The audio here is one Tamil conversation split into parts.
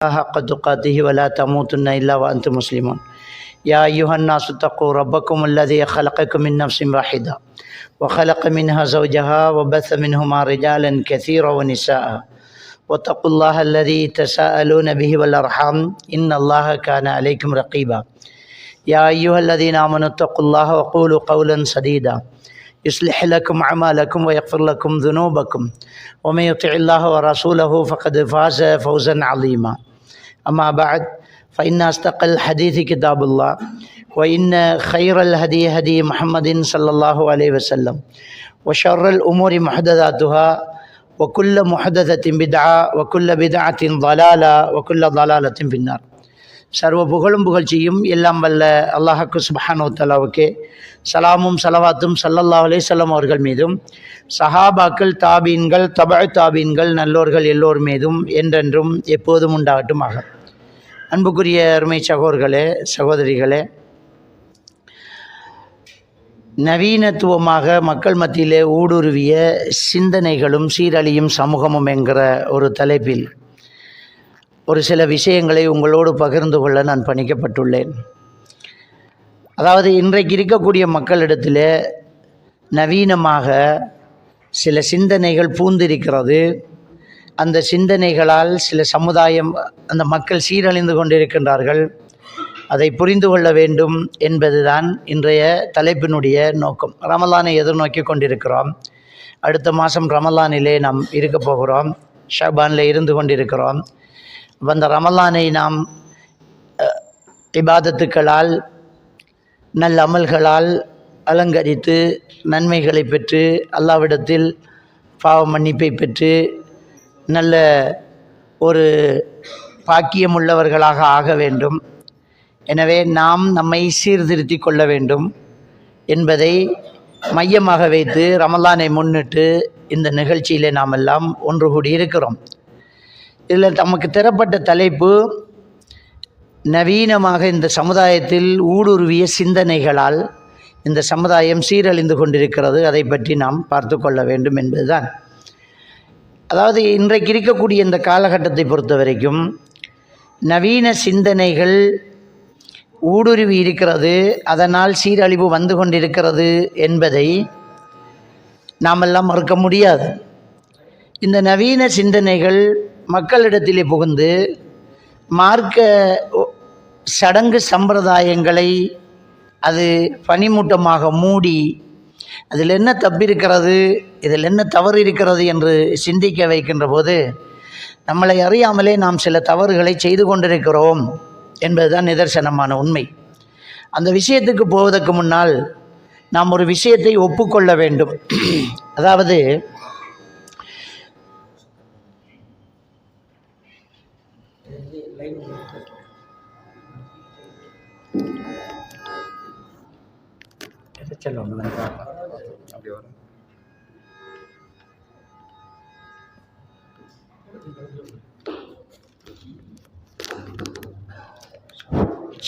حق تقاته ولا تموتن إلا وأنتم مسلمون يا أيها الناس اتقوا ربكم الذي خلقكم من نفس واحدة وخلق منها زوجها وبث منهما رجالا كثيرا ونساء واتقوا الله الذي تساءلون به والأرحام إن الله كان عليكم رقيبا يا أيها الذين آمنوا اتقوا الله وقولوا قولا سديدا يصلح لكم أعمالكم ويغفر لكم ذنوبكم ومن يطع الله ورسوله فقد فاز فوزا عظيما أما بعد فإن أصدق الحديث كتاب الله وإن خير الهدي هدي محمد صلى الله عليه وسلم وشر الأمور محدثاتها وكل محدثة بدعة وكل بدعة ضلالة وكل ضلالة في النار. சர்வ புகழும் புகழ்ச்சியும் எல்லாம் வல்ல அல்லாஹ்வுக்கு சுப்ஹானஹு வ தஆலாவுக்கே சலாமும் சலவாத்தும் ஸல்லல்லாஹு அலைஹி வஸல்லம் அவர்கள் மீதும் சஹாபாக்கள் தாபீன்கள் தபஅ தாபீன்கள் நல்லோர்கள் எல்லோர் மீதும் என்றென்றும் எப்போதும் உண்டாகட்டுமாக. அன்புக்குரிய அருமை சகோதரர்களே சகோதரிகளே, நவீனத்துவமாக மக்கள் மத்தியிலே ஊடுருவிய சிந்தனைகளும் சீரழியும் சமூகமும் என்கிற ஒரு தலைப்பில் ஒரு சில விஷயங்களை உங்களோடு பகிர்ந்து கொள்ள நான் பணிக்கப்பட்டுள்ளேன். அதாவது இன்றைக்கு இருக்கக்கூடிய மக்களிடத்தில் நவீனமாக சில சிந்தனைகள் பூந்திருக்கிறது. அந்த சிந்தனைகளால் சில சமுதாயம் அந்த மக்கள் சீரழிந்து கொண்டிருக்கின்றார்கள். அதை புரிந்து கொள்ள வேண்டும் என்பதுதான் இன்றைய தலைப்பினுடைய நோக்கம். ரமலானை எதிர்நோக்கி கொண்டிருக்கிறோம். அடுத்த மாதம் ரமலானிலே நாம் இருக்க போகிறோம். ஷாபானில் இருந்து கொண்டிருக்கிறோம். அந்த ரமலானை நாம் இபாதத்துக்களால் நல்ல அமல்களால் அலங்கரித்து நன்மைகளை பெற்று அல்லாஹ்விடத்தில் பாவ மன்னிப்பை பெற்று நல்ல ஒரு பாக்கியமுள்ளவர்களாக ஆக வேண்டும். எனவே நாம் நம்மை சீர்திருத்தி கொள்ள வேண்டும் என்பதை மையமாக வைத்து ரமலானை முன்னிட்டு இந்த நிகழ்ச்சியில் நாம் எல்லாம் ஒன்று கூடி இருக்கிறோம். இதில் நமக்கு தரப்பட்ட தலைப்பு நவீனமாக இந்த சமுதாயத்தில் ஊடுருவிய சிந்தனைகளால் இந்த சமுதாயம் சீரழிந்து கொண்டிருக்கிறது. அதை பற்றி நாம் பார்த்து கொள்ள வேண்டும் என்பதுதான். அதாவது இன்றைக்கு இருக்கக்கூடிய இந்த காலகட்டத்தை பொறுத்த வரைக்கும் நவீன சிந்தனைகள் ஊடுருவி இருக்கிறது, அதனால் சீரழிவு வந்து கொண்டிருக்கிறது என்பதை நாமெல்லாம் மறுக்க முடியாது. இந்த நவீன சிந்தனைகள் மக்களிடத்திலே புகுந்து மார்க்க சடங்கு சம்பிரதாயங்களை அது பனிமூட்டமாக மூடி அதில் என்ன தப்பு இருக்கிறது, இதில் என்ன தவறு இருக்கிறது என்று சிந்திக்க வைக்கின்ற போது நம்மளை அறியாமலே நாம் சில தவறுகளை செய்து கொண்டிருக்கிறோம் என்பதுதான் நிதர்சனமான உண்மை. அந்த விஷயத்துக்கு போவதற்கு முன்னால் நாம் ஒரு விஷயத்தை ஒப்புக்கொள்ள வேண்டும். அதாவது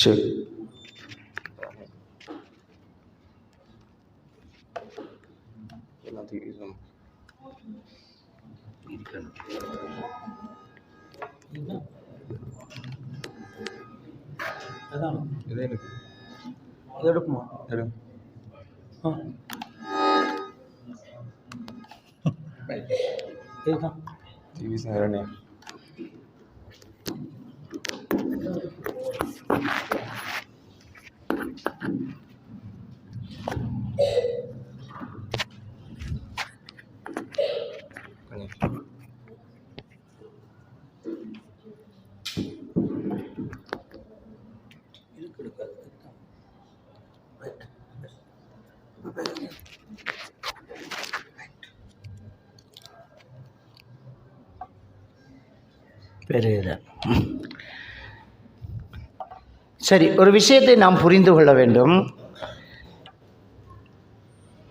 சரி, எடுக்குமா சரி, ஒரு விஷயத்தை நாம் புரிந்து கொள்ள வேண்டும்.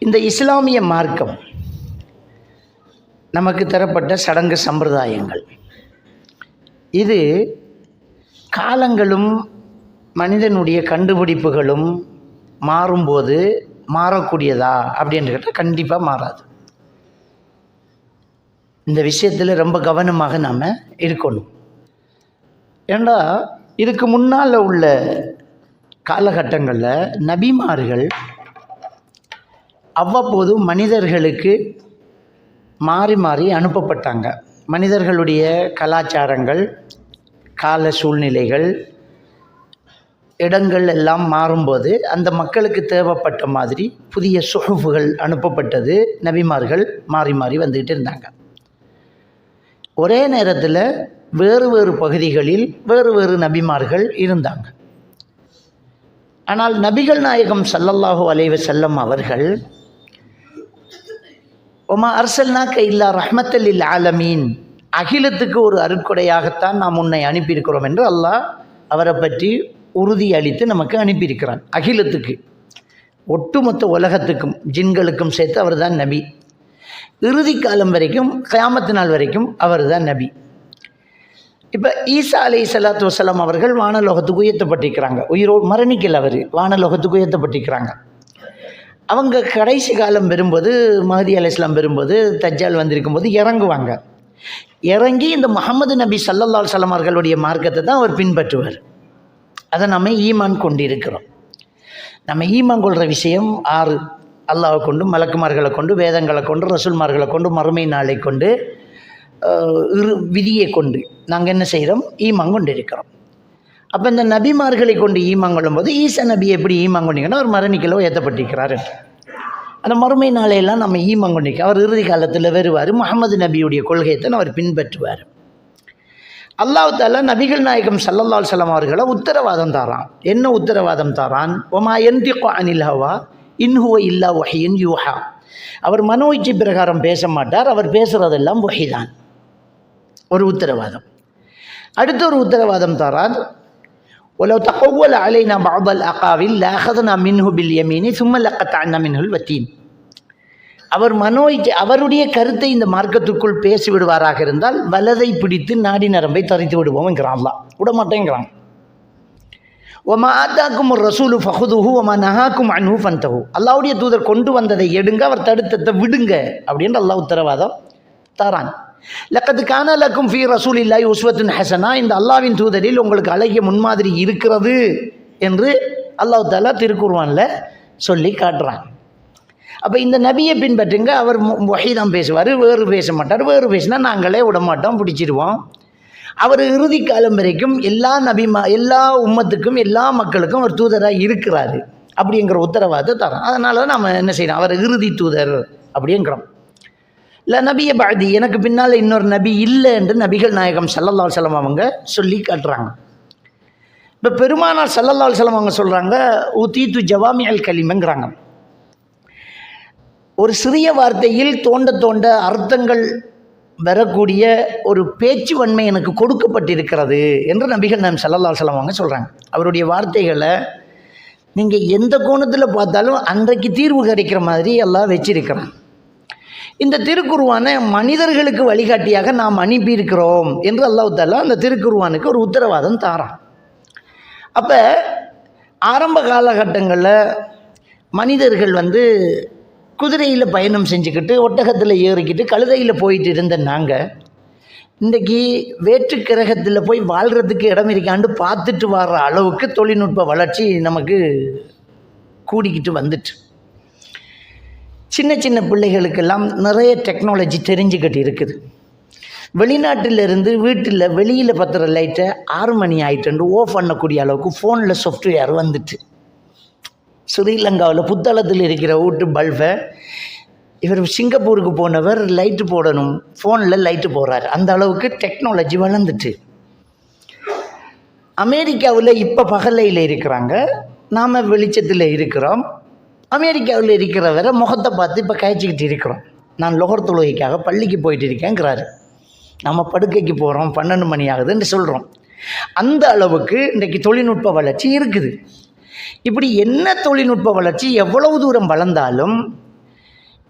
இந்த இஸ்லாமிய மார்க்கம் நமக்கு தரப்பட்ட சடங்கு சம்பிரதாயங்கள் இது காலங்களும் மனிதனுடைய கண்டுபிடிப்புகளும் மாறும்போது மாறக்கூடியதா அப்படின்னு கேட்டால் கண்டிப்பாக மாறாது. இந்த விஷயத்தில் ரொம்ப கவனமாக நாம் இருக்கணும். ஏண்டா இதுக்கு முன்னால் உள்ள காலகட்டங்களில் நபிமார்கள் அவ்வப்போது மனிதர்களுக்கு மாறி மாறி அனுப்பப்பட்டாங்க. மனிதர்களுடைய கலாச்சாரங்கள், கால சூழ்நிலைகள், இடங்கள் எல்லாம் மாறும்போது அந்த மக்களுக்கு தேவைப்பட்ட மாதிரி புதிய சுஹுஃபுகள் அனுப்பப்பட்டது. நபிமார்கள் மாறி மாறி வந்துக்கிட்டு இருந்தாங்க. ஒரே நேரத்தில் வேறு வேறு பகுதிகளில் வேறு வேறு நபிமார்கள் இருந்தாங்க. ஆனால் நபிகள் நாயகம் ஸல்லல்லாஹு அலைஹி வஸல்லம் அவர்கள் ஒமா அர்சல்னாக இல்லா ரஹ்மத்தல் லில் ஆலமீன், அகிலத்துக்கு ஒரு அருட்கொடையாகத்தான் நாம் உன்னை அனுப்பியிருக்கிறோம் என்று அல்லாஹ் அவரை பற்றி உறுதி அளித்து நமக்கு அனுப்பியிருக்கிறான். அகிலத்துக்கு, ஒட்டுமொத்த உலகத்துக்கும் ஜின்களுக்கும் சேர்த்து அவர் தான் நபி. இறுதி காலம் வரைக்கும், கியாமத்து நாள் வரைக்கும் அவர் தான் நபி. இப்போ ஈசா அலைஹிஸ்ஸலாத்து வஸ்ஸலாம் அவர்கள் வானலோகத்துக்கு உயர்த்தப்பட்டிருக்கிறாங்க. உயிரோடு மரணிக்கல், அவர் வானலோகத்துக்கு உயர்த்தப்பட்டிருக்கிறாங்க. அவங்க கடைசி காலம் வரும்போது, மஹதி அலைஹிஸ்ஸலாம் வரும்போது, தஜ்ஜால் வந்திருக்கும் போது இறங்குவாங்க. இறங்கி இந்த முஹம்மது நபி ஸல்லல்லாஹு அலைஹி வஸல்லம் அவர்களுடைய மார்க்கத்தை தான் அவர் பின்பற்றுவார். அதை நம்ம ஈமான் கொண்டிருக்கிறோம். நம்ம ஈமான் கொள்கிற விஷயம் 6: அல்லாஹ்வை கொண்டு, மலக்குமார்களை கொண்டு, வேதங்களை கொண்டு, ரசூல்மார்களை கொண்டு, மறுமை நாளை கொண்டு, விதியை கொண்டு நாங்கள் என்ன செய்கிறோம்? ஈமான் கொண்டு இருக்கிறோம். அப்போ இந்த நபிமார்களை கொண்டு ஈமான் கொள்ளும்போது, ஈசா நபி எப்படி ஈமான் கொண்டீங்கன்னா அவர் மரணிக்கலோ ஏற்றப்பட்டிருக்கிறார். அந்த மறுமை நாளையெல்லாம் நம்ம ஈமான் கொண்டிருக்கோம். அவர் இறுதி காலத்தில் வருவார். முஹம்மது நபியுடைய கொள்கையை அவர் பின்பற்றுவார். அல்லாஹ் தஆலா நபிகள் நாயகம் ஸல்லல்லாஹு அலைஹி வஸல்லம் அவர்களை உத்தரவாதம் தாரான். என்ன உத்தரவாதம் தாரான்? வமா யன்திகு அனில் ஹவா இன் ஹுவ இல்லா வஹ்யுன் யூஹா. அவர் மனோ இச்சை பிரகாரம் பேச மாட்டார், அவர் பேசுகிறதெல்லாம் வஹி தான். ஒரு உத்தரவாதம். அடுத்த ஒரு உத்தரவாதம் தாரார். وَلَوْ تَقَوَّلَ عَلَيْنَا بَعْضَ الْأَقَاوِيلِ لَأَخَذْنَا مِنْهُ بِالْيَمِينِ ثُمَّ لَقَطَعْنَا مِنْهُ الْوَتِينَ. அவர் அவருடைய கருத்தை இந்த மார்க்கத்துக்குள் பேசி விடுவாராக இருந்தால் வலதை பிடித்து நாடி நரம்பை தரித்து விடுவோம் என்கிறான். அல்லாஹ் விடமாட்டேங்கிறான். ஒமா ஆத்தாக்கும் ஒரு ரசூலு ஃபஹுதுஹு ஒமா நஹாக்கும் அன்ஹு ஃபன்தஹு. அல்லாஹ்வுடைய தூதர் கொண்டு வந்ததை எடுங்க, அவர் தடுத்ததை விடுங்க அப்படின்னு அல்லாஹ் உத்தரவாதம் தாரான். லக்கத் கான லக்கும் ஃபீ ரசூலில்லாஹி உஸ்வத்துன் ஹஸனா. இந்த அல்லாஹ்வின் தூதரில் உங்களுக்கு அழகிய முன்மாதிரி இருக்கிறது என்று அல்லாஹ் தஆலா திருக்குர்ஆனில் சொல்லி காட்டுறான். அப்போ இந்த நபியை பின்பற்றுங்க, அவர் வஹி தான் பேசுவார், வேறு பேச மாட்டார். வேறு பேசினா நாங்களே விடமாட்டோம், பிடிச்சிடுவோம். அவர் இறுதி காலம் வரைக்கும் எல்லா உம்மத்துக்கும், எல்லா மக்களுக்கும் அவர் தூதராக இருக்கிறாரு அப்படிங்கிற உத்தரவாதத்தை தரோம். அதனால தான் நம்ம என்ன செய்யணும்? அவர் இறுதி தூதர் அப்படிங்கிறோம். இல்லை நபியை பாதி, எனக்கு பின்னால் இன்னொரு நபி இல்லை என்று நபிகள் நாயகம் ஸல்லல்லாஹு அலைஹி வஸல்லம் அவங்க சொல்லி காட்டுறாங்க. இப்போ பெருமானார் ஸல்லல்லாஹு அலைஹி வஸல்லம் அவங்க சொல்கிறாங்க, உதீது ஜவாமிஅல் கலிமங்கிறாங்க. ஒரு சிறிய வார்த்தையில் தோண்ட தோண்ட அர்த்தங்கள் வரக்கூடிய ஒரு பேச்சு வன்மை எனக்கு கொடுக்கப்பட்டிருக்கிறது என்று நபிகள் நாயகம் ஸல்லல்லாஹு அலைஹி வஸல்லம் அவங்க சொல்கிறாங்க. அவருடைய வார்த்தைகளை நீங்கள் எந்த கோணத்தில் பார்த்தாலும் அன்றைக்கு தீர்வு கிடைக்கிற மாதிரி எல்லாம் வச்சிருக்கிறான். இந்த திருக்குர்ஆனை மனிதர்களுக்கு வழிகாட்டியாக நாம் அனுப்பியிருக்கிறோம் என்று அல்லாஹ் தஆலா அந்த திருக்குர்ஆனுக்கு ஒரு உத்தரவாதம் தாரான். அப்போ ஆரம்ப காலகட்டங்களில் மனிதர்கள் குதிரையில் பயணம் செஞ்சுக்கிட்டு, ஒட்டகத்தில் ஏறிக்கிட்டு, கழுதையில் போயிட்டு இருந்த நாங்கள் இன்றைக்கி வேற்று கிரகத்தில் போய் வாழ்கிறதுக்கு இடம் இருக்காண்டு பார்த்துட்டு வர்ற அளவுக்கு தொழில்நுட்ப வளர்ச்சி நமக்கு கூடிக்கிட்டு வந்துட்டு, சின்ன சின்ன பிள்ளைகளுக்கெல்லாம் நிறைய டெக்னாலஜி தெரிஞ்சுக்கிட்டு இருக்குது. வெளிநாட்டிலிருந்து வீட்டில் வெளியில் பத்துற லைட்டை 6 மணி ஆகிட்டு ஓஃப் பண்ணக்கூடிய அளவுக்கு ஃபோனில் சாஃப்ட்வேர் வந்துட்டு, ஸ்ரீலங்காவில் புத்தளத்தில் இருக்கிற வீட்டு பல்பை இவர் சிங்கப்பூருக்கு போனவர் லைட்டு போடணும், ஃபோனில் லைட்டு போடுறார். அந்த அளவுக்கு டெக்னாலஜி வளர்ந்துட்டு, அமெரிக்காவில் இப்போ பகலையில் இருக்கிறாங்க, நாம் வெளிச்சத்தில் இருக்கிறோம். அமெரிக்காவில் இருக்கிறவரை முகத்தை பார்த்து இப்போ காய்ச்சிக்கிட்டு இருக்கிறோம். நான் லொஹர் தொழுகைக்காக பள்ளிக்கு போயிட்டு இருக்கேங்கிறாரு. நம்ம படுக்கைக்கு போகிறோம், 12 மணி ஆகுதுன்னு சொல்கிறோம். அந்த அளவுக்கு இன்றைக்கு தொழில்நுட்ப வளர்ச்சி இருக்குது. இப்படி என்ன தொழில்நுட்ப வளர்ச்சி எவ்வளவு தூரம் வளர்ந்தாலும்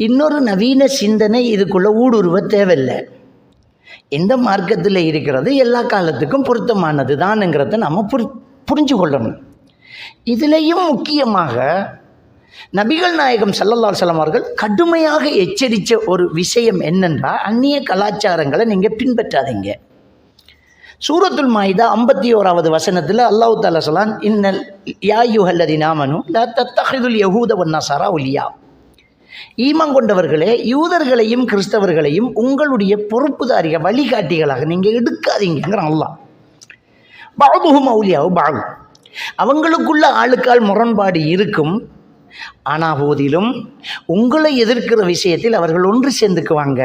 இன்னொரு நவீன சிந்தனை இதுக்குள்ளே ஊடுருவ தேவையில்லை. எந்த மார்க்கத்தில் இருக்கிறது எல்லா காலத்துக்கும் பொருத்தமானது தான்ங்கிறத நம்ம புரிஞ்சு கொள்ளணும். இதிலையும் முக்கியமாக நபிகள் நாயகம் ஸல்லல்லாஹு அலைஹி வஸல்லம் அவர்கள் கடுமையாக எச்சரித்த ஒரு விஷயம் என்னென்றால், அந்நிய கலாச்சாரங்களை நீங்கள் பின்பற்றாதீங்க. சூரத்துல் மாயிதா 51வது வசனத்தில் அல்லாஹ் தஆலா சொல்லான், இன்னல் யா அய்யுஹல்லதீன ஆமனூ லா தத்தகிதுல் யஹூத வன்னஸாரா அவுலியா. ஈமான் கொண்டவர்களே, யூதர்களையும் கிறிஸ்தவர்களையும் உங்களுடைய பொறுப்புதாரிகள் வழிகாட்டிகளாக நீங்கள் எடுக்காதீங்கிறான் அல்லாஹ். பஅதுஹும் அவுலியா பஅத், அவங்களுக்குள்ள ஆளுக்கால் முரண்பாடு இருக்கும். ஆனால் போதிலும் உங்களை எதிர்க்கிற விஷயத்தில் அவர்கள் ஒன்று சேர்ந்துக்குவாங்க.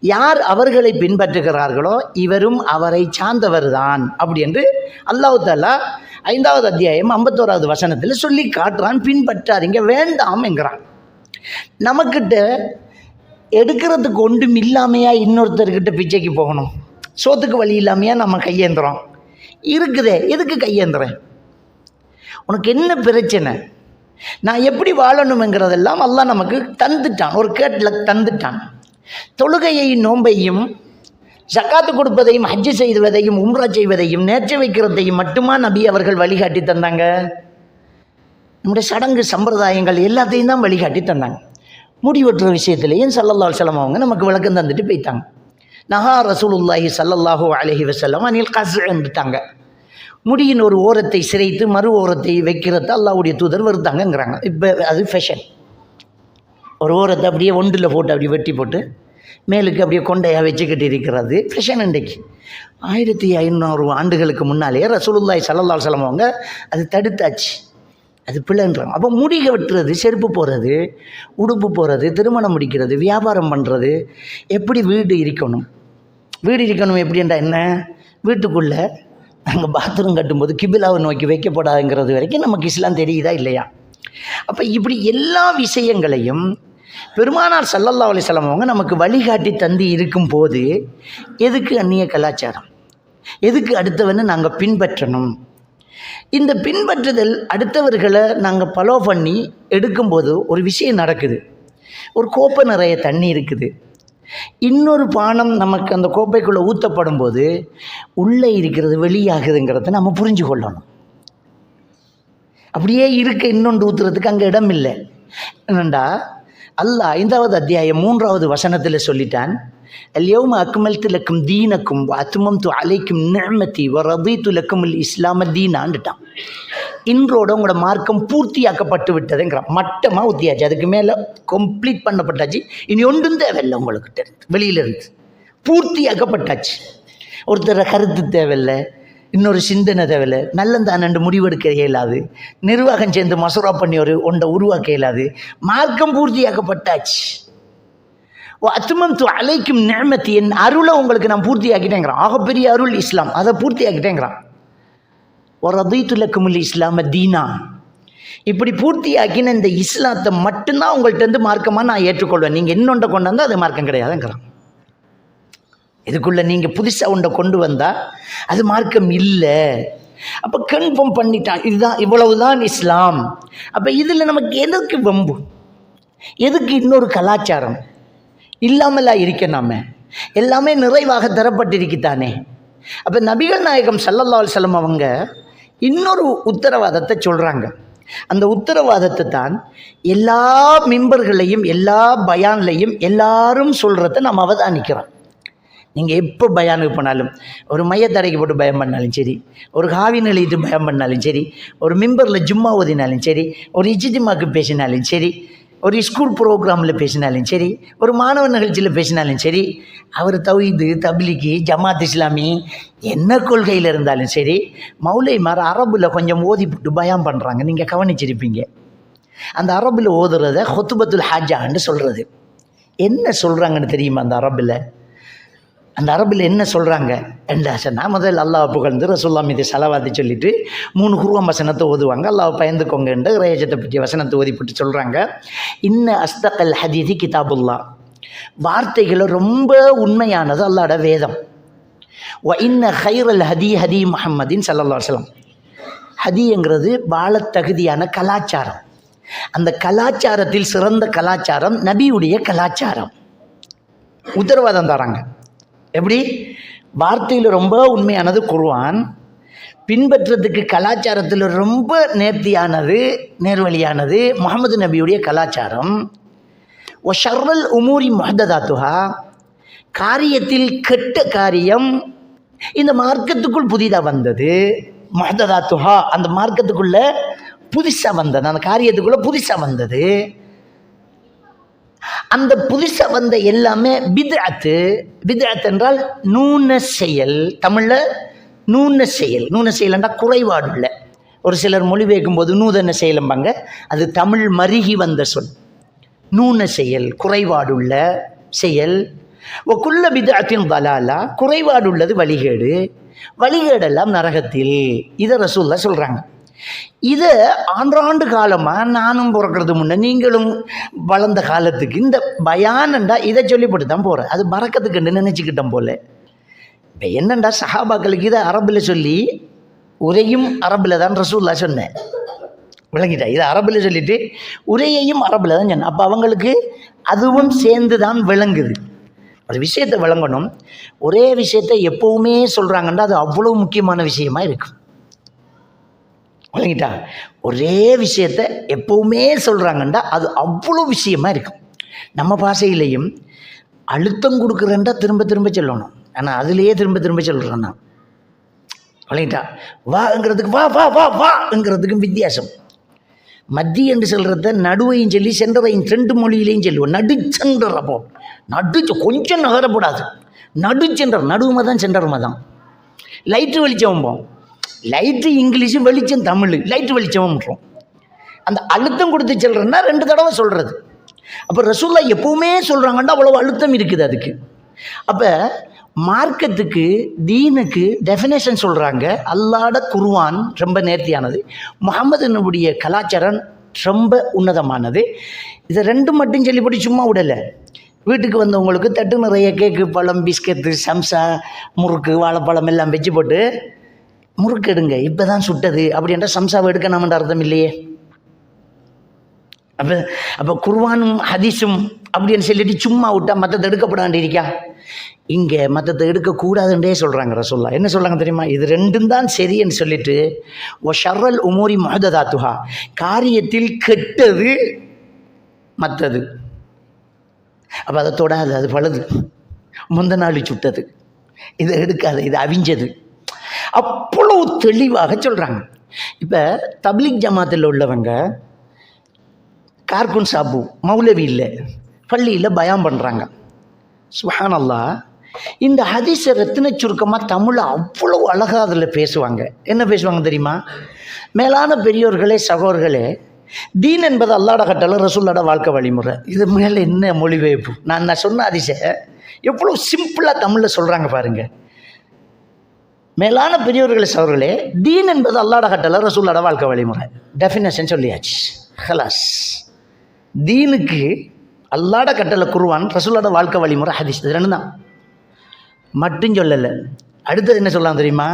யார் அவர்களை பின்பற்றுகிறார்களோ இவரும் அவரை சார்ந்தவர் தான் அப்படி என்று அல்லாஹ் தஆலா 5வது அத்தியாயம் 51வது வசனத்தில் சொல்லி காட்டுறான். பின்பற்றாதீங்க, வேண்டாம் என்கிறான். நமக்கிட்ட எடுக்கிறதுக்கு ஒன்றும் இல்லாமையா இன்னொருத்தர்கிட்ட பிச்சைக்கு போகணும்? சோத்துக்கு வழி இல்லாமையா நம்ம கையேந்துறோம்? இருக்குதே, எதுக்கு கையேந்துறேன்? உனக்கு என்ன பிரச்சனை? நான் எப்படி வாழணுங்கிறதெல்லாம் அல்லாஹ் நமக்கு தந்துட்டான், ஒரு கேட்டில் தந்துட்டான். தொழுகையையும் நோன்பையும் ஜக்காத்து கொடுப்பதையும் ஹஜ்ஜு செய்வதையும் உம்ரா செய்வதையும் நேர்ச்சை வைக்கிறதையும் மட்டுமா நபி அவர்கள் வழிகாட்டி தந்தாங்க? நம்முடைய சடங்கு சம்பிரதாயங்கள் எல்லாத்தையும் தான் வழிகாட்டி தந்தாங்க. முடிவெட்டுற விஷயத்திலையும் ஸல்லல்லாஹு அலைஹி வஸல்லம் அவங்க நமக்கு விளக்கம் தந்துட்டு போயிட்டாங்க. நஹா ரசூலுல்லாஹி ஸல்லல்லாஹு அலைஹி வஸல்லம் அனில் கஸ்அன்ட்டாங்க. முடியின் ஒரு ஓரத்தை சிரைத்து மறு ஓரத்தை வைக்கிறத அல்லாஹ்வுடைய தூதர் வருத்தாங்கங்கிறாங்க. இப்போ அது ஃபேஷன். ஒரு ஓரத்தை அப்படியே ஒன்றில் போட்டு அப்படியே வெட்டி போட்டு மேலுக்கு அப்படியே கொண்டையாக வச்சுக்கிட்டு இருக்கிறது ஃபேஷன். இன்றைக்கு 1500 ஆண்டுகளுக்கு முன்னாலேயே ரசூலுல்லாஹி ஸல்லல்லாஹு அலைஹி வஸல்லம் அவங்க அது தடுத்தாச்சு. அது பிள்ளைன்றாங்க. அப்போ முடிக வெட்டுறது, செருப்பு போடுறது, உடுப்பு போடுறது, திருமணம் முடிக்கிறது, வியாபாரம் பண்ணுறது, எப்படி வீடு இருக்கணும்? வீடு இருக்கணும் எப்படின்றா என்ன? வீட்டுக்குள்ளே நாங்கள் பாத்ரூம் கட்டும்போது கிபிலாவை நோக்கி வைக்கப்படாதுங்கிறது வரைக்கும் நமக்கு இஸ்லாம் தெரியுதா இல்லையா? அப்போ இப்படி எல்லா விஷயங்களையும் பெருமானார் ஸல்லல்லாஹு அலைஹி வஸல்லம் அவங்க நமக்கு வழிகாட்டி தந்து இருக்கும்போது எதுக்கு அந்நிய கலாச்சாரம்? எதுக்கு அடுத்தவனை நாங்கள் பின்பற்றணும்? இந்த பின்பற்றுதல் அடுத்தவர்களை நாங்கள் ஃபாலோ பண்ணி எடுக்கும்போது ஒரு விஷயம் நடக்குது. ஒரு கோப்பை நிறைய தண்ணி இருக்குது, இன்னொரு பானம் நமக்கு அந்த கோப்பைக்குள்ளே ஊற்றப்படும் போது உள்ளே இருக்கிறது வெளியாகுதுங்கிறத நம்ம புரிஞ்சு கொள்ளணும். அப்படியே இருக்க இன்னொன்று ஊற்றுறதுக்கு அங்கே இடம் இல்லை. என்னண்டா அல்லாஹ் 5வது அத்தியாயம் 3வது வசனத்தில் சொல்லிட்டான், அல்யௌம அக்மல்து லக்கும் தீனக்கும் வ அத்மம்து அலைக்கும் நிஅமதி வ ரதீது லக்குமுல் இஸ்லாம தீனான்ட்டான். இன்றோட உங்களோட மார்க்கம் பூர்த்தியாக்கப்பட்டு விட்டதுங்கிறான். மட்டமாக ஊற்றியாச்சு, அதுக்கு மேலே கம்ப்ளீட் பண்ணப்பட்டாச்சு. இனி ஒன்றும் தேவையில்லை, உங்கள்கிட்ட இருந்து வெளியிலேருந்து பூர்த்தியாக்கப்பட்டாச்சு. ஒருத்தர கருத்து தேவையில்லை, இன்னொரு சிந்தனை தேவையில்லை, நல்லந்தானண்டு முடிவெடுக்க இயலாது, நிர்வாகம் சேர்ந்து மசூரா பண்ணி ஒரு ஒன்றை உருவாக்க இயலாது. மார்க்கம் பூர்த்தியாக்கப்பட்டாச்சு. அத்மம்து அலைக்கும் நிஅமதி, என் அருளை உங்களுக்கு நான் பூர்த்தியாக்கிட்டேங்கிறான். ஆகப்பெரிய அருள் இஸ்லாம், அதை பூர்த்தியாக்கிட்டேங்கிறான். ரதீது லக்குமுல் இஸ்லாம தீனா, இப்படி பூர்த்தியாக்கின இந்த இஸ்லாத்தை மட்டும்தான் உங்கள்கிட்ட இருந்து மார்க்கமாக நான் ஏற்றுக்கொள்வேன். நீங்கள் இன்னொன்றை கொண்டு வந்தால் அது மார்க்கம் கிடையாதுங்கிறான். இதுக்குள்ளே நீங்கள் புதுசாக ஒன்றை கொண்டு வந்தால் அது மார்க்கம் இல்லை. அப்போ கன்ஃபார்ம் பண்ணிட்டான், இதுதான் இவ்வளவுதான் இஸ்லாம். அப்போ இதில் நமக்கு எதுக்கு வம்பு? எதுக்கு இன்னொரு கலாச்சாரம்? இல்லாமலா இருக்க நாம எல்லாமே நிறைவாக தரப்பட்டிருக்குத்தானே. அப்போ நபிகள் நாயகம் ஸல்லல்லாஹு அலைஹி வஸல்லம் அவங்க இன்னொரு உத்தரவாதத்தை சொல்கிறாங்க. அந்த உத்தரவாதத்தை தான் எல்லா மிம்பர்களையும் எல்லா பயான்லையும் எல்லாரும் சொல்கிறத நம்ம அவதானிக்கிறோம். நீங்கள் எப்போ பயானுக்கு போனாலும், ஒரு மையத்தடைக்கு போட்டு பயம் பண்ணாலும் சரி, ஒரு காவி நிலையிட்டு பயம் பண்ணாலும் சரி, ஒரு மிம்பரில் ஜும்மா ஓதினாலும் சரி, ஒரு இஜ்திமாக்கு பேசினாலும் சரி, ஒரு ஸ்கூல் ப்ரோக்ராமில் பேசினாலும் சரி, ஒரு மாணவ நிகழ்ச்சியில் பேசினாலும் சரி, அவர் தௌஹீது, தப்லீகி, ஜமாத் இஸ்லாமி என்ன கொள்கையில் இருந்தாலும் சரி, மௌலைமார் அரபில் கொஞ்சம் ஓதி போட்டு பயான் பண்ணுறாங்க. நீங்கள் கவனிச்சிருப்பீங்க. அந்த அரபில் ஓதுறத ஹுத்பத்துல் ஹாஜான்னு சொல்கிறது. என்ன சொல்கிறாங்கன்னு தெரியுமா? அந்த அரபில் என்ன சொல்கிறாங்க என்றா சொன்னால், முதல் அல்லாஹ் புகழ்ந்து ரசூலுல்லாஹ் மீது ஸலவாத்தை சொல்லிவிட்டு 3 குர்ஆன் வசனத்தை ஓதுவாங்க. அல்லாஹ் பயந்துக்கோங்கன்ற ரேஜத்தை பற்றிய வசனத்தை ஓதிப்பட்டு சொல்கிறாங்க, இன்ன அஸ்தகல் ஹதீதி கிதாபுல்லா, வார்த்தைகளை ரொம்ப உண்மையானது அல்லாஹ்வோட வேதம். வ இன்ன ஹைரல் ஹதி ஹதி முஹம்மதின் ஸல்லல்லாஹு அலைஹி வஸல்லம், ஹதிங்கிறது வாழ தகுதியான கலாச்சாரம். அந்த கலாச்சாரத்தில் சிறந்த கலாச்சாரம் நபியுடைய கலாச்சாரம். உத்தரவாதம் தராங்க. எப்படி? வார்த்தையில் ரொம்ப உண்மையானது குர்ஆன், பின்பற்றதுக்கு கலாச்சாரத்தில் ரொம்ப நேர்த்தியானது நேர்வழியானது முஹம்மது நபியுடைய கலாச்சாரம். ஒ ஷர்ரல் உமூரி முஹததாத்துஹா, காரியத்தில் கெட்ட காரியம் இந்த மார்க்கத்துக்குள் புதிதாக வந்தது முஹ்ததாத்துஹா, அந்த மார்க்கத்துக்குள்ள புதுசாக வந்தது, அந்த காரியத்துக்குள்ள புதுசாக வந்தது. அந்த புதுசாக வந்த எல்லாமே பித்அத்து. பித்அத் என்றால் நூன செயல். தமிழில் நூன செயல். நூன செயல் என்றால் குறைபாடுள்ள. ஒரு சிலர் மொழிபெயர்க்கும் போது நூதன செயலம்பாங்க. அது தமிழ் மருகி வந்த சொல். நூன செயல், குறைபாடுள்ள செயல். குல்ல பித்அத்தின் தலாலா, குறைபாடுள்ளது வழிகேடு. வழிகேடெல்லாம் நரகத்தில். இதை ரசூலுல்லாஹ் சொல்கிறாங்க. இதை ஆண்டாண்டு காலமாக நானும் பிறக்கிறது முன்னே நீங்களும் வளர்ந்த காலத்துக்கு இந்த பயானண்டா இதை சொல்லிப்பட்டு தான் போகிறேன். அது பறக்கத்துக்குன்னு நினச்சிக்கிட்டோம் போல. இப்போ என்னண்டா சஹாபாக்களுக்கு இதை அரபில் சொல்லி உரையும் அரபில் தான் ரசூலுல்லாஹ் சொன்னேன். விளங்கிட்டா? இதை அரபில் சொல்லிவிட்டு உரையையும் அரபில் தான் சொன்னேன். அப்போ அவங்களுக்கு அதுவும் சேர்ந்து தான் விளங்குது. அது விஷயத்தை விளங்கணும். ஒரே விஷயத்தை எப்போவுமே சொல்கிறாங்கன்னா அது அவ்வளோ முக்கியமான விஷயமா இருக்கும். விளங்கிட்டா? ஒரே விஷயத்தை எப்போவுமே சொல்கிறாங்கண்டா அது அவ்வளோ விஷயமா இருக்கும். நம்ம பாஷையிலையும் அழுத்தம் கொடுக்குறேன்டா திரும்ப திரும்ப சொல்லணும். ஆனால் அதுலேயே திரும்ப திரும்ப சொல்கிறேன் நான். விளங்கிட்டா? வாங்கிறதுக்கு வா வா வா வாங்கிறதுக்கும் வித்தியாசம். மத்தி என்று சொல்கிறத நடுவையும் சொல்லி சென்றவையும் ரெண்டு மொழியிலையும் சொல்லுவோம். நடுச்சென்றர். அப்போ நடுச்சு கொஞ்சம் நகரப்படாது. நடுச்சென்றர், நடுவுமை தான் சென்றருமை தான். லைட்டு வெளிச்சம்போம். லைட்டு இங்கிலீஷு, வெளிச்சம் தமிழ். லைட்டு வெளிச்சம்ன்றோம். அந்த அழுத்தம் கொடுத்து சொல்கிறேன்னா 2 தடவை சொல்கிறது. அப்போ ரசூலுல்லாஹ் எப்போவுமே சொல்கிறாங்கன்னா அவ்வளோ அழுத்தம் இருக்குது அதுக்கு. அப்போ மார்க்கத்துக்கு தீனுக்கு டெஃபினேஷன் சொல்கிறாங்க. அல்லாஹ்வோட குர்ஆன் ரொம்ப நேர்த்தியானது, முஹம்மது நபியுடைய கலாச்சாரம் ரொம்ப உன்னதமானது. இதை 2 மட்டும் சொல்லிப்பட்டு சும்மா விடலை. வீட்டுக்கு வந்தவங்களுக்கு தட்டு நிறைய கேக்கு, பழம், பிஸ்கெட்டு, சம்சா, முறுக்கு, வாழைப்பழம் எல்லாம் வச்சு போட்டு முறுக்கு எடுங்க இப்போ தான் சுட்டது அப்படின்ற சம்சாவை எடுக்கணும்ன்ற அர்த்தம் இல்லையே. அப்போ குர்ஆனும் ஹதீஸும் அப்படின்னு சொல்லிட்டு சும்மா விட்டா மற்றதை எடுக்கப்படாண்டிருக்கா? இங்கே மற்றதை எடுக்கக்கூடாதுன்றே சொல்கிறாங்க ரசூலுல்லாஹ். என்ன சொல்கிறாங்க தெரியுமா? இது 2ம் தான் சரின்னு சொல்லிட்டு ஷர்ரல் உமூரி முஹ்ததாத்துஹா, காரியத்தில் கெட்டது மற்றது. அப்போ அதை தொடாது, அது பழுது, முந்த நாள் சுட்டது, இதை எடுக்காது, இது அவிஞ்சது. அவ்வளவு தெளிவாக சொல்கிறாங்க. இப்போ தப்லீக் ஜமாத்தில் உள்ளவங்க கார்குன் சாபு மௌலவி இல்லை, பள்ளியில் பயான் பண்ணுறாங்க. சுப்ஹானல்லாஹ். இந்த ஹதீஸை ரத்தின சுருக்கமாக தமிழை அவ்வளோ அழகாக அதில் பேசுவாங்க. என்ன பேசுவாங்க தெரியுமா? மேலான பெரியோர்களே, சகோதரர்களே, தீன் என்பது அல்லாஹ்வோட கட்டளை, ரசூலுல்லாஹ்வோட வாழ்க்கை வழிமுறை. இது மேலே என்ன மொழிபெயர்ப்பு? நான் சொன்ன ஹதீஸை எவ்வளோ சிம்பிளாக தமிழில் சொல்கிறாங்க பாருங்கள். மேலான பெரியோர்களே, சகோதரர்களே, தீன் என்பது அல்லாஹ்வோட கட்டளை, ரசூலுல்லாஹ்வோட வாழ்க்கை வழிமுறை. டெஃபினேஷன் சொல்லியாச்சு, ஹலாஸ். தீனுக்கு அல்லாஹ்வோட கட்டளை குர்ஆன், ரசூலுல்லாஹ்வோட வாழ்க்கை வழிமுறை ஹதீஸ். இது 2 தான் மட்டும் சொல்லலை. அடுத்தது என்ன சொல்லலாம் தெரியுமா?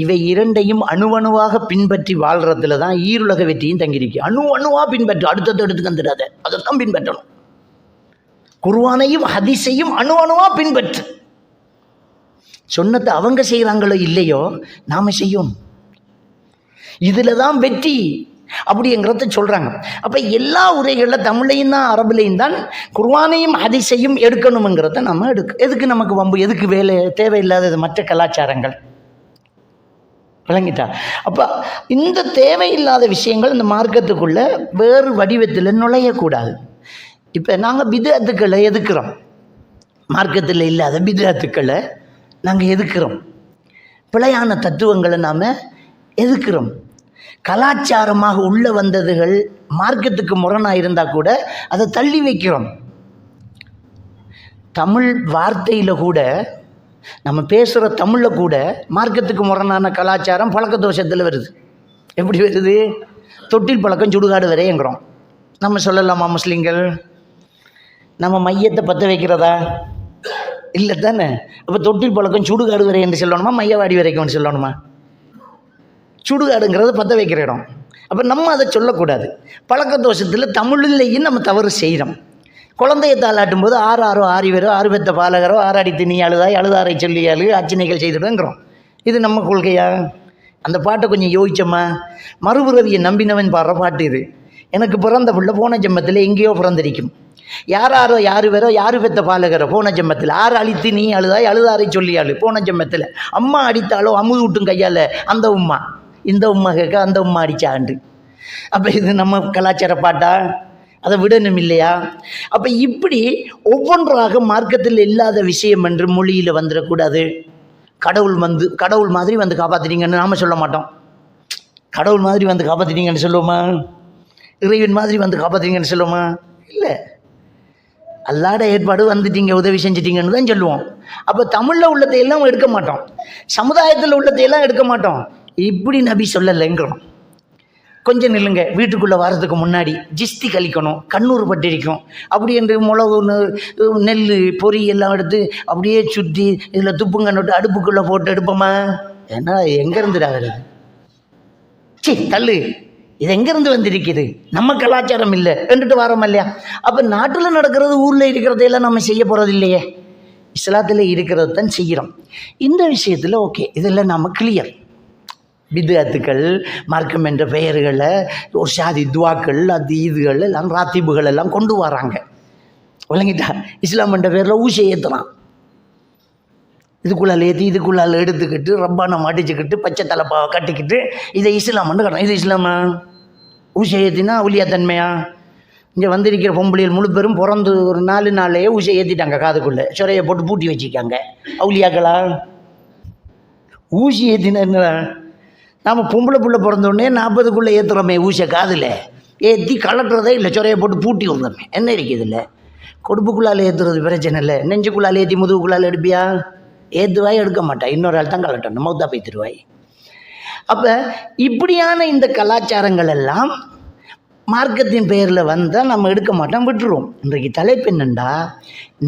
இவை 2ஐயும் அணுவணுவாக பின்பற்றி வாழ்கிறதுல தான் ஈருலக வெற்றியும் தங்கியிருக்கு. அணுவாக பின்பற்று, அடுத்தது எடுத்து தந்துடாத, அதைத்தான் பின்பற்றணும். குர்ஆனையும் ஹதீஸையும் அணுவாக பின்பற்று. சொன்னதை அவங்க செய்கிறாங்களோ இல்லையோ நாம் செய்யும். இதில் தான் வெற்றி அப்படிங்கிறத சொல்கிறாங்க. அப்போ எல்லா உரைகளில் தமிழையும் தான் அரபுலையும் தான் குர்ஆனையும் ஹதீஸையும் எடுக்கணுங்கிறத நம்ம எதுக்கு நமக்கு வம்பு, எதுக்கு வேலை தேவையில்லாதது மற்ற கலாச்சாரங்கள்? விளங்கிட்டா? அப்போ இந்த தேவையில்லாத விஷயங்கள் இந்த மார்க்கத்துக்குள்ளே வேறு வடிவத்தில் நுழையக்கூடாது. இப்போ நாங்கள் பித்அத்துக்களை எதுக்குறோம். மார்க்கத்தில் இல்லாத பித்அத்துக்களை நாங்கள் எதுக்குறோம். பிழையான தத்துவங்களை நாம் எதுக்குறோம். கலாச்சாரமாக உள்ளே வந்ததுகள் மார்க்கத்துக்கு முரணாக இருந்தால் கூட அதை தள்ளி வைக்கிறோம். தமிழ் வார்த்தையில் கூட, நம்ம பேசுகிற தமிழில் கூட மார்க்கத்துக்கு முரணான கலாச்சாரம் பழக்க தோஷத்தில் வருது. எப்படி வருது? தொட்டில் பழக்கம் சுடுகாடு வரையங்கிறோம். நம்ம சொல்லலாமா முஸ்லீம்கள்? நம்ம மையத்தை பற்ற வைக்கிறதா? இல்லை தானே. அப்போ தொட்டில் பழக்கம் சுடுகாடு வரை என்று சொல்லணுமா, மையவாடி வரைக்கும்னு சொல்லணுமா? சுடுகாடுங்கிறது பற்ற வைக்கிற இடம். அப்போ நம்ம அதை சொல்லக்கூடாது. பழக்க தோஷத்தில் தமிழ்லையும் நம்ம தவறு செய்கிறோம். குழந்தையை தாளாட்டும் போது 6 ஆறிவரோ 6 பெத்த பாலகரோ 6 அடி திணி அழுதாய் அழுதாரை சொல்லி அர்ச்சனைகள் செய்துடுங்கிறோம். இது நம்ம கொள்கையா? அந்த பாட்டை கொஞ்சம் யோசிச்சோமா? மறுபிறவியை நம்பினவன் பாடுற பாட்டு இது. எனக்கு பிறந்த பிள்ளை போன ஜென்மத்தில் எங்கேயோ பிறந்திருக்கும். யார் வேறோ யார் பெத்த பாலகரோ போன ஜென்மத்தில் ஆறு அழித்து நீ அழுதாய் அழுதாரை சொல்லி அழு போன ஜென்மத்தில் அம்மா அடித்தாலோ அமுது விட்டும் கையால் அந்த உம்மா இந்த உம்மா கேட்க அந்த உம்மா அடித்தாண்டு. அப்போ இது நம்ம கலாச்சார பாட்டா? அதை விடணும் இல்லையா? அப்போ இப்படி ஒவ்வொன்றாக மார்க்கத்தில் இல்லாத விஷயம் என்று மொழியில் வந்துடக்கூடாது. கடவுள் மாதிரி வந்து காப்பாற்றிட்டீங்கன்னு நாம் சொல்ல மாட்டோம். கடவுள் மாதிரி வந்து காப்பாற்றிட்டீங்கன்னு சொல்லுவோமா? இறைவன் மாதிரி வந்து காப்பாற்றிட்டீங்கன்னு சொல்லுவோமா? இல்லை, அல்லாட ஏற்பாடு வந்துட்டீங்க உதவி செஞ்சிட்டீங்கன்னு தான் சொல்லுவோம். அப்போ தமிழில் உள்ளதையெல்லாம் எடுக்க மாட்டோம், சமுதாயத்தில் உள்ளதையெல்லாம் எடுக்க மாட்டோம். இப்படி நபி சொல்லலைங்கிறோம். கொஞ்சம் நில்லுங்க, வீட்டுக்குள்ளே வர்றதுக்கு முன்னாடி ஜிஸ்தி கழிக்கணும், கண்ணூர் பட்டிருக்கும் அப்படி என்று மிளகு நெல் பொறி எல்லாம் எடுத்து அப்படியே சுற்றி இதில் துப்புங்க நோட்டு அடுப்புக்குள்ளே போட்டு எடுப்போமா? ஏன்னா எங்கேருந்து ஆகிறது? தள்ளு, இது எங்கேருந்து வந்திருக்குது? நம்ம கலாச்சாரம் இல்லை என்றுட்டு வரோம் இல்லையா? அப்போ நாட்டில் நடக்கிறது ஊரில் இருக்கிறதையெல்லாம் நம்ம செய்ய போகிறது இல்லையே, இஸ்லாத்தில் இருக்கிறது தான் செய்கிறோம். இந்த விஷயத்தில் ஓகே, இதெல்லாம் நம்ம கிளியர். பித்அத்துக்கள் மார்க்கம் என்ற பெயர்களை ஒரு சாதி துவாக்கள் அது இதுகள் எல்லாம் ராத்திபுகள் எல்லாம் கொண்டு வராங்க. விளங்கிட்டா? இஸ்லாம் என்ற பேரில் ஊசியை ஏற்றுறான், இதுக்குள்ளால் ஏற்றி இதுக்குள்ளால் எடுத்துக்கிட்டு ரப்பானை மாட்டிச்சுக்கிட்டு பச்சை தலைப்பாவை கட்டிக்கிட்டு இதை இஸ்லாம்னு கட்டுறான். இது இஸ்லாமா? ஊசியை ஏற்றினா ஒளியா தன்மையா? இங்கே வந்திருக்கிற பொம்பளையில் முழு பேரும் பிறந்து ஒரு 4 நாளையே ஊசியை ஏற்றிட்டாங்க, காதுக்குள்ளே சொரையை போட்டு பூட்டி வச்சுக்காங்க. அவுளியாக்களா? ஊசி ஏற்றினா என்ன? நாம் பொம்பளை பிள்ளை பிறந்தோடனே 40க்குள்ளே ஏற்றுறோமே ஊசியை, காதில் ஏற்றி கலட்டுறதே இல்லை, சொரையை போட்டு பூட்டி விடுறோமே. என்ன இருக்குது இல்லை? கொடுப்புக்குள்ளால் ஏற்றுறது பிரச்சனை இல்லை, நெஞ்சுக்குள்ளால் ஏற்றி முதுகுக்குள்ளால் எடுப்பியா? ஏற்றுவாய், எடுக்க மாட்டாய், இன்னொரு ஆள் தான் கலட்டணும், மௌத்தா போய் திருவாய். அப்போ இப்படியான இந்த கலாச்சாரங்கள் எல்லாம் மார்க்கத்தின் பெயரில் வந்தால் நம்ம எடுக்க மாட்டோம், விட்டுருவோம். இன்றைக்கு தலைப்பு என்னண்டா,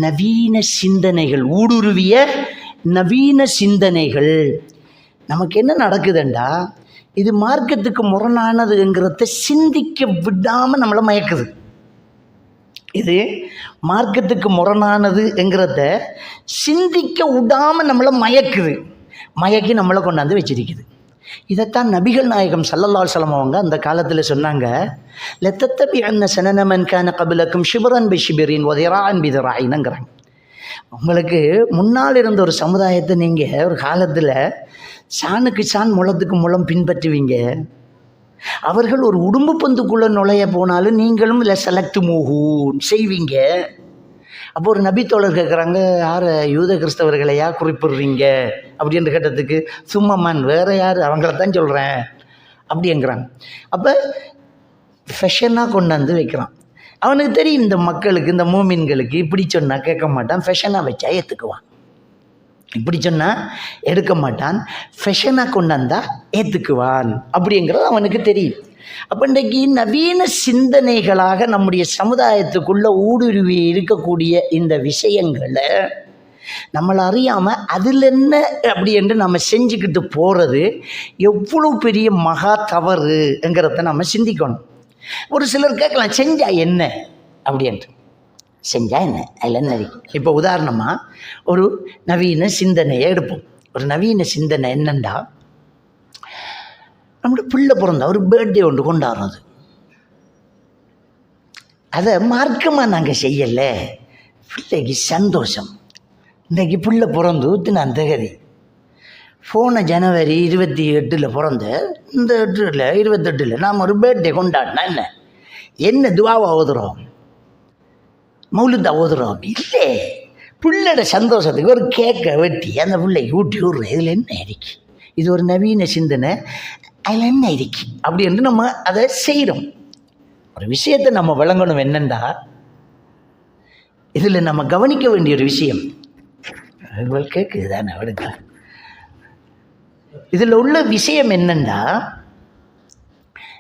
நவீன சிந்தனைகள், ஊடுருவிய நவீன சிந்தனைகள். நமக்கு என்ன நடக்குதுண்டா, இது மார்க்கத்துக்கு முரணானதுங்கிறத சிந்திக்க விடாமல் நம்மளை மயக்குது. இது மார்க்கத்துக்கு முரணானதுங்கிறத சிந்திக்க விடாமல் நம்மளை மயக்குது, மயக்கி நம்மளை கொண்டாந்து வச்சிருக்குது. இதைத்தான் நபிகள் நாயகம் ஸல்லல்லாஹு அலைஹி வஸல்லம் அவங்க அந்த காலத்தில் சொன்னாங்க, லத்தத்தபிஅன்ன ஸனன மன் கான கப்லக்கும் ஷிப்ரன் பிஷிப்ரின் வ திராஅன் பிதிராஇன்ங்கிறாங்க. உங்களுக்கு முன்னால் இருந்த ஒரு சமுதாயத்தை நீங்கள் ஒரு காலத்தில் சாணுக்கு சான் முளத்துக்கு முளம் பின்பற்றுவீங்க. அவர்கள் ஒரு உடும்பு பந்துக்குள்ளே நுழைய போனாலும் நீங்களும் இல்லை செலக்ட் மூகூன் செய்வீங்க. அப்போ ஒரு நபித்தோழர் கேட்குறாங்க, யார் யூத கிறிஸ்தவர்களையா குறிப்பிடுறீங்க அப்படின்னு கேட்டதுக்கு, சும்மாமன் வேறு யார், அவங்கள தான் சொல்கிறேன் அப்படிங்கிறாங்க. அப்போ ஃபெஷனாக கொண்டாந்து வைக்கிறான். அவனுக்கு தெரியும் இந்த மக்களுக்கு, இந்த மூமின்களுக்கு இப்படி சொன்னால் கேட்க மாட்டான், ஃபெஷனாக வச்சா ஏற்றுக்குவான். இப்படி சொன்னால் எடுக்க மாட்டான், ஃபெஷனாக கொண்டாந்தா ஏற்றுக்குவான் அப்படிங்கிறது அவனுக்கு தெரியும். அப்போ இன்றைக்கு நவீன சிந்தனைகளாக நம்முடைய சமுதாயத்துக்குள்ளே ஊடுருவி இருக்கக்கூடிய இந்த விஷயங்களை நம்மளை அறியாமல் அதில் என்ன அப்படி என்று நம்ம செஞ்சுக்கிட்டு போகிறது எவ்வளோ பெரிய மகா தவறுங்கிறத நம்ம சிந்திக்கணும். ஒரு சிலர் கேட்கலாம், செஞ்சா என்ன அப்படின்ட்டு. செஞ்சால் என்ன, அதில் என்ன இருக்குது? இப்போ உதாரணமாக ஒரு நவீன சிந்தனையை எடுப்போம். ஒரு நவீன சிந்தனை என்னென்னா, நம்மளோட பிள்ளை பிறந்தா ஒரு பர்த்டே ஒன்று கொண்டாடுறது. அதை மார்க்கமாக நாங்கள் செய்யலை, பிள்ளைக்கு சந்தோஷம். இன்றைக்கி பிள்ளை பிறந்து நான் தகுதி போன ஜனவரி 28 பிறந்த இந்த 28 நாம் ஒரு பர்த்டே கொண்டாடினா என்ன துவாவை ஓதுறோம், மௌலிதா ஓதுறோம்? இல்லை, பிள்ளையோட சந்தோஷத்துக்கு ஒரு கேக்கை வெட்டி அந்த பிள்ளைக்கு ஊட்டி விடுறோம். இதில் என்ன இருக்கு? இது ஒரு நவீன சிந்தனை, அதில் என்ன இருக்கு அப்படி என்று நம்ம அதை செய்கிறோம். ஒரு விஷயத்தை நம்ம விளங்கணும் என்னென்னா, இதில் நம்ம கவனிக்க வேண்டிய ஒரு விஷயம் கேட்குது தானே விடுங்க. இதில் உள்ள விஷயம் என்னென்னா,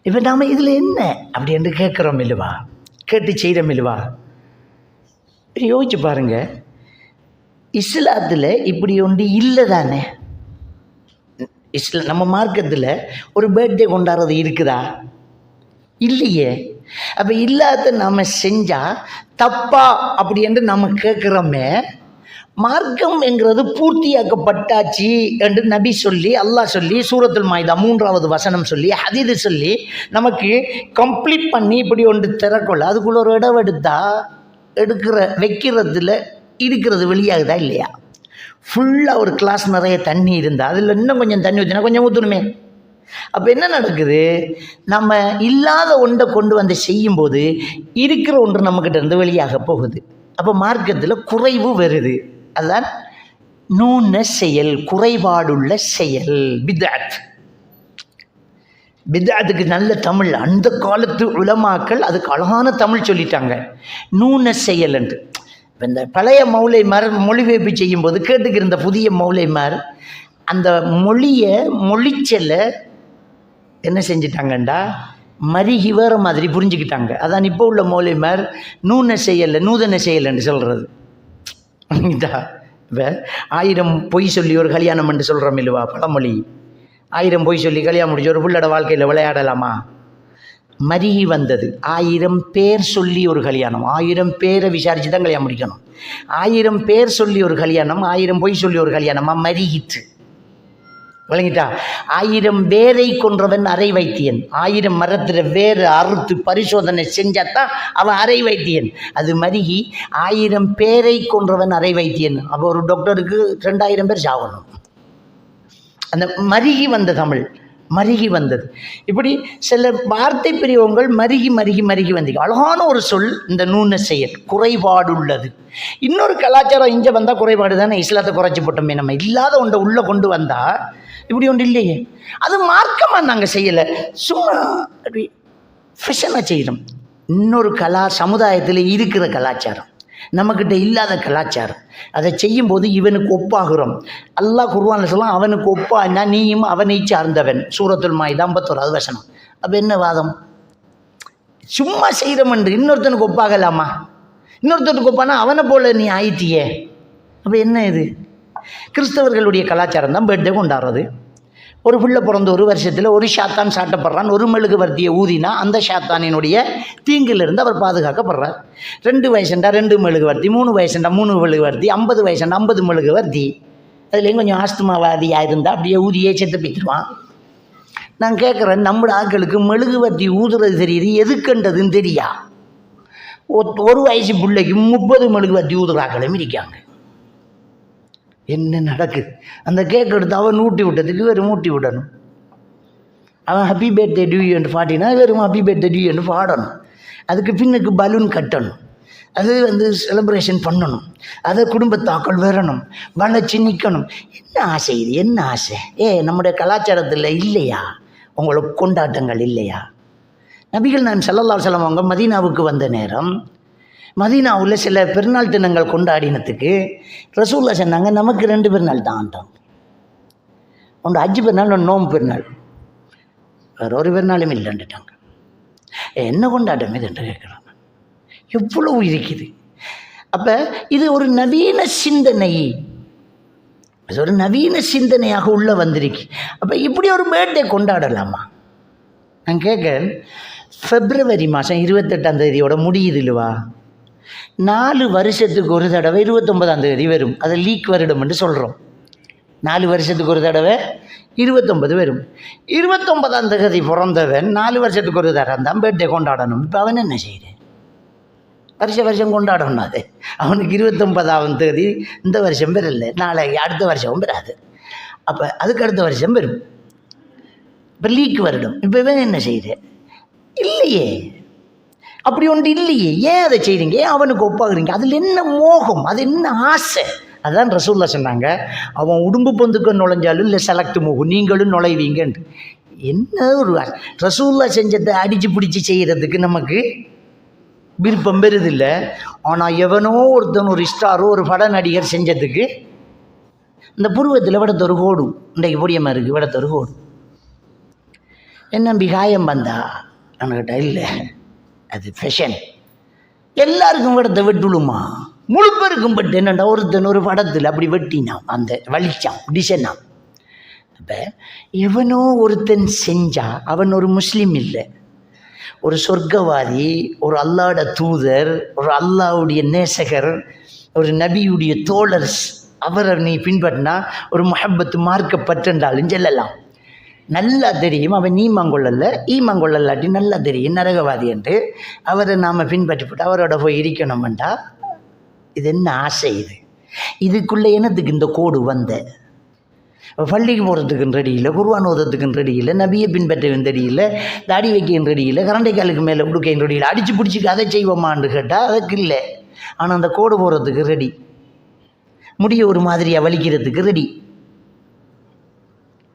இப்போ நாம் இதில் என்ன அப்படி என்று கேட்குறோம் இல்லைவா, கேட்டு செய்கிறோம் இல்லைவா? யோசிச்சு பாருங்க, இஸ்லாத்தில் இப்படி ஒன்று இல்லை தானே. நம்ம மார்க்கத்தில் ஒரு பர்த்டே கொண்டாடுறது இருக்குதா? இல்லையே. அப்போ இல்லாத நம்ம செஞ்சால் தப்பா அப்படி என்று நம்ம கேட்குறோமே. மார்க்கம் என்கிறது பூர்த்தியாக்கப்பட்டாச்சு என்று நபி சொல்லி, அல்லாஹ் சொல்லி, சூரத்துல் மாயிதா 3வது வசனம் சொல்லி, ஹதீது சொல்லி நமக்கு கம்ப்ளீட் பண்ணி இப்படி ஒன்று திறக்கொள்ள அதுக்குள்ள ஒரு இடம் எடுத்தா வைக்கிறதுல இருக்கிறது வெளியாகுதா இல்லையா? ஃபுல்லாக ஒரு கிளாஸ் நிறைய தண்ணி இருந்தால் அதில் இன்னும் கொஞ்சம் தண்ணி ஊற்றினா கொஞ்சம் ஊற்றணுமே. அப்போ என்ன நடக்குது? நம்ம இல்லாத ஒன்றை கொண்டு வந்து செய்யும்போது இருக்கிற ஒன்று நம்மக்கிட்ட இருந்து வெளியாக போகுது. அப்போ மார்க்கத்தில் குறைவு வருது. அதுதான் நூன செயல், குறைபாடுள்ள செயல், பித்அத். பித்அத்துக்கு நல்ல தமிழ் அந்த காலத்து உலமாக்கள் அதுக்கு அழகான தமிழ் சொல்லிட்டாங்க, நூன செயல் என்று. இப்போ இந்த பழைய மௌலைமார் மொழிபெயர்ப்பு செய்யும்போது கேட்டுக்கிற புதிய மௌலைமார் அந்த மொழிச்சலை என்ன செஞ்சிட்டாங்கண்டா மருகி வேறு மாதிரி புரிஞ்சுக்கிட்டாங்க. அதான் இப்போ உள்ள மௌலைமார் நூன செயல்ல நூதன செயல்ன்னு சொல்கிறது. இப்போ 1000 பொய் சொல்லி ஒரு கல்யாணம் என்று சொல்கிறோம் இல்லைவா, பழமொழி. 1000 பொய் சொல்லி கல்யாணம் முடிஞ்ச ஒரு புள்ளோட வாழ்க்கையில் விளையாடலாமா? மருகி வந்தது. 1000 பேர் சொல்லி ஒரு கல்யாணம், 1000 பேரை விசாரித்து தான் கல்யாணம் முடிக்கணும். 1000 பேர் சொல்லி ஒரு கல்யாணம், 1000 பொய் சொல்லி ஒரு கல்யாணமாக மருகிட்டு விளங்கிட்டா? 1000 வேரை கொன்றவன் அரை வைத்தியன். 1000 மரத்தில் வேறு அறுத்து பரிசோதனை செஞ்சாதான் அவன் அரை வைத்தியன். அது மருகி 1000 பேரை கொன்றவன் அரை வைத்தியன். அப்போ ஒரு டாக்டருக்கு 2000 பேர் சாகணும். அந்த மருகி வந்த தமிழ், மருகி வந்தது. இப்படி சில வார்த்தை பிரிவுகள் மருகி மருகி மருகி வந்தீங்க. அழகான ஒரு சொல் இந்த நூன செயல், குறைபாடுள்ளது. இன்னொரு கலாச்சாரம் இங்கே வந்தால் குறைபாடு தானே, இஸ்லாத்தை குறைச்சி போட்டோமே. நம்ம இல்லாத ஒன்றை உள்ளே கொண்டு வந்தால் இப்படி ஒன்று இல்லையே. அது மார்க்கமாக நாங்கள் செய்யலை, சும்மா அப்படி ஃபெஷனாக செய்கிறோம். இன்னொரு சமுதாயத்தில் இருக்கிற கலாச்சாரம், நம்மக்கிட்ட இல்லாத கலாச்சாரம், அதை செய்யும்போது இவனுக்கு ஒப்பாகிறோம். அல்லாஹ் குர்ஆன்ல சொல்லலாம், அவனுக்கு ஒப்பான்னா நீயும் அவனை சார்ந்தவன். சூரத்துல் மாயிதா 51வது வசனம். அப்போ என்ன வாதம்? சும்மா செய்கிறோம் என்று இன்னொருத்தனுக்கு ஒப்பாகலாமா? இன்னொருத்தனுக்கு ஒப்பானா அவனை போல நீ ஆயிட்டியே. அப்போ என்ன இது? கிறிஸ்தவர்களுடைய கலாச்சாரம் தான் பர்த்டே கொண்டாடுறது. ஒரு பிள்ளை பிறந்த ஒரு வருஷத்தில் ஒரு ஷாத்தான் சாட்டப்படுறான். ஒரு மெழுகுவர்த்தியை ஊதினா அந்த ஷாத்தானினுடைய தீங்கிலிருந்து அவர் பாதுகாக்கப்படுறார். 2 வயசுண்டா 2 மெழுகுவர்த்தி, 3 வயசுண்டா 3 மெழுகுவர்த்தி, 50 வயசுண்டா 50 மெழுகுவர்த்தி. அதுலேயும் கொஞ்சம் ஆஸ்துமாவாதியாக இருந்தால் அப்படியே ஊதியே செத்து போய்த்துருவான். நான் கேட்குறேன், நம்மளோட ஆட்களுக்கு மெழுகுவர்த்தி ஊதுறது தெரியுது, எதுக்குன்றதுன்னு தெரியா? ஒரு வயசு பிள்ளைக்கு 30 மெழுகுவர்த்தி ஊதுறாக்களும் இருக்காங்க. என்ன நடக்குது? அந்த கேக் எடுத்து அவன் ஊட்டி விட்டதுக்கு வெறும் ஊட்டி விடணும். அவன் ஹாப்பி பர்த்டே டியூ என்று பாட்டினா வெறும் ஹாப்பி பர்த்டே டியூ என்று பாடணும். அதுக்கு பின்னுக்கு பலூன் கட்டணும், அது செலிப்ரேஷன் பண்ணணும், அதை குடும்பத்தாக்கள் வரணும், வளைச்சி நிற்கணும். என்ன ஆசை இது? என்ன ஆசை? நம்முடைய கலாச்சாரத்தில் இல்லையா உங்களுக்கு கொண்டாட்டங்கள் இல்லையா? நபிகள் நாயகம் ஸல்லல்லாஹு அலைஹி வஸல்லம் அவங்க மதீனாவுக்கு வந்த நேரம், மதீனாவில் சில பெருநாள் தினங்கள் கொண்டாடினத்துக்கு ரசூலுல்லாஹ் சொன்னாங்க, நமக்கு 2 பெருநாள் தான்ட்டாங்க. ஒன்று ஹஜ்ஜு பெருநாள், ஒன்று நோம்பு பெருநாள். வேறு ஒரு பெருநாளும் இல்லைன்னுட்டாங்க. என்ன கொண்டாட்டம் இது என்று கேட்குறாங்க. எவ்வளவு இருக்குது. அப்போ இது ஒரு நவீன சிந்தனை, இது ஒரு நவீன சிந்தனையாக உள்ளே வந்திருக்கு. அப்போ இப்படி ஒரு பர்த்டே கொண்டாடலாமா? நான் கேட்குறேன், February மாதம் 28ஆம் தேதியோட முடியுது இல்லைவா? 4 வருஷத்துக்கு ஒரு தடவை 29ஆம் தேதி வரும். அதை லீக் வருடம் என்று சொல்கிறோம். 4 வருஷத்துக்கு ஒரு தடவை 29 வரும். 29ஆம் தேதி பிறந்தவன் 4 வருஷத்துக்கு ஒரு தடவை தான் பர்த்டே கொண்டாடணும். இப்போ அவன் என்ன செய்கிறேன்? வருஷம் கொண்டாடணும். அது அவனுக்கு 29ஆம் தேதி இந்த வருஷம் பெறல, நாளைக்கு அடுத்த வருஷமும் பெறாது. அப்போ அதுக்கு அடுத்த வருஷம் வரும். இப்போ லீக் வருடம். இப்போ இவன் என்ன செய்கிறேன்? இல்லையே, அப்படி ஒன்று இல்லையே. ஏன் அதை செய்கிறீங்க? ஏன் அவனுக்கு ஒப்பாகிறீங்க? அதில் என்ன மோகம்? அது என்ன ஆசை? அதான் ரசூலுல்லாஹ் சொன்னாங்க, அவன் உடும்பு பொந்துக்கு நுழைஞ்சாலும் இல்லை செலக்ட் மூகும், நீங்களும் நுழைவீங்கன்ட்டு. என்ன ஒரு ரசூலுல்லாஹ் செஞ்சதை அடித்து பிடிச்சி செய்கிறதுக்கு நமக்கு விருப்பம் பெறுதில்லை. ஆனால் எவனோ ஒருத்தன், ஒரு ஸ்டாரோ ஒரு பட நடிகர் செஞ்சதுக்கு இந்த புருவத்தில் விடத்தொரு கோடு, இன்றைக்கு பொடியமாக இருக்குது, விடத்தொரு கோடு. என்ன காயம் வந்தா நம்மக்கிட்ட இல்லை, அது ஃபேஷன். எல்லாருக்கும் விடத்தை வெட்டுழுமா? முழு பேருக்கும் பட்டு என்னண்டா ஒருத்தன் ஒரு படத்தில் அப்படி வெட்டினான், அந்த வலிச்சான் டிசைனான். அப்போ எவனோ ஒருத்தன் செஞ்சா அவன் ஒரு முஸ்லீம் இல்லை, ஒரு சொர்க்கவாதி, ஒரு அல்லாஹ்வுட தூதர், ஒரு அல்லாஹ்வுடைய நேசகர், ஒரு நபியுடைய தோழர். அவரை நீ பின்பற்றினா ஒரு முஹப்பத்து மார்க்கப்பற்றென்றாலும் செல்லலாம். நல்லா தெரியும் அவன் ஈமாங்கொள்ளல, ஈமாங்கொள்ளலாட்டி நல்லா தெரியும் நரகவாதி என்று. அவரை நாம் பின்பற்றி போட்டு அவரோட போய் இருக்கணும்டா, இது என்ன ஆசை? இதுக்குள்ளே என்னத்துக்கு இந்த கோடு வந்த? பள்ளிக்கு போகிறதுக்குன்னு ரெடி இல்லை, குர்ஆன் ஓதுறதுக்குன்னு ரெடி இல்லை, நபியை பின்பற்றவும் தெரியல, தாடி வைக்கவும் ரெடி இல்லை, கரண்டை காலுக்கு மேலே உடுக்கையும் ரெடி இல்லை, அடித்து பிடிச்சிக்கு அதை செய்வோமான்னு கேட்டால் அதுக்கு இல்லை. ஆனால் அந்த கோடு போகிறதுக்கு ரெடி, முடிய ஒரு மாதிரியாக வலிக்கிறதுக்கு ரெடி.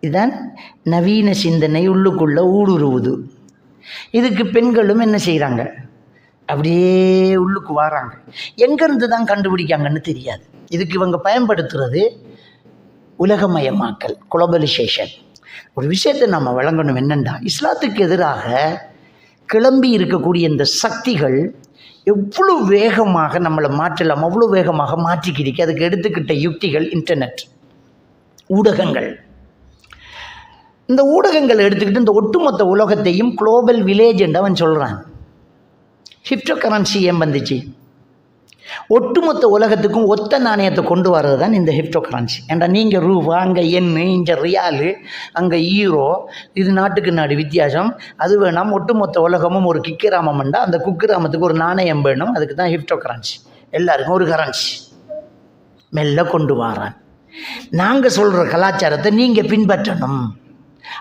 இதுதான் நவீன சிந்தனை உள்ளுக்குள்ளே ஊடுருவுது. இதுக்கு பெண்களும் என்ன செய்கிறாங்க, அப்படியே உள்ளுக்கு வராங்க. எங்கேருந்து தான் கண்டுபிடிக்காங்கன்னு தெரியாது. இதுக்கு இவங்க பயன்படுத்துகிறது உலகமயமாக்கல், குளோபலைசேஷன். ஒரு விஷயத்தை நம்ம வழங்கணும் என்னென்னா, இஸ்லாத்துக்கு எதிராக கிளம்பி இருக்கக்கூடிய இந்த சக்திகள் எவ்வளோ வேகமாக நம்மளை மாற்றலாம், அவ்வளோ வேகமாக மாற்றிக்கிடிக்கு. அதுக்கு எடுத்துக்கிட்ட யுக்திகள் இன்டர்நெட், ஊடகங்கள். இந்த ஊடகங்கள் எடுத்துக்கிட்டு இந்த ஒட்டுமொத்த உலகத்தையும் குளோபல் வில்லேஜ் என்று அவன் சொல்கிறான். கிரிப்டோ கரன்சி ஏன் வந்துச்சு? ஒட்டுமொத்த உலகத்துக்கும் ஒத்த நாணயத்தை கொண்டு வர்றது தான் இந்த கிரிப்டோ கரன்சி. ஏன்டா நீங்கள் ரூபா, அங்கே எண்ணு, இங்கே ரியாலு, அங்கே ஈரோ, இது நாட்டுக்கு நாடு வித்தியாசம். அது வேணாம், ஒட்டுமொத்த உலகமும் ஒரு கிக்கிராமம்ண்டா அந்த குக்கிராமத்துக்கு ஒரு நாணயம் வேணும். அதுக்கு தான் கிரிப்டோ கரன்சி. எல்லாருக்கும் ஒரு கரன்சி மெல்ல கொண்டு வரான். நாங்கள் சொல்கிற கலாச்சாரத்தை நீங்கள் பின்பற்றணும்.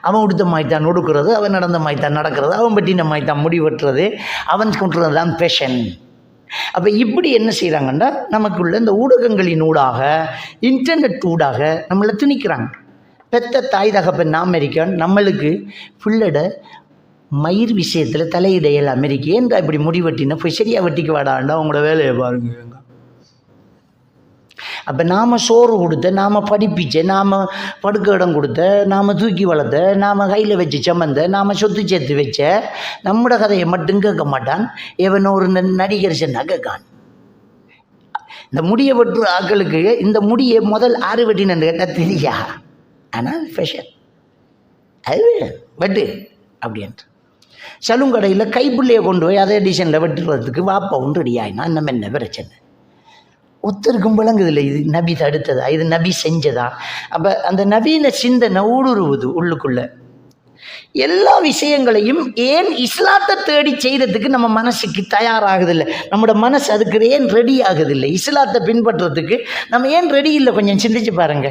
அவன் உடுத்த மாய்த்தான் ஒடுக்கிறது, அவன் நடந்த மாய்த்தான் நடக்கிறது, அவன் பட்டின மாய்த்தான் முடிவெட்டுறது, அவன் கொண்டுறது தான் ஃபேஷன். அப்போ இப்படி என்ன செய்கிறாங்கன்னா, நமக்குள்ள இந்த ஊடகங்களின் ஊடாக, இன்டர்நெட் ஊடாக நம்மளை திணிக்கிறாங்க. பெத்த தாய் தகப்பன் அமெரிக்கான், நம்மளுக்கு பிள்ளட மயிர் விஷயத்தில் தலையிடையல் அமெரிக்கா. ஏன்டா இப்படி முடிவெட்டினா போய் சரியாக வெட்டிக்கு வாடாண்டா, அவங்களோட வேலையை பாருங்க. அப்போ நாம் சோறு கொடுத்த, நாம் படிப்பிச்ச, நாம் படுக்க இடம் கொடுத்த, நாம் தூக்கி வளர்த்த, நாம் கையில் வச்சு சமந்த, நாம் சொத்து சேர்த்து வச்ச நம்மளோட கதையை மட்டும் கேட்க மாட்டான். எவனோ ஒரு நடிகர் சொன்னா கேட்கான். இந்த முடியை வெட்டுற ஆக்களுக்கு இந்த முடியை முதல் 6 வெட்டினு கேட்டால் தெரியா, ஆனால் ஃபேஷன் அது வெட்டு அப்படின்ட்டு. சலூன் கடையில் கைப்பிள்ளையை கொண்டு போய் அதே டிசைனில் வெட்டுறதுக்கு வாப்பாவும் ரெடி ஆகினா நம்ம என்ன பிரச்சனை? ஒத்தருக்கும் விளங்குதில்லை. இது நபி தடுத்ததா, இது நபி செஞ்சதா? அப்போ அந்த நவீன சிந்தனை ஊடுருவுது உள்ளுக்குள்ள. எல்லா விஷயங்களையும் ஏன் இஸ்லாத்தை தேடி செய்கிறதுக்கு நம்ம மனசுக்கு தயாராகுதில்லை, நம்மளோட மனசு அதுக்கு ஏன் ரெடி ஆகுதில்லை? இஸ்லாத்தை பின்பற்றுறதுக்கு நம்ம ஏன் ரெடி இல்லை? கொஞ்சம் சிந்திச்சு பாருங்க.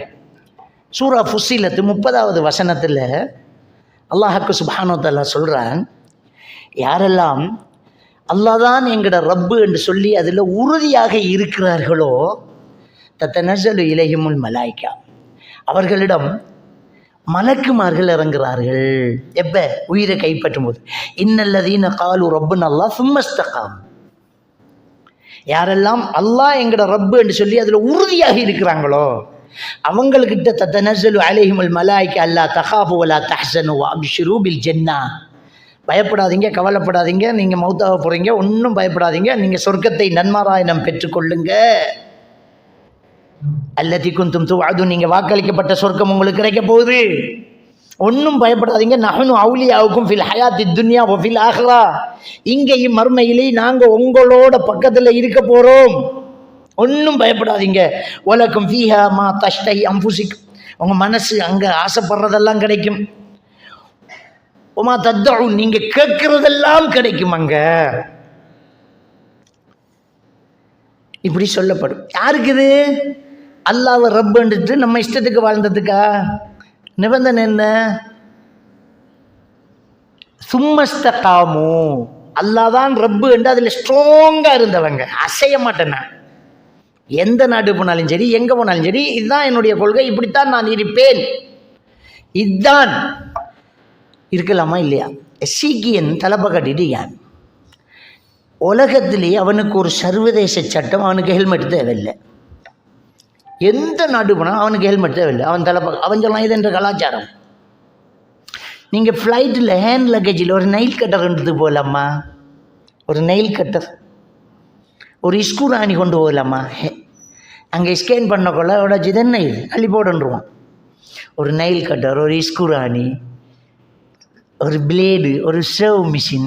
சூரா ஃபுஸ்ஸிலத்து 30வது வசனத்தில் அல்லாஹ்க்கு சுப்ஹானஹு வ தஆலா சொல்கிறான், யாரெல்லாம் அல்லாஹ் தான் எங்கட ரப்பு என்று சொல்லி அதில் உறுதியாக இருக்கிறார்களோ, தத்தனஸ்ஸலு இலைஹிமுல் மலாயிகா, அவர்களிடம் மலக்குமார்கள் இறங்குகிறார்கள். எப்போ? உயிரை கைப்பற்றும் போது. இன்னல்லதீன காலு ரப்புன அல்லாஹ் சும்ம இஸ்தகாம், யாரெல்லாம் அல்லாஹ் எங்கட ரப்பு என்று சொல்லி அதில் உறுதியாக இருக்கிறாங்களோ அவங்கள்கிட்ட தத்தனஸ்ஸலு அலைஹிமுல் மலாயிகா அல்லா தகாஃபு வலா தஹ்ஸனு வஅப்ஷிரு பில் ஜன்னா, பயப்படாதீங்க, கவலைப்படாதீங்க, நீங்கள் மௌத்தாக போகிறீங்க, ஒன்றும் பயப்படாதீங்க, நீங்கள் சொர்க்கத்தை நன்மாராயணம் பெற்றுக்கொள்ளுங்க. அல்லதி குந்தும் துஅது, நீங்கள் வாக்களிக்கப்பட்ட சொர்க்கம் உங்களுக்கு கிடைக்க போகுது, ஒன்றும் பயப்படாதீங்க. நஹ்னு அவுலியாவுக்கும் ஃபில் ஹயாத்தி துன்யா வ ஃபில் ஆஹிரா, இங்கேயும் மறுமையிலே நாங்கள் உங்களோட பக்கத்தில் இருக்க போகிறோம், ஒன்றும் பயப்படாதீங்க. வலக்கும் ஃபீஹா மா தஷ்தஹி அன்ஃபுசிக்கும், உங்கள் மனசு அங்கே ஆசைப்படுறதெல்லாம் கிடைக்கும். உமா தத்தூன், நீங்க கேட்கறதெல்லாம் கிடைக்கும் அங்க. இப்படி சொல்லப்படும். யாருக்கு இது? அல்லாஹ்வை ரப்புன்னுட்டு நம்ம இஷ்டத்துக்கு வாழ்ந்ததுக்கா? நிபந்தனை என்ன? சும்மஸ்தகாமு, அல்லாஹ் தான் ரப்பு என்று அதில் ஸ்ட்ராங்கா இருந்தவங்க. அசைய மாட்டேன், எந்த நாடு போனாலும் சரி, எங்க போனாலும் சரி, இதுதான் என்னுடைய கொள்கை, இப்படித்தான் நான் இருப்பேன், இதுதான். இருக்கலாமா இல்லையா? சீக்கியன் தலைப்பை கட்டிட்டு யான் உலகத்திலேயே அவனுக்கு ஒரு சர்வதேச சட்டம், அவனுக்கு ஹெல்மெட் தேவையில்லை. எந்த நாடு போனால் அவனுக்கு ஹெல்மெட் தேவையில்லை. அவன் தலைப்பை அவன் சொல்லலாம், இது என்ற கலாச்சாரம். நீங்கள் ஃப்ளைட்டில் ஹேண்ட் லக்கேஜில் ஒரு நெயில் கட்டர் எடுத்து போகலாமா? ஒரு நெயில் கட்டர், ஒரு இஸ்குராணி கொண்டு போகலாமா? அங்கே ஸ்கேன் பண்ணக்குள்ள உடச்சி என்ன இது அள்ளி போடுன்றுவான். ஒரு நெயில் கட்டர், ஒரு இஸ்குராணி, ஒரு பிளேடு, ஒரு சேவ் மிஷின்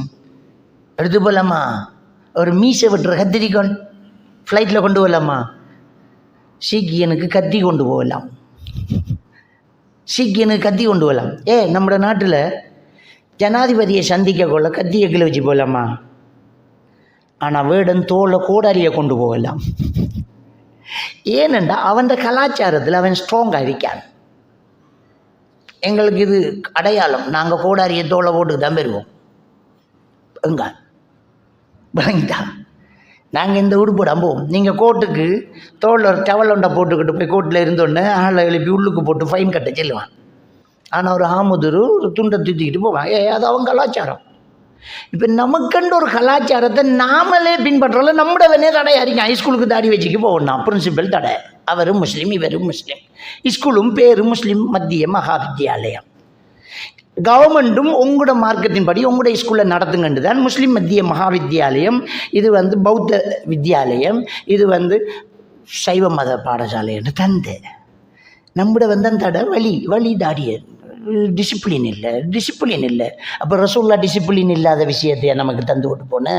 எடுத்து போகலாமா? ஒரு மீசை வெட்டுற கத்திரிக்கோள் ஃப்ளைட்டில் கொண்டு போகலாமா? சீக்கியனுக்கு கத்தி கொண்டு போகலாம். சீக்கியனு கத்தி கொண்டு போகலாம். நம்ம நாட்டில் ஜனாதிபதியை சந்திக்க கொள்ள கத்தியை கீழே வச்சு போகலாமா? ஆனால் வேடன் தோலை கோடாரியை கொண்டு போகலாம். ஏனென்றா அவன் கலாச்சாரத்தில் அவன் ஸ்ட்ராங்காக இருக்கான். எங்களுக்கு இது அடையாளம். நாங்கள் கோடாரியை தோலை போட்டுக்கு தான் பெறுவோம். எங்க விளங்கிட்டா? நாங்கள் இந்த உடுப்போட போவோம். நீங்கள் கோர்ட்டுக்கு தோளில் டவல் ஒன்றை போட்டுக்கிட்டு போய் கோர்ட்டில் இருந்தோடனே ஆளை எழுப்பி உள்ளுக்கு போட்டு ஃபைன் கட்ட செல்லுவான். ஆனால் ஒரு ஆமுதுரு ஒரு துண்டை தூத்திக்கிட்டு போவான். அது அவன் கலாச்சாரம். இப்போ நமக்குன்ற ஒரு கலாச்சாரத்தை நாமளே பின்பற்றல. நம்மடவனே தடையா இருக்கேன். ஹைஸ்கூலுக்கு தாடி வச்சுக்கு போகணும். பிரின்சிபல் தடை. அவரும் முஸ்லீம் இவரும் முஸ்லீம். ஸ்கூலும் பேரு முஸ்லீம் மத்திய மகா வித்யாலயம். கவர்மெண்ட்டும் உங்களோட மார்க்கத்தின்படி உங்களோட ஸ்கூலில் நடத்துங்கண்டு தான் முஸ்லீம் மத்திய மகா வித்யாலயம். இது பௌத்த வித்யாலயம். இது சைவ மத பாடசாலை என்று தந்து நம்மட தடை வழி தாடிய டிசிப்ளின் இல்லை. அப்போ ரசூல்லா டிசிப்ளின் இல்லாத விஷயத்தைய நமக்கு தந்து விட்டு போன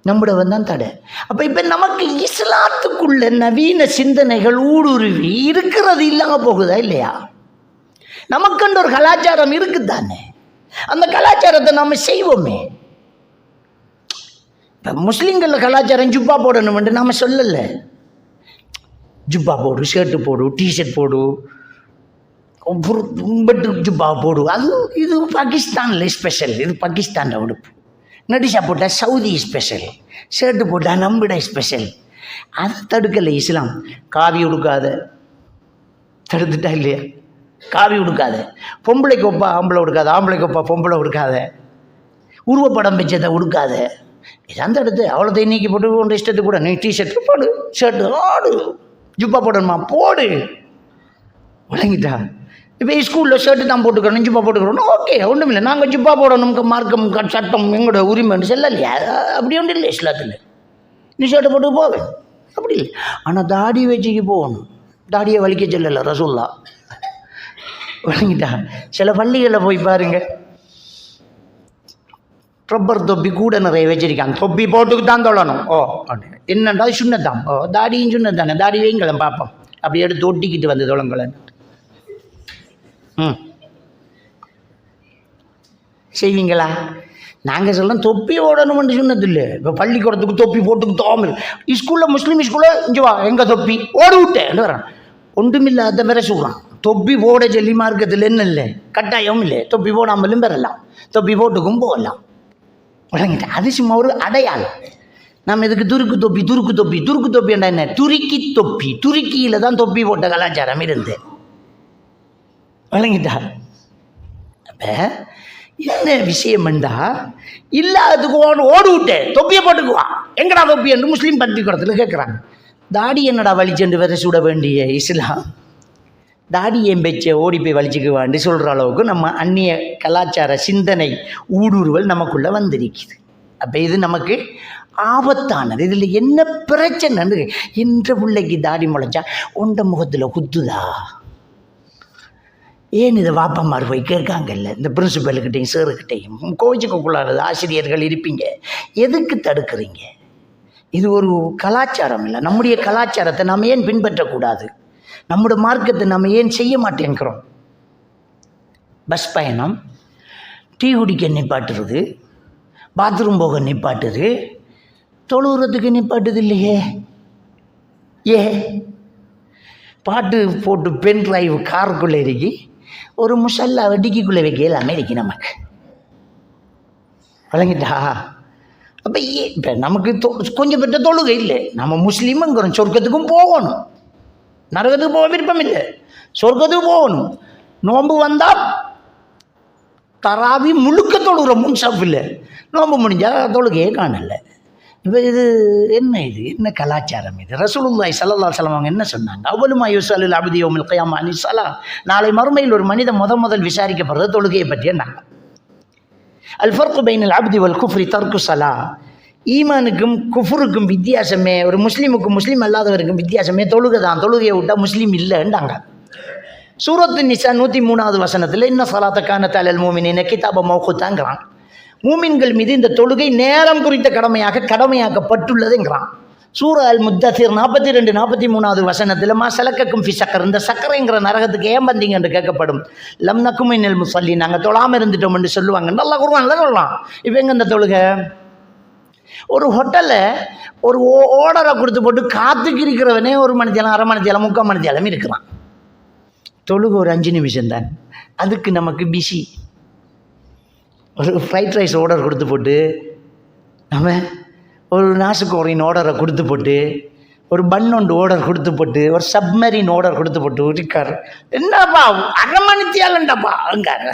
நம்மட தடை. அப்போ இப்போ நமக்கு இஸ்லாத்துக்குள்ள நவீன சிந்தனைகள் ஊடுருவி இருக்கிறது இல்லாமல் போகுதா இல்லையா? நமக்குன்ற ஒரு கலாச்சாரம் இருக்குதானே. அந்த கலாச்சாரத்தை நம்ம செய்வோமே. இப்போ முஸ்லீம்கள் கலாச்சாரம் ஜுப்பா போடணும்னு நாம் சொல்லலை. ஜுப்பா போடு, ஷர்ட்டு போடு, டிஷர்ட் போடு, பட்டு ஜுப்பா போடு. இது பாகிஸ்தானில் ஸ்பெஷல். இது பாகிஸ்தானில் உடுப்பு. நடிஷா போட்டால் சவுதி ஸ்பெஷல். ஷர்ட்டு போட்டால் நம்மிட ஸ்பெஷல். அதை தடுக்கலை இஸ்லாம். காவி உடுக்காத தடுத்துட்டா இல்லையா? காவி உடுக்காத. பொம்பளைக்கு ஒப்பா ஆம்பளை உடுக்காத. ஆம்பளைக்கு ஒப்பா பொம்பளை உடுக்காத. உருவப்படம் வச்சதை உடுக்காத. இதான் தடுத்து. அவ்வளோத்தை நீக்கி போட்டு ஒன்று இஷ்டத்துக்கு கூட நீ டிஷர்ட்டு போடு, ஷர்ட்டு ஆடு, ஜுப்பா போடணுமா போடு. விளங்கிட்டா? இப்போ ஸ்கூலில் ஷர்ட்டு தான் போட்டுக்கிறோம், ஜுப்பா போட்டுக்கிறோம். ஓகே, ஒன்றும் இல்லை. நாங்கள் ஜுப்பா போடணும், மார்க்கம் சட்டம் எங்களோட உரிமைன்னு சொல்லலையா? அப்படி ஒன்றும் இல்லை இஸ்லாத்தில். நீ ஷர்ட்டை போட்டு போவேன், அப்படி இல்லை. ஆனால் தாடி வச்சுக்கு போகணும். தாடியை வலிக்க சொல்லலை ரசூல்லா. விளங்கிட்டா? சில பள்ளிகளில் போய் பாருங்க, ரப்பர் தொப்பி கூட நிறைய வச்சிருக்காங்க. தொப்பி போட்டுக்கு தான் தொழணும். என்னண்டா சுண்ணத்தான். தாடியும் சுண்ணத்தானே, தாடி வைங்களேன் பார்ப்போம். அப்படி எடுத்து ஒட்டிக்கிட்டு வந்து தொழங்களேன். செய்வீங்களா? நாங்கள் சொல்கிறோம் தொப்பி ஓடணும்னு சொன்னது இல்லை. இப்போ பள்ளிக்கூடத்துக்கு தொப்பி போட்டுக்கு தோமல். ஸ்கூலில் முஸ்லீம் ஸ்கூலில் இங்கே வா எங்கே தொப்பி ஓட விட்டேன் வரான். ஒன்றுமில்லாத வேற சொல்கிறான். தொப்பி போட சொல்லி மார்க்கத்தில் என்ன இல்லை, கட்டாயம் இல்லை. தொப்பி போடாமலும் பெறலாம், தொப்பி போட்டுக்கும் போகலாம். விளங்கிட்ட? அது சும்மா ஒரு அடையாளம். நம்ம இதுக்கு துருக்கு தொப்பி என்ன? துருக்கி தொப்பி. துருக்கியில் தான் தொப்பி போட்ட கலாச்சாரம் இருந்து. விளங்கிட்டா? அப்போ என்ன விஷயம்ண்டா, இல்லாததுக்கு ஓடு விட்டேன், தொப்பியை போட்டுக்குவான். எங்கடா தொப்பி என்று முஸ்லீம் பள்ளிக்கூடத்தில் கேட்குறாங்க. தாடி என்னடா வலிச்சென்று வேற சுட வேண்டிய இஸ்லாம்? தாடி ஏன் பெச்ச ஓடி போய் வலிச்சுக்குவான்னு சொல்கிற அளவுக்கு நம்ம அந்நிய கலாச்சார சிந்தனை ஊடுருவல் நமக்குள்ளே வந்திருக்குது. அப்போ இது நமக்கு ஆபத்தானது. இதில் என்ன பிரச்சனைன்னு, என்ற பிள்ளைக்கு தாடி முளைச்சா உண்ட முகத்தில் குத்துதா? ஏன் இதை வாப்பம்மார் போய் கேட்காங்கல்ல, இந்த பிரின்சிபல்கிட்டையும் சேருக்கிட்டையும் கோவிச்சுக்குள்ளாரது ஆசிரியர்கள் இருப்பீங்க, எதுக்கு தடுக்கிறீங்க? இது ஒரு கலாச்சாரம் இல்லை. நம்முடைய கலாச்சாரத்தை நம்ம ஏன் பின்பற்றக்கூடாது? நம்முடைய மார்க்கத்தை நம்ம ஏன் செய்ய மாட்டேங்கிறோம்? பஸ் பயணம், டீ குடிக்க நிப்பாட்டுறது, பாத்ரூம் போக நிப்பாட்டுது, தொழுகிறதுக்கு நிப்பாட்டுது இல்லையே. பாட்டு போட்டு பென் டிரைவ் காருக்குள்ளே இருக்கி ஒரு முசல்லா டிக்கிக்குள்ளே வைக்க எல்லாமே இருக்கு நமக்கு. வழங்கிட்டா? அப்போ இப்போ நமக்கு கொஞ்சம் பெற்ற தொழுகை இல்லை. நம்ம முஸ்லீமுங்கிறோம், சொர்க்கத்துக்கும் போகணும். நரகத்துக்கு போக விருப்பம் இல்லை, சொர்க்கத்துக்கு போகணும். நோன்பு வந்தால் தராவி முழுக்க தொழுகிறோம், முன்சாப் இல்லை. நோன்பு முடிஞ்சால் தொழுகையே காணலை. இப்போ இது என்ன கலாச்சாரம் இது? ரசூலுல்லாஹி ஸல்லல்லாஹு அலைஹி வஸல்லம் அவங்க என்ன சொன்னாங்க? அவ்வலுமா யுஸல்லில் அப்து யௌமில் கியாமா அனிஸ் ஸலாத். நாளை மறுமையில் ஒரு மனிதன் முதல் விசாரிக்கப்படுறது தொழுகையை பற்றிய நாங்கள். அல் ஃபர்கு பைனல் அப்தி வல் குஃப்ரி தர்கு ஸலாத். ஈமானுக்கும் குஃபுருக்கும் வித்தியாசமே, ஒரு முஸ்லீமுக்கும் முஸ்லீம் அல்லாதவருக்கும் வித்தியாசமே தொழுகை தான். தொழுகையை விட்டால் முஸ்லீம் இல்லைன்றாங்க. சூரத்து நிசா 103வது வசனத்தில் இன்ன ஸலாத்த கானத் அலல் முஃமினீன கிதாப மௌகூத்தாங்கிறான். மூமின்கள் மீது இந்த தொழுகை நேரம் குறித்த கடமையாக்கப்பட்டுள்ளதுங்கிறான். சூரா அல் முத்தசிர் 42 43வது வசனத்தில் மா சலக்கக்கும் ஃபி சக்கர், இந்த சக்கரைங்கிற நரகத்துக்கு ஏன் வந்தீங்க என்று கேட்கப்படும். லம் நக்கும் மினல் முஸல்லீன், நாங்கள் தொழாமல் இருந்துட்டோம் என்று சொல்லுவாங்க. நல்லா குர்ஆன்ல சொல்லலாம். இப்போ எங்கே இந்த தொழுகை? ஒரு ஹோட்டலில் ஒரு ஓர்டரை கொடுத்து போட்டு காத்துக்கு இருக்கிறவனே ஒரு மணித்தேலம், அரை மணித்தேலம், 3/4 மணித்தேலம் இருக்கிறான். தொழுகை ஒரு 5 நிமிஷம் தான். அதுக்கு நமக்கு பிஸி. ஒரு ஃப்ரைட் ரைஸ் ஆர்டர் கொடுத்து போட்டு, நம்ம ஒரு நாசுக்கோரின் ஆர்டரை கொடுத்து போட்டு, ஒரு பன்னொண்டு ஆர்டர் கொடுத்து போட்டு, ஒரு சப்மரீன் ஆர்டர் கொடுத்து போட்டு இருக்கார். என்னப்பா 1/2 மணித்தியாலண்டாப்பா அங்கார்.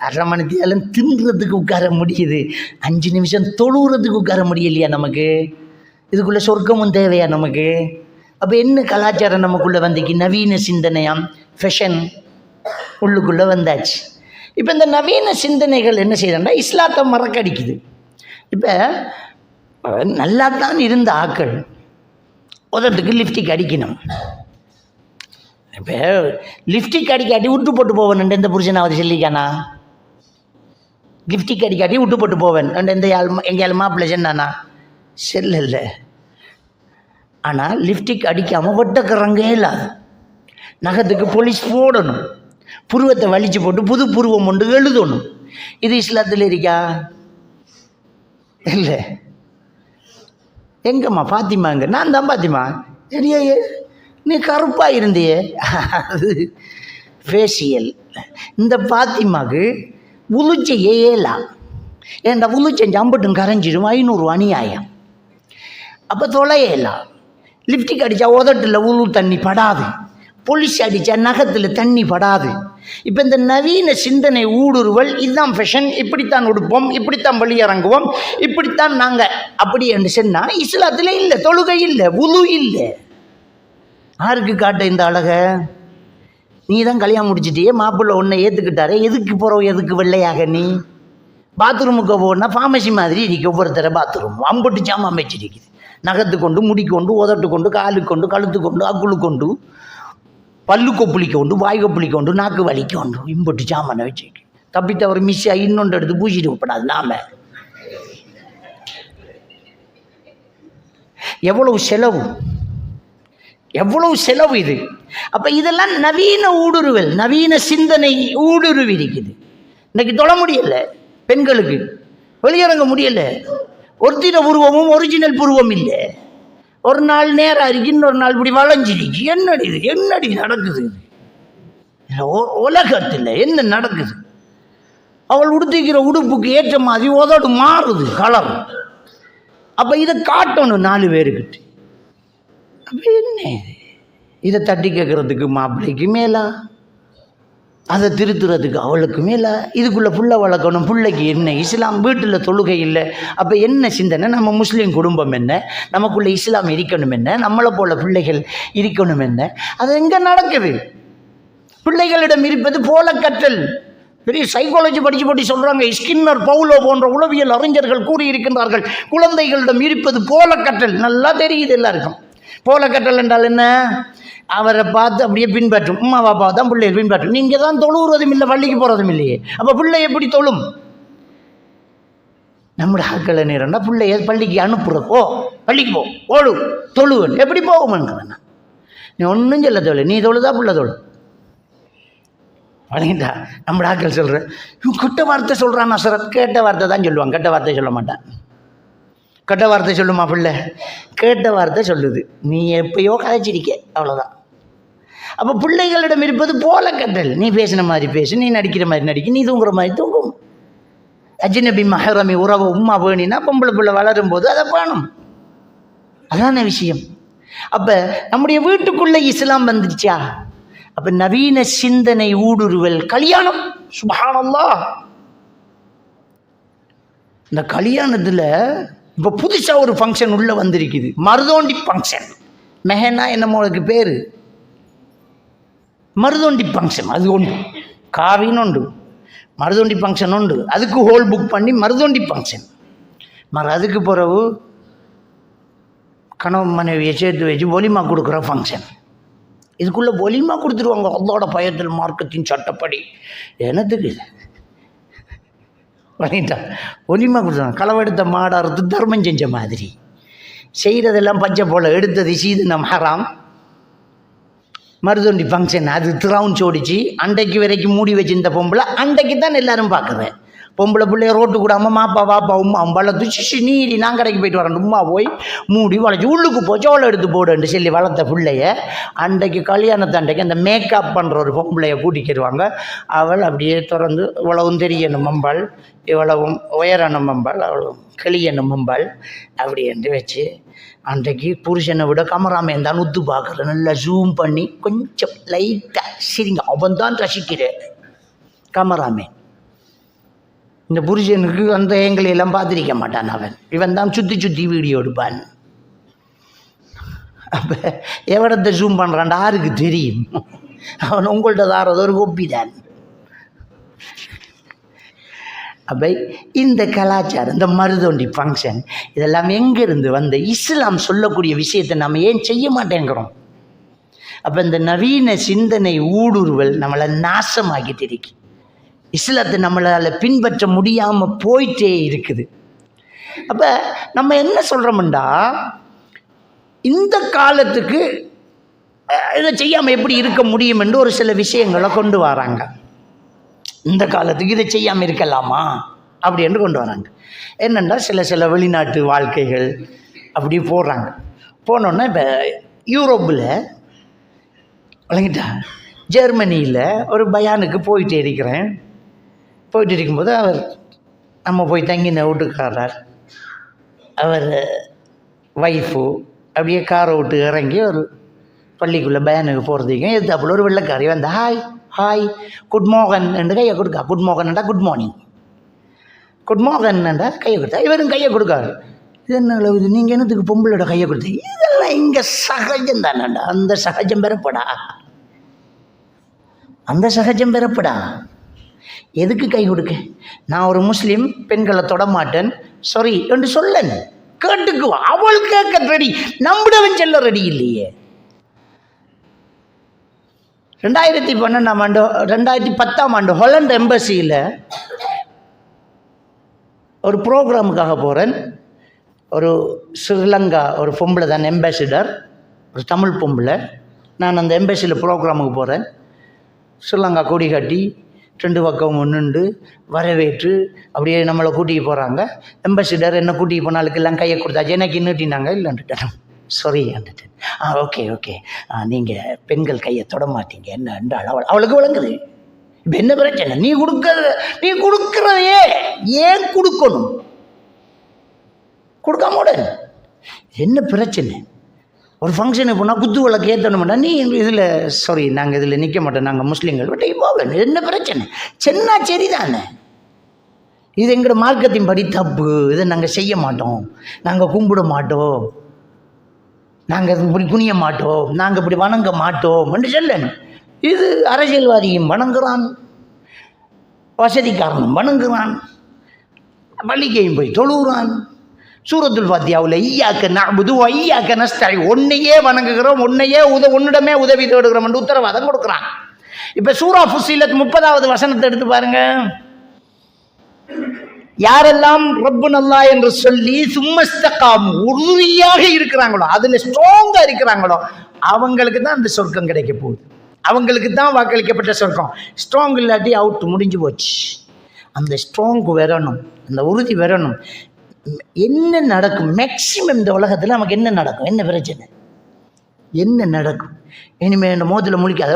1/2 மணித்தியாலம் தின்றதுக்கு உட்கார முடியுது, 5 நிமிஷம் தொழுகிறதுக்கு உட்கார முடியலையா நமக்கு? இதுக்குள்ளே சொர்க்கமும் தேவையா நமக்கு? அப்போ என்ன கலாச்சாரம் நமக்குள்ளே வந்திக்கு? நவீன சிந்தனையாம், ஃபேஷன் உள்ளுக்குள்ளே வந்தாச்சு. இப்போ இந்த நவீன சிந்தனைகள் என்ன செய்யறா, இஸ்லாத்தை மறக்கடிக்குது. இப்போ நல்லா தான் இருந்த ஆக்கள் உதட்டுக்கு லிப்டிக் அடிக்கணும். இப்போ லிப்டிக் அடிக்காட்டி விட்டு போட்டு போவேன் எந்த புருஷனாவது சொல்லிக்கானா? லிப்டிக் அடிக்காட்டி விட்டு போட்டு போவேன் எந்த எங்கேயாலும் மாப்பிள்ளை சொன்னானா? செல்ல. ஆனால் லிப்டிக் அடிக்காமல் வெட்டக்கிறங்கே இல்லாது. நகத்துக்கு போலீஸ் போடணும், புருவத்தை வலிச்சு போட்டு புது புருவம் ஒன்று எழுதணும். இது இஸ்லாத்தில் இருக்கா? இல்லை. எங்கம்மா பாத்திமாங்க? நான் தான் பாத்திமா. சரியா, நீ கருப்பாக இருந்தியே, அது ஃபேஷியல். இந்த பாத்திமாவுக்கு உளுச்ச ஏலாம், ஏன்டா உளுச்செஞ்சு அம்பட்டும் கரைஞ்சிடும், 500 அநியாயம். அப்போ தொலையலாம். லிப்டிக் அடித்தா உதட்டில் உளு தண்ணி படாது, பொலிஸ் அடித்தா நகத்தில் தண்ணி படாது. இப்போ இந்த நவீன சிந்தனை ஊடுருவல், இதுதான் ஃபேஷன், இப்படித்தான் உடுப்போம், இப்படித்தான் வெளியிறங்குவோம், இப்படித்தான் நாங்கள் அப்படி என்று சொன்னால் இஸ்லாத்தில் இல்லை. தொழுகை இல்லை, உளு இல்லை. யாருக்கு காட்ட இந்த அழகை? நீ தான் கல்யாணம் முடிச்சிட்டியே, மாப்பிள்ளை ஒன்றை ஏற்றுக்கிட்டாரே, எதுக்கு போகிறோம்? எதுக்கு வெள்ளையாக? நீ பாத்ரூமுக்கு போனால் ஃபார்மசி மாதிரி இருக்கு. ஒவ்வொருத்தர பாத்ரூம் அம்பட்டு ஜாமான் அமைச்சிருக்குது. நகத்து கொண்டு, முடிக்கொண்டு, உதட்டு கொண்டு, காலு கொண்டு, கழுத்து கொண்டு, அக்குளு கொண்டு, பல்லு கொப்புளிக்க கொண்டு, வாய் கொப்புளிக்க கொண்டு, நாக்கு வலிக்க கொண்டு, இம்பட்டு சாமான வச்சுருக்கு. தப்பித்த ஒரு மிஸ்ஸாக இன்னொன்று எடுத்து பூசிட்டு வைப்படாது. நாம எவ்வளவு செலவு, எவ்வளவு செலவு இது. அப்போ இதெல்லாம் நவீன ஊடுருவல், நவீன சிந்தனை ஊடுருவி இருக்குது. இன்னைக்கு தொழ முடியலை, பெண்களுக்கு வெளியிறங்க முடியலை. ஒருத்திர உருவமும் ஒரிஜினல் புருவம் இல்லை. ஒரு நாள் நேராக இருக்கு, இன்னொரு நாள் இப்படி வளைஞ்சிருக்கு. என்னடி இது? என்னடி நடக்குது? உலகத்தில் என்ன நடக்குது? அவள் உடுத்திக்கிற உடுப்புக்கு ஏற்ற மாதிரி உதடு மாறுது, கலர். அப்போ இதை காட்டணும் 4 பேருக்கிட்ட. அப்போ என்ன இது? இதை தட்டி கேட்குறதுக்கு மாப்பிள்ளைக்கு மேலா, அதை திருத்துறதுக்கு அவளுக்கு மேலே, இதுக்குள்ளே புள்ள வளர்க்கணும். பிள்ளைக்கு என்ன? இஸ்லாம் வீட்டில் தொழுகை இல்லை. அப்போ என்ன சிந்தனை? நம்ம முஸ்லீம் குடும்பம் என்ன, நமக்குள்ளே இஸ்லாம் இருக்கணும் என்ன, நம்மளை போல பிள்ளைகள் இருக்கணும் என்ன? அது எங்கே நடக்குது? பிள்ளைகளிடம் இருப்பது போல கற்றல். பெரிய சைக்காலஜி படித்து சொல்கிறாங்க. ஸ்கின்னர், பவுலோ போன்ற உளவியல் அறிஞர்கள் கூறியிருக்கின்றார்கள், குழந்தைகளிடம் இருப்பது போல கற்றல். நல்லா தெரியுது எல்லாருக்கும். போல கற்றல் என்றால் என்ன? அவரை பார்த்து அப்படியே பின்பற்றும். அம்மா பாப்பா தான் பிள்ளைகள் பின்பற்றும். நீங்கள் தான் தொழுகிறதும் இல்லை, பள்ளிக்கு போகிறதும் இல்லையே. அப்போ பிள்ளை எப்படி தொழும்? நம்முடைய ஆட்களை நேரம்னா பிள்ளைய பள்ளிக்கு அனுப்புறது. ஓ பள்ளிக்கு போ, ஓடு, தொழுவன். எப்படி போகுமன்றவன்? நீ ஒன்றும் சொல்ல தொழு, நீ தொழுதா பிள்ளை தொழு. வணங்கிட்டா நம்ம ஆட்கள் சொல்கிறேன், கெட்ட வார்த்தை சொல்கிறான் நசரத். கேட்ட வார்த்தை தான் சொல்லுவான், கெட்ட வார்த்தை சொல்ல மாட்டான். கெட்ட வார்த்தை சொல்லுமா பிள்ளை? கேட்ட வார்த்தை சொல்லுது. நீ எப்பயோ கதைச்சிருக்க, அவ்வளோதான். அப்போ பிள்ளைகளிடம் இருப்பது போல கற்றல். நீ பேசின மாதிரி பேசு, நீ நடிக்கிற மாதிரி நடிக்க, நீ தூங்குற மாதிரி தூங்கும். அஜ்னபி மஹரமி உறவு உம்மா வேணினா பொம்பளை பிள்ளை வளரும் போது அதை வேணும். அதான விஷயம். அப்போ நம்முடைய வீட்டுக்குள்ளே இஸ்லாம் வந்துடுச்சா? அப்போ நவீன சிந்தனை ஊடுருவல். கல்யாணம், சுப்ஹானல்லாஹ். இந்த கல்யாணத்தில் இப்போ புதுசாக ஒரு ஃபங்க்ஷன் உள்ளே வந்திருக்குது, மருதோண்டி ஃபங்க்ஷன். மெஹனா என்னமோளுக்கு பேர் மருதோண்டி ஃபங்க்ஷன். அது உண்டு, காவின்னு உண்டு, மருதோண்டி ஃபங்க்ஷன் உண்டு. அதுக்கு ஹோல் புக் பண்ணி மருதோண்டி ஃபங்க்ஷன். அதுக்கு பிறகு கணவன் மனைவியை சேர்த்து வச்சு ஒலிமா கொடுக்குற ஃபங்க்ஷன். இதுக்குள்ளே ஒலிமா கொடுத்துருவாங்க அதோட பயத்தில், மார்க்கத்தின் சட்டப்படி. என்னத்துக்கு பண்ணிட்டான்? ஒலிமா கொடுத்தாங்க. களவெடுத்த மாடாரத்து தர்மம் செஞ்ச மாதிரி. செய்கிறதெல்லாம் பச்சை போல், எடுத்தது சீதனம் ஹராம். மருதொண்டி ஃபங்க்ஷன் அது திரவுன் சோடிச்சு அண்டைக்கு வரைக்கும் மூடி வச்சிருந்த பொம்பளை அண்டைக்கு தான் எல்லாரும் பார்க்குறேன். பொம்பளை பிள்ளைய ரோட்டு கூடாமல் மாப்பா வாப்பா உம்மா அம்பால துச்சி நீடி நான் கடைக்கு போயிட்டு வரேன், உம்மா போய் மூடி வளைச்சி உள்ளுக்கு போச்சோளை எடுத்து போடுன்னு சொல்லி வளர்த்த பிள்ளைய அண்டைக்கு கல்யாணத்து அண்டைக்கு அந்த மேக்கப் பண்ணுற ஒரு பொம்பளையை கூட்டிக்கிடுவாங்க. அவள் அப்படியே திறந்து இவ்வளவும் தெரியணும் அம்பாள், இவ்வளவும் உயரணும் அம்பாள், அவ்வளவும் கிளியணும் அம்பாள் அப்படி என்று வச்சு அன்றைக்கு புருஷனை விட கமராமேன் தான் உத்து பார்க்குறேன். நல்லா ஜூம் பண்ணி கொஞ்சம் லைட்டாக சரிங்க அவன் தான் ரசிக்கிறேன் கமராமேன். இந்த புருஷனுக்கு அந்த எங்களையெல்லாம் பார்த்துருக்க மாட்டான் அவன், இவன் தான் சுற்றி சுற்றி வீடியோ எடுப்பான். அப்போ எவ்வளத்தை ஜூம் பண்ணுறான்டா யாருக்கு தெரியும்? அவன் உங்கள்கிட்ட தாரது ஒரு கொப்பி தான். அப்போ இந்த கலாச்சாரம், இந்த மருதொண்டி ஃபங்க்ஷன் இதெல்லாம் எங்கேருந்து வந்த இஸ்லாம் சொல்லக்கூடிய விஷயத்தை நம்ம ஏன் செய்ய மாட்டேங்கிறோம்? அப்போ இந்த நவீன சிந்தனை ஊடுருவல் நம்மளை நாசமாக்கிட்டு இருக்கு. இஸ்லாத்தை நம்மளால் பின்பற்ற முடியாமல் போயிட்டே இருக்குது. அப்போ நம்ம என்ன சொல்கிறோம்டா, இந்த காலத்துக்கு இதை செய்யாமல் எப்படி இருக்க முடியும் என்று ஒரு சில விஷயங்களை கொண்டு வராங்க. இந்த காலத்துக்கு இதை செய்யாமல் இருக்கலாமா அப்படி என்று கொண்டு வராங்க. என்னென்னா சில வெளிநாட்டு வாழ்க்கைகள் அப்படி போடுறாங்க. போனோன்னா இப்போ யூரோப்பில் விளங்கிட்டா ஜெர்மனியில் ஒரு பயானுக்கு போயிட்டு இருக்கிறேன். போயிட்டு இருக்கும்போது அவர் நம்ம போய் தங்கின வீட்டுக்காரர் அவர் ஒய்ஃபு அப்படியே காரை விட்டு இறங்கி ஒரு பள்ளிக்குள்ளே பயானுக்கு போகிறதுக்கும் எது ஒரு வெள்ளைக்காரி வந்து ஹாய் ஹாய் குட் மார்னிங் என்று கையை கொடுக்கா. குட் மார்னிங்டா குட் மார்னிங், குட் மார்னிங்டா கையை கொடுத்தா. இவரும் கையை கொடுக்காரு. இது என்ன இது, நீங்கள் என்னத்துக்கு பொம்பளோட கையை கொடுத்து? இதெல்லாம் இங்கே சகஜம் தானேண்டா. அந்த சகஜம் பெறப்படா, அந்த சகஜம் பெறப்படா. எதுக்கு கை கொடுக்க? நான் ஒரு முஸ்லீம், பெண்களை தொடமாட்டேன் சாரி என்று சொல்லன் கேட்டுக்குவா. அவள் கேட்க ரெடி, நம்பிடவன் செல்ல ரெடி இல்லையே. 2010ஆம் ஆண்டு ஹாலண்ட் எம்பசியில் ஒரு ப்ரோக்ராமுக்காக போகிறேன். ஒரு ஸ்ரீலங்கா ஒரு பொம்பளை தான் எம்பேசிடர், ஒரு தமிழ் பொம்பளை. நான் அந்த எம்பசியில் ப்ரோக்ராமுக்கு போகிறேன். ஸ்ரீலங்கா கொடி கட்டி 2 பக்கம் நின்று வரவேற்று அப்படியே நம்மளை கூட்டிகிட்டு போகிறாங்க. எம்பசிடர் என்ன கூட்டிகிட்டு போனாலுக்கெல்லாம் கையை கொடுத்தாச்சு. எனக்கு நீட்டினாங்க இல்லைன்னுட்டேன். சாரி வந்துட்டேன். ஓகே ஓகே, நீங்கள் பெண்கள் கையை தொட மாட்டீங்க என்ன என்றால் அவளுக்கு விளங்குது. இப்போ என்ன பிரச்சனை? நீ கொடுக்குறதையே ஏன் கொடுக்கணும்? கொடுக்காம என்ன பிரச்சனை? ஒரு ஃபங்க்ஷனுக்கு போனால் குத்து விளக்கு ஏற்றணும்னா நீ இதில் சாரி நாங்கள் இதில் நிற்க மாட்டோம், நாங்கள் முஸ்லீம்கள் விட்டு போவேன். என்ன பிரச்சனை? சென்னா சரி தானே. இது எங்களோட மார்க்கத்தின் படி தப்பு. இதை நாங்கள் செய்ய மாட்டோம், நாங்கள் கும்பிட மாட்டோம், நாங்கள் இப்படி குனிய மாட்டோம், நாங்கள் இப்படி வணங்க மாட்டோம் என்று சொல்லணும். இது அரசியல்வாதியும் வணங்குறான், வசதிக்காரனும் வணங்குறான், பள்ளிக்கையும் போய் தொழுகிறான். சூரத்துல் ஃபாத்தியாவில் ஈயாக்க நஅ்புது வ ஈயாக்க நஸ்தஈன், ஒன்னையே வணங்குகிறோம், உன்னிடமே உதவி தேடுகிறோம் என்று உத்தரவாதம் கொடுக்குறான். இப்போ சூரா ஃபுஸ்ஸிலத் 30வது வசனத்தை எடுத்து பாருங்க. யாரெல்லாம் ரப்புனல்லாஹ் என்று சொல்லி சும்மஸ்தகாம் உறுதியாக இருக்கிறாங்களோ, அதில் ஸ்ட்ராங்காக இருக்கிறாங்களோ அவங்களுக்கு தான் அந்த சொர்க்கம் கிடைக்க போகுது. அவங்களுக்கு தான் வாக்களிக்கப்பட்ட சொர்க்கம். ஸ்ட்ராங் இல்லாட்டி அவுட், முடிஞ்சு போச்சு. அந்த ஸ்ட்ராங் வரணும், அந்த உறுதி வரணும். என்ன நடக்கும் மேக்சிமம் இந்த உலகத்தில் நமக்கு என்ன நடக்கும்? என்ன பிரச்சனை? என்ன நடக்கும்? இனிமேல் இந்த மோதில் முழிக்காத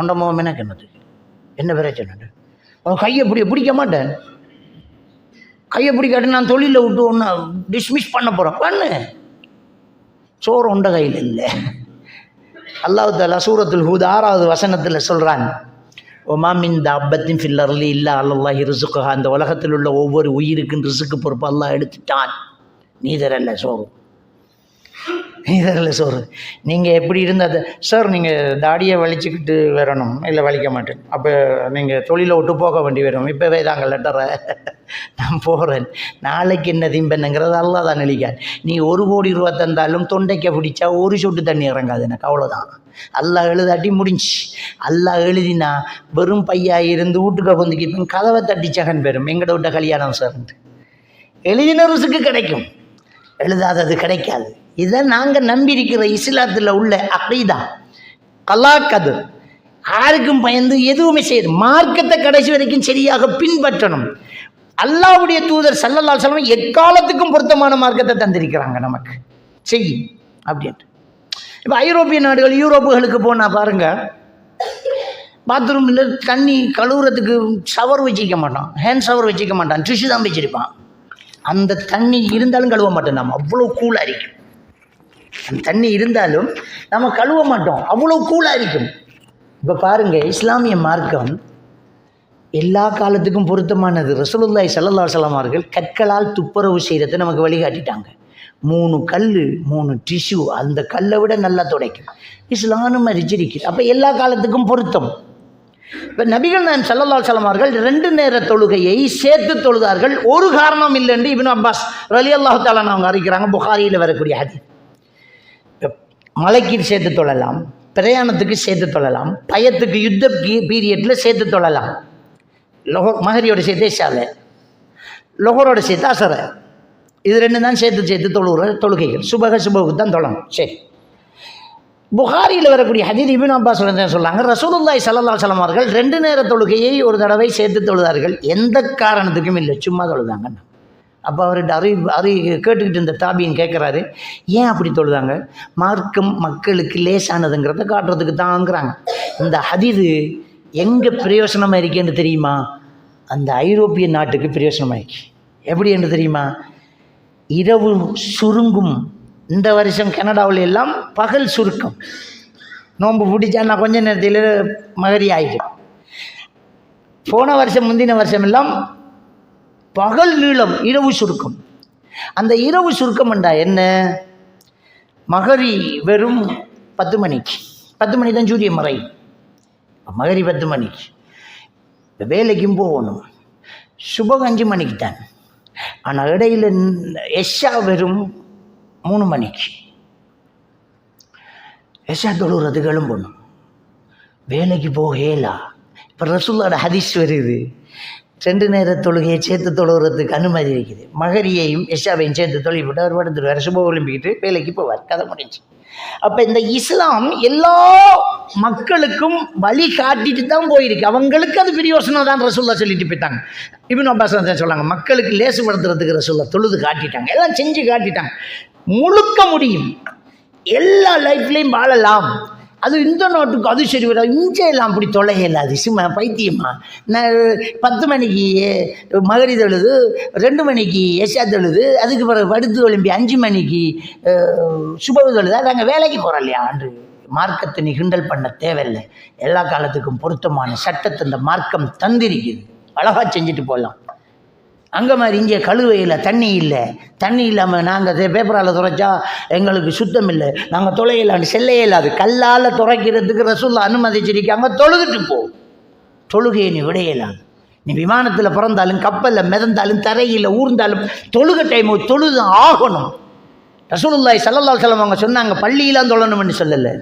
அந்த மோகம் எனக்கு என்னது? என்ன பிரச்சனை? கையை பிடிக்க மாட்டேன். கையை பிடிக்காட்டி நான் தொழிலை விட்டு ஒன்று டிஸ்மிஸ் பண்ண போகிறேன். பண்ணு, சோறு உண்ட கையில் இல்லை. அல்லாஹ் தஆலா சூரத்துல் ஹூத் 6வது வசனத்தில் சொல்கிறான், ஒமா மின் தாப்பத்தின் ஃபில் அர்லி இல்லா அல்லாஹி ரிசுக்குஹா, அந்த உலகத்தில் உள்ள ஒவ்வொரு உயிருக்கும் ரிசுக்கு பொறுப்பு அல்லாஹ் எடுத்துட்டான். நீதரல்ல சோறு, நீதரல்ல சோறு. நீங்கள் எப்படி இருந்தது சார்? நீங்கள் தாடியை வலிச்சுக்கிட்டு வரணும். இல்லை வலிக்க மாட்டேன். அப்போ நீங்கள் தொழிலை விட்டு போக வேண்டி வரும். இப்போவே தாங்க லெட்டரை நான் போகிறேன். நாளைக்கு என்ன திம்பெண்ணுங்கிறது அல்லாஹ் தான் நினைக்கான். நீ 1 கோடி ரூபா தந்தாலும் தொண்டைக்க பிடிச்சா ஒரு சொட்டு தண்ணி இறங்காது எனக்கு, அவ்வளோதான். அல்லாஹ் எழுதாட்டி முடிஞ்சு. அல்லாஹ் எழுதினா வெறும் பையா இருந்து வீட்டுக்கு வந்துக்கிட்டு கதவை தட்டி சகன் பெறும். எங்கட விட்ட கல்யாணம் சார் எழுதின ருசுக்கு கிடைக்கும். எழுதாதது கிடைக்காது. இதை நாங்கள் நம்பியிருக்கிற இஸ்லாத்தில் உள்ள அகீதா. கலா கதர் யாருக்கும் பயந்து எதுவுமே செய்யுது. மார்க்கத்தை கடைசி வரைக்கும் சரியாக பின்பற்றணும். அல்லாஹ்வுடைய தூதர் ஸல்லல்லாஹு அலைஹி வஸல்லம் எக்காலத்துக்கும் பொருத்தமான மார்க்கத்தை தந்திருக்கிறாங்க நமக்கு செய்யும் அப்படின்ட்டு. இப்போ ஐரோப்பிய நாடுகள் யூரோப்புகளுக்கு போனால் பாருங்கள், பாத்ரூமில் தண்ணி கழுவுறதுக்கு ஷவர் வச்சுக்க மாட்டான், ஹேண்ட் ஷவர் வச்சுக்க மாட்டான், டிஷ்யூ தான் வச்சிருப்பான். அந்த தண்ணி இருந்தாலும் கழுவ மாட்டோம், நம்ம அவ்வளோ கூலாக இருக்கும். அந்த தண்ணி இருந்தாலும் நம்ம கழுவ மாட்டோம், அவ்வளோ கூலாக இருக்கும். இப்போ பாருங்கள், இஸ்லாமிய மார்க்கம் எல்லா காலத்துக்கும் பொருத்தமானது. ரசூலுல்லாஹி ஸல்லல்லாஹு அலைஹி வஸல்லம் அவர்கள் கற்களால் துப்புரவு செய்கிறத நமக்கு வழிகாட்டிட்டாங்க. 3 கல் 3 டிஷ்யூ, அந்த கல்லை விட நல்லா துடைக்கும். இஸ்லாமும் அறிஞ்சிருக்குது. அப்போ எல்லா காலத்துக்கும் பொருத்தம். இப்போ நபிகள் நாயகம் ஸல்லல்லாஹு அலைஹி வஸல்லம் அவர்கள் 2 நேர தொழுகையை சேர்த்து தொழுதார்கள். ஒரு காரணம் இல்லைன்னு இப்னு அப்பாஸ் ரலியல்லாஹு தஆலா அவங்க அறிவிக்கிறாங்க. புகாரியில் வரக்கூடிய ஹதீஸ். மலைக்கு சேர்த்து தொழலாம், பிரயாணத்துக்கு சேர்த்து தொழலாம், பயத்துக்கு யுத்த பீரியடில் சேர்த்து தொழலாம். மகரியோட சேர்த்து இஷால, லொஹரோட சேர்த்து அசர, இது 2 தான் சேர்த்து தொழுகிற தொழுகைகள். சுபகுக்கு தான் தொழணும். சரி, புகாரியில் வரக்கூடிய ஹதீஸ் இப்னு அப்பாஸ் சொல்லாங்க, ரசூலுல்லாஹி ஸல்லல்லாஹு அலைஹி வஸல்லம் அவர்கள் 2 நேர தொழுகையை ஒரு தடவை சேர்த்து தொழுதார்கள். எந்த காரணத்துக்கும் இல்லை, சும்மா தொழுதாங்க. அப்போ அவர்கிட்ட கேட்டுக்கிட்டு இருந்த தாபியின் கேட்குறாரு, ஏன் அப்படி தொழுதாங்க? மார்க்கம் மக்களுக்கு லேசானதுங்கிறத காட்டுறதுக்கு தாங்கிறாங்க. இந்த ஹதீது எங்கே பிரயோசனமாக இருக்கேன்னு தெரியுமா? அந்த ஐரோப்பிய நாட்டுக்கு பிரயோசனமாக இருக்கு. எப்படி என்று தெரியுமா? இரவு சுருங்கும். இந்த வருஷம் கனடாவில் எல்லாம் பகல் சுருக்கம். நோன்பு பிடிச்சா நான் கொஞ்ச நேரத்தில் மகரி ஆயிடும். போன வருஷம் முந்தின வருஷம் எல்லாம் பகல் நீளம், இரவு சுருக்கம். அந்த இரவு சுருக்கம் என்றா என்ன? மகரி வெறும் 10 மணிக்கு, 10 மணி தான் சூரிய மறை. மகரி 10 மணிக்கு வேலைக்கும் போகணும். சுபம் 5 மணிக்கு தான். ஆனால் இடையில் எஷா வெறும் 3 மணிக்கு. எஷா தொழுறதுக்கு எழும்பணும், வேலைக்கு போகலா. இப்போ ரசூலோட ஹதீஸ் வருது, 2 நேர தொழுகையை சேர்த்து தொழுகிறதுக்கு அனுமதி இருக்குது. மகரியையும் எஷாவையும் சேர்த்து தொழில்பட்டு அவர் படுத்துருவார், சுப ஒலிம்பிக்கிட்டு வேலைக்கு போவார், கதை முடிஞ்சு. அப்போ இந்த இஸ்லாம் எல்லா மக்களுக்கும் வழி காட்டிட்டு தான் போயிருக்கு. அவங்களுக்கு அது பிரயோசனம் தான் ரசூல்லா சொல்லிட்டு போயிட்டாங்க. இப்னு அப்பாஸ் சொன்னாங்க, மக்களுக்கு லேசுபடுத்துறதுக்கு ரசூல்லா தொழுது காட்டிட்டாங்க, எல்லாம் செஞ்சு காட்டிட்டாங்க. முழுக்க முடியும், எல்லா லைஃப்லையும் வாழலாம். அது இந்த நாட்டுக்கு அது சரி வர, இங்கே எல்லாம் அப்படி தொலையலாது. சும்மா பைத்தியமா? நான் 10 மணிக்கு மகரி தொழுது, 2 மணிக்கு எஷா தொழுது, அதுக்கு பிறகு படுத்து ஒலிம்பி 5 மணிக்கு சுபவு தொழுதா நாங்கள் வேலைக்கு போகிறோம் இல்லையா? அன்று மார்க்கத்தை நீ கிண்டல் பண்ண தேவையில்லை. எல்லா காலத்துக்கும் பொருத்தமான சட்டத்தை இந்த மார்க்கம் தந்திருக்குது. அழகாக செஞ்சுட்டு போகலாம். அங்கே மாதிரி இங்கே கழுவையில் தண்ணி இல்லை, தண்ணி இல்லாமல் நாங்கள் பேப்பரால் துறைச்சா எங்களுக்கு சுத்தம் இல்லை, நாங்கள் தொலையலான்னு செல்லையே இல்லாது. கல்லால் துறைக்கிறதுக்கு ரசூல்லா அனுமதிச்சிருக்காங்க. தொழுதுட்டு போ, தொழுகையை நீ விடையலாது. நீ விமானத்தில் பிறந்தாலும், கப்பலில் மிதந்தாலும், தரையில் ஊர்ந்தாலும் தொழுகை டைம் தொழுது ஆகணும். ரசூலுல்லாஹி ஸல்லல்லாஹு அலைஹி வஸல்லம் அவங்க சொன்னாங்க, பள்ளியெல்லாம் தொழணும்னு சொல்லலை.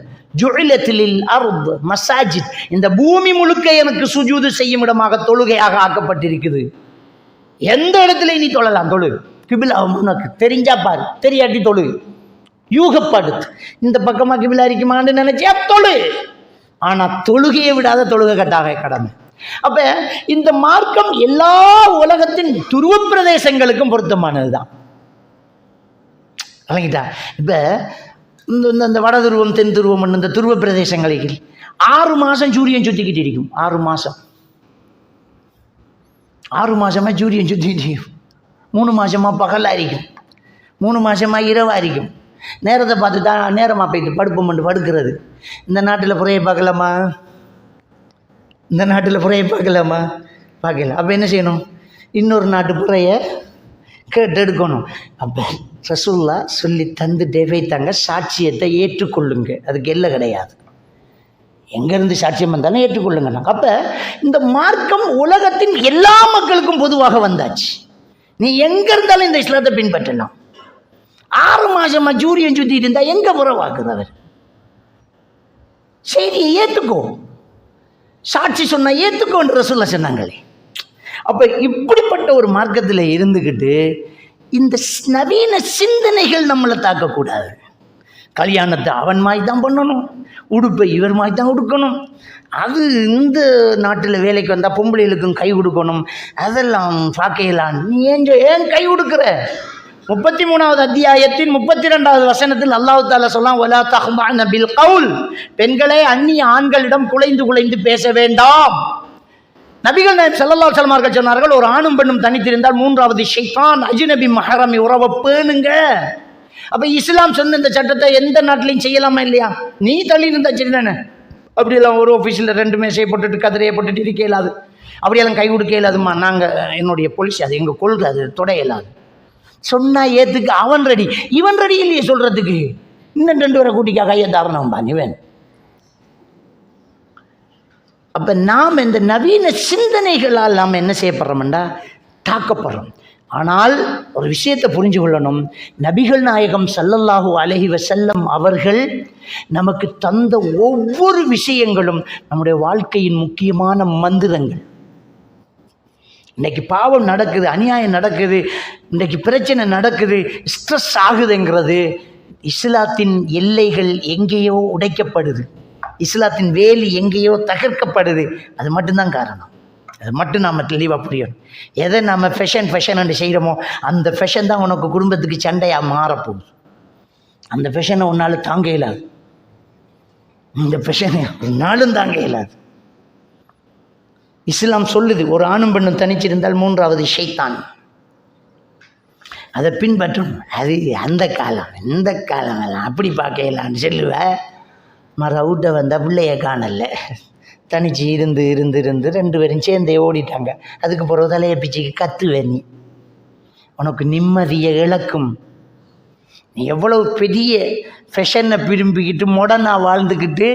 ஜுஇலத்தில் அர்த் மசாஜித், இந்த பூமி முழுக்க எனக்கு சுஜூது செய்யும் இடமாக தொழுகையாக ஆக்கப்பட்டிருக்குது. எந்த இடத்துல நீ தொழலாம், தொழு. கிபிலா உனக்கு தெரிஞ்சா பாரு, தெரியாட்டி தொழு. யூகப்படுத்து, இந்த பக்கமாக கிபிலா இருக்குமான்னு நினைச்சியா தொழு. ஆனால் தொழுகையை விடாத தொழுகை கட்டாக கடமை. அப்போ இந்த மார்க்கம் எல்லா உலகத்தின் துருவ பிரதேசங்களுக்கும் பொருத்தமானது தான். வழங்கிட்டா? இப்போ இந்த வட துருவம், தென் துருவம், இந்த துருவ பிரதேசங்களுக்கு 6 மாதம் சூரியன் சுற்றிக்கிட்டு இருக்கும். 6 மாதம் 6 மாதமாக சூரியன் சுற்றிக்கிட்டு இருக்கும். 3 மாதமாக பகலாக இருக்கும், 3 மாதமாக இரவாக இருக்கும். நேரத்தை பார்த்து தான் நேரமாக போய்ட்டு படுப்போம்ட்டு படுக்கிறது. இந்த நாட்டில் புறையை பார்க்கலாமா? இந்த நாட்டில் புறையை பார்க்கலாமா? பார்க்கல. அப்போ என்ன செய்யணும்? இன்னொரு நாட்டு புறையை கேட்டு எடுக்கணும். அப்போ ரசூல்லா சொல்லி தந்துட்டே வைத்தாங்க, சாட்சியத்தை ஏற்றுக்கொள்ளுங்க, அதுக்கு எல்லை கிடையாது. எங்கேருந்து சாட்சியம் வந்தாலும் ஏற்றுக்கொள்ளுங்க. அப்போ இந்த மார்க்கம் உலகத்தின் எல்லா மக்களுக்கும் பொதுவாக வந்தாச்சு. நீ எங்கே இருந்தாலும் இந்த இஸ்லாத்தை பின்பற்றலாம். 6 மாதமாக சூரியன் சுற்றிட்டு இருந்தால் எங்கே புறவாக்குறவர்? செய்தியை ஏற்றுக்கோ, சாட்சி சொன்னால் ஏற்றுக்கோன்ற சொல்ல சொன்னாங்களே. அப்போ இப்படிப்பட்ட ஒரு மார்க்கத்தில் இருந்துக்கிட்டு இந்த நவீன சிந்தனைகள் நம்மளை தாக்கக்கூடாது. கல்யாணத்தை அவன் மாதிரி தான் பண்ணணும், உடுப்பை இவர் மாதிரி தான் உடுக்கணும், அது இந்த நாட்டில் வேலைக்கு வந்தால் பொம்பளைகளுக்கும் கை கொடுக்கணும், அதெல்லாம் பார்க்கலாம். நீ ஏன் கை கொடுக்குற? 33வது அத்தியாயத்தின் 32வது வசனத்தில் அல்லாஹ் தஆலா சொல்லலாம், வலா தஹ்மஅன பில் கவுல், பெண்களே அந்நிய ஆண்களிடம் குலைந்து பேச வேண்டாம். நபிகள் நாயகம் ஸல்லல்லாஹு அலைஹி வஸல்லம் அவர்கள் சொன்னார்கள், ஒரு ஆணும் பெண்ணும் தனித்திருந்தால் 3வது ஷைத்தான் அஜ்னபி மஹரமி உறவை பேணுங்க. அப்ப இஸ்லாம் சொன்ன இந்த சட்டத்தை எந்த நாட்டிலையும் செய்யலாமா இல்லையா? நீ தள்ளி இருந்தா சரி தானே. அப்படியெல்லாம் ஒரு ஆஃபீஸில் 2 மேசையை போட்டுட்டு கதிரையை போட்டுட்டு இருக்க இயலாது, அப்படியெல்லாம் கை கொடுக்க இயலாதுமா, நாங்கள் என்னுடைய பொலிசி, அது எங்கள் கொள்கை, அது தொட இயலாது. சொன்னா ஏத்துக்கு அவன் ரெடி, இவன் ரெடி இல்லையே சொல்றதுக்கு. இன்னும் 2 பேரை கூட்டிக்கா கையை தாரணம்பா இவன். அப்ப நாம் இந்த நவீன சிந்தனைகளால் நாம் என்ன செய்யப்படுறோம்டா, தாக்கப்படுறோம். ஆனால் ஒரு விஷயத்தை புரிஞ்சு கொள்ளணும், நபிகள் நாயகம் ஸல்லல்லாஹு அலைஹி வஸல்லம் அவர்கள் நமக்கு தந்த ஒவ்வொரு விஷயங்களும் நம்முடைய வாழ்க்கையின் முக்கியமான மந்திரங்கள். இன்றைக்கி பாவம் நடக்குது, அநியாயம் நடக்குது, இன்றைக்கி பிரச்சனை நடக்குது, ஸ்ட்ரெஸ் ஆகுதுங்கிறது இஸ்லாத்தின் எல்லைகள் எங்கேயோ உடைக்கப்படுது, இஸ்லாத்தின் வேலி எங்கேயோ தகர்க்கப்படுது. அது மட்டும்தான் காரணம். அது மட்டும் நாம் தெளிவாக புரியணும். எதை நாம் ஃபேஷன் செய்கிறோமோ அந்த ஃபேஷன் தான் உனக்கு குடும்பத்துக்கு சண்டையாக மாறப்போகுது. அந்த ஃபேஷனை உன்னால் தாங்க இயலாது, இந்த ஃபேஷனை உன்னாலும் தாங்க இயலாது. இஸ்லாம் சொல்லுது, ஒரு ஆணும் பெண்ணும் தனிச்சிருந்தால் 3வது ஷைத்தான், அதை பின்பற்றணும். அது அந்த காலம் இந்த காலம் எல்லாம் அப்படி பார்க்கலான்னு சொல்லுவேன். மறு அவுட்டை வந்தால் பிள்ளைய காணல, தனிச்சு இருந்து 2 பேரும் சேர்ந்தே ஓடிட்டாங்க. அதுக்கு பிறகு தலையை பிச்சுக்கு கத்துவேன், நீ உனக்கு நிம்மதியை இழக்கும். நீ எவ்வளவு பெரிய ஃபேஷனை விரும்பிக்கிட்டு மொடனாக வாழ்ந்துக்கிட்டு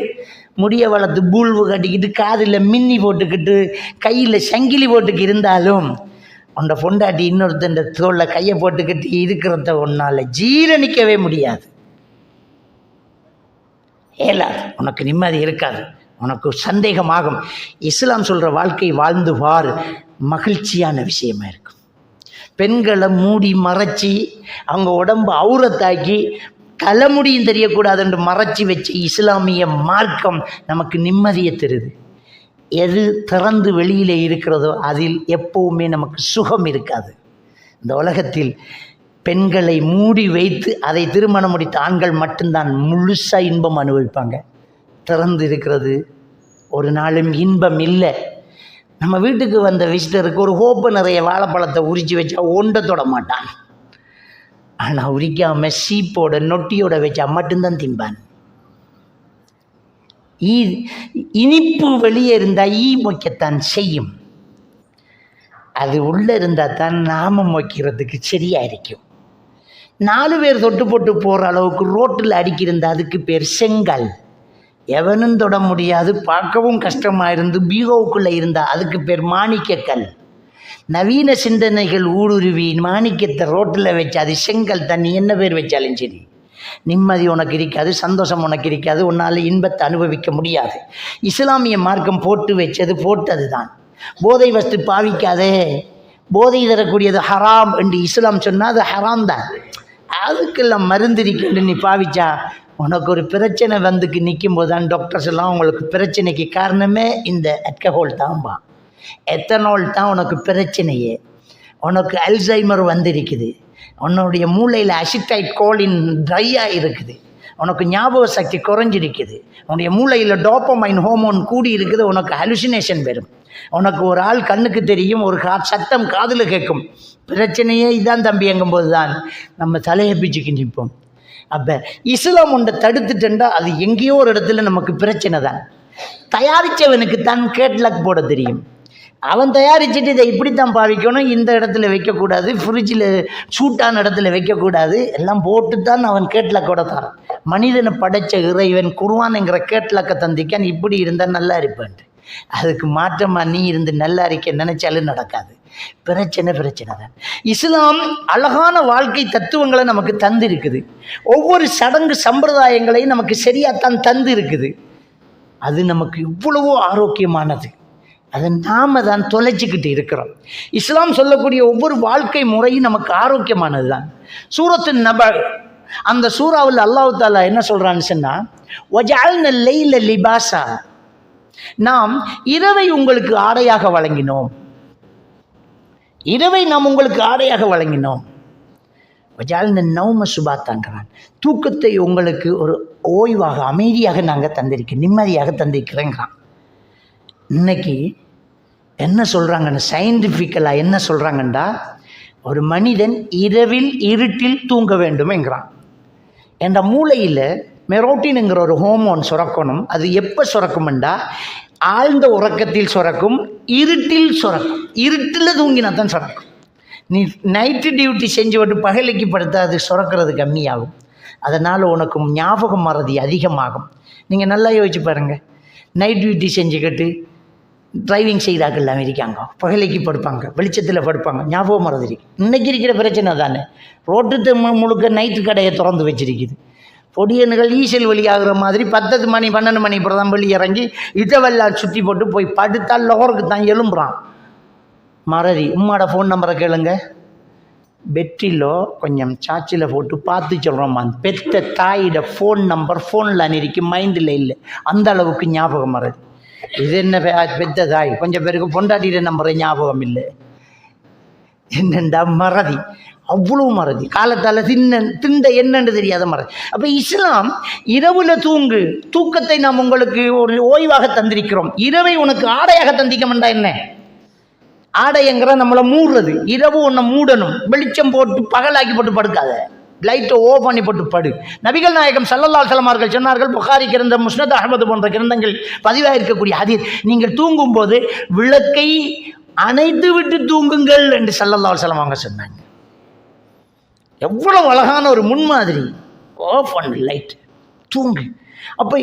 முடிய வளர்த்து பூல்வு கட்டிக்கிட்டு காதில் மின்னி போட்டுக்கிட்டு கையில் சங்கிலி போட்டுக்கு இருந்தாலும் உன்னை பொண்டாட்டி இன்னொருத்தன் தோளில் கையை போட்டுக்கிட்டு இருக்கிறத உன்னால் ஜீரணிக்கவே முடியாது, ஏலாது. உனக்கு நிம்மதி இருக்காது, உனக்கு சந்தேகமாகும். இஸ்லாம் சொல்கிற வாழ்க்கை வாழ்ந்து பார், மகிழ்ச்சியான விஷயமா இருக்கும். பெண்களை மூடி மறைச்சி அவங்க உடம்பு அவுரத்தாக்கி தலைமுடியும் தெரியக்கூடாதுன்னு மறைச்சி வச்ச இஸ்லாமிய மார்க்கம் நமக்கு நிம்மதியை தருது. எது திறந்து வெளியில் இருக்கிறதோ அதில் எப்போவுமே நமக்கு சுகம் இருக்காது. இந்த உலகத்தில் பெண்களை மூடி வைத்து அதை திருமணம் முடித்த ஆண்கள் மட்டும்தான் முழுசாக இன்பம் அனுபவிப்பாங்க. திறந்து இருக்கிறது ஒரு நாளும் இன்பம் இல்லை. நம்ம வீட்டுக்கு வந்த விசிட்டருக்கு ஒரு ஹோப்பு நிறைய வாழைப்பழத்தை உரித்து வச்சா ஒன்றை தொட மாட்டான், ஆனால் உரிக்காமல் சீப்போட நொட்டியோட வச்சா மட்டும்தான் திம்பான். இனிப்பு வெளியே இருந்தால் ஈ மொய்க்கத்தான் செய்யும், அது உள்ளே இருந்தால் தான் நாமம் மொய்க்கிறதுக்கு சரியாக இருக்கும். 4 பேர் தொட்டு போட்டு போகிற அளவுக்கு ரோட்டில் அடிக்கிருந்தா அதுக்கு பேர் செங்கல், எவனும் தொட முடியாது, பார்க்கவும் கஷ்டமாக இருந்து பீகோவுக்குள்ளே இருந்தால் அதுக்கு பேர் மாணிக்கக்கல். நவீன சிந்தனைகள் ஊடுருவி மாணிக்கத்தை ரோட்டில் வச்சு அது செங்கல் தண்ணி என்ன பேர் வச்சாலும் சரி, நிம்மதி உனக்கு இருக்காது, சந்தோஷம் உனக்கு இருக்காது, உன்னால் இன்பத்தை அனுபவிக்க முடியாது. இஸ்லாமிய மார்க்கம் போட்டு வச்சது போட்டது தான். போதை வஸ்து பாவிக்காதே, போதை தரக்கூடியது ஹராம் என்று இஸ்லாம் சொன்னால் அது ஹராம் தான். அதுக்கெல்லாம் மருந்து இருக்குன்னு நீ பாவிச்சா உனக்கு ஒரு பிரச்சனை வந்துக்கு நிற்கும் போது தான் டாக்டர்ஸ் எல்லாம் உங்களுக்கு பிரச்சனைக்கு காரணமே இந்த அல்கஹால் தான்பா, எத்தனால் தான் உனக்கு பிரச்சனையே. உனக்கு அல்சைமர் வந்திருக்குது, உன்னுடைய மூளையில் அசிட்டைட் கோலின் ட்ரையாக இருக்குது, உனக்கு ஞாபக சக்தி குறைஞ்சிருக்குது, உன்னுடைய மூளையில் டோப்பமைன் ஹோமோன் கூடி இருக்குது, உனக்கு ஹலுசினேஷன் வரும், உனக்கு ஒரு ஆள் கண்ணுக்கு தெரியும், ஒரு சத்தம் காதில் கேட்கும். பிரச்சனையே இதான் தம்பி எங்கும்போது தான் நம்ம தலையை பிச்சுக்கு நிற்போம். அப்போ இஸ்லாம் ஒன்றை தடுத்துட்டா அது எங்கேயோ ஒரு இடத்துல நமக்கு பிரச்சனை தான். தயாரித்தவனுக்கு தான் கேட்லாக் போட தெரியும், அவன் தயாரிச்சுட்டு இதை இப்படித்தான் பாவிக்கணும், இந்த இடத்துல வைக்கக்கூடாது, ஃப்ரிட்ஜில் சூட்டான இடத்துல வைக்கக்கூடாது, எல்லாம் போட்டு தான் அவன் கேட்லாக்கோட தரான். மனிதனை படைத்த இறைவன் குர்ஆன்ங்கிற கேட்லாக்கை தந்திக்கான், இப்படி இருந்தால் நல்லா இருப்பேன். அதுக்கு மாற்றமாக நீ இருந்து நல்லா இருக்க நினைச்சாலும் நடக்காது. பிரச்சனை தான். இஸ்லாம் அழகான வாழ்க்கை தத்துவங்களை நமக்கு தந்து இருக்குது, ஒவ்வொரு சடங்கு சம்பிரதாயங்களையும் நமக்கு சரியாகத்தான் தந்து இருக்குது. அது நமக்கு இவ்வளவோ ஆரோக்கியமானது. அதை நாம் தான் தொலைச்சிக்கிட்டு இருக்கிறோம். இஸ்லாம் சொல்லக்கூடிய ஒவ்வொரு வாழ்க்கை முறையும் நமக்கு ஆரோக்கியமானது தான். சூரத்து நப, அந்த சூறாவில் அல்லாஹ் தாலா என்ன சொல்கிறான்னு சொன்னால், வஜஅல்ன லைல லிபாஸா, நாம் இரவை உங்களுக்கு ஆடையாக வழங்கினோம். இரவை நாம் உங்களுக்கு ஆடையாக வழங்கினோம். வஜஅல்ன நௌம சுபாத்தாங்கிறான், தூக்கத்தை உங்களுக்கு ஒரு ஓய்வாக அமைதியாக நாங்கள் தந்திருக்கோம், நிம்மதியாக தந்திருக்கிறேங்கிறான். இன்னைக்கு என்ன சொல்கிறாங்கன்னு, சயின்டிஃபிக்கலாக என்ன சொல்கிறாங்கண்டா, ஒரு மனிதன் இரவில் இருட்டில் தூங்க வேண்டும்ங்கிறான். என்ற மூளையில் மெரோட்டின்ங்கிற ஒரு ஹோமோன் சுரக்கணும். அது எப்போ சுரக்கும்ண்டா, ஆழ்ந்த உறக்கத்தில் சுரக்கும், இருட்டில் சுரக்கும். இருட்டில் தூங்கினா தான் சுரக்கும். நீ நைட்டு டியூட்டி செஞ்சு விட்டு பகலைக்கு படுத்தா அது சுரக்கிறது கம்மியாகும். அதனால் உனக்கு ஞாபகம் மறதி அதிகமாகும். நீங்கள் நல்லா யோசிச்சு பாருங்கள். நைட் டியூட்டி செஞ்சுக்கிட்டு டிரைவிங் செய்கிறார்கள் இருக்காங்க, பகலைக்கு படுப்பாங்க, வெளிச்சத்தில் படுப்பாங்க, ஞாபகம் மறதி. இன்றைக்கி இருக்கிற பிரச்சனை தானே, ரோட்டு முழுக்க நைட்டு கடையை திறந்து வச்சிருக்குது. பொடியன்கள் ஈசல் வழியாகிற மாதிரி 10 மணி 12 மணி அப்புறம் தான் வெளியே இறங்கி இதவெல்லாம் சுற்றி போட்டு போய் படுத்தால் லோருக்கு தான் எழும்புறான். மறதி. உம்மாட ஃபோன் நம்பரை கேளுங்க, பெட்டிலோ கொஞ்சம் சாச்சில் போட்டு பார்த்து சொல்கிறோம்மா. பெத்த தாயிட ஃபோன் நம்பர் ஃபோனில் அன்னிருக்கு, மைண்டில் இல்லை. அந்த அளவுக்கு ஞாபகம் மறதி. இது என்ன பெத்த தாய், கொஞ்சம் பேருக்கு பொண்டாட்டிட நம்பரை ஞாபகம் இல்லை. என்னண்டா மறதி, அவ்வளோ மறதி. காலத்தால் திண்ட என்னன்னு தெரியாத மறதி. அப்போ இஸ்லாம் இரவுல தூங்கு, தூக்கத்தை நாம் உங்களுக்கு ஒரு ஓய்வாக தந்திருக்கிறோம். இரவை உனக்கு ஆடையாக தந்திக்கமெண்டா என்ன? ஆடைங்கிற நம்மளை மூடுறது. இரவு ஒன்றை மூடணும், வெளிச்சம் போட்டு பகலாக்கி போட்டு படுக்காத, லைட்டை ஓஃப் பண்ணி போட்டு படு. நபிகள் நாயகம் ஸல்லல்லாஹு அலைஹி வஸல்லம் அவர்கள் சொன்னார்கள், புகாரி கிரந்தம், முஸ்னத் அஹ்மது போன்ற கிரந்தங்கள் பதிவாக இருக்கக்கூடிய ஹதீஸ், நீங்கள் தூங்கும்போது விளக்கை அணைத்து விட்டு தூங்குங்கள் என்று ஸல்லல்லாஹு அலைஹி வஸல்லம் அவங்க சொன்னாங்க. எவ்வளவு அழகான ஒரு முன்மாதிரி. ஆஃப் பண்ணு லைட், தூங்கு. அப்போ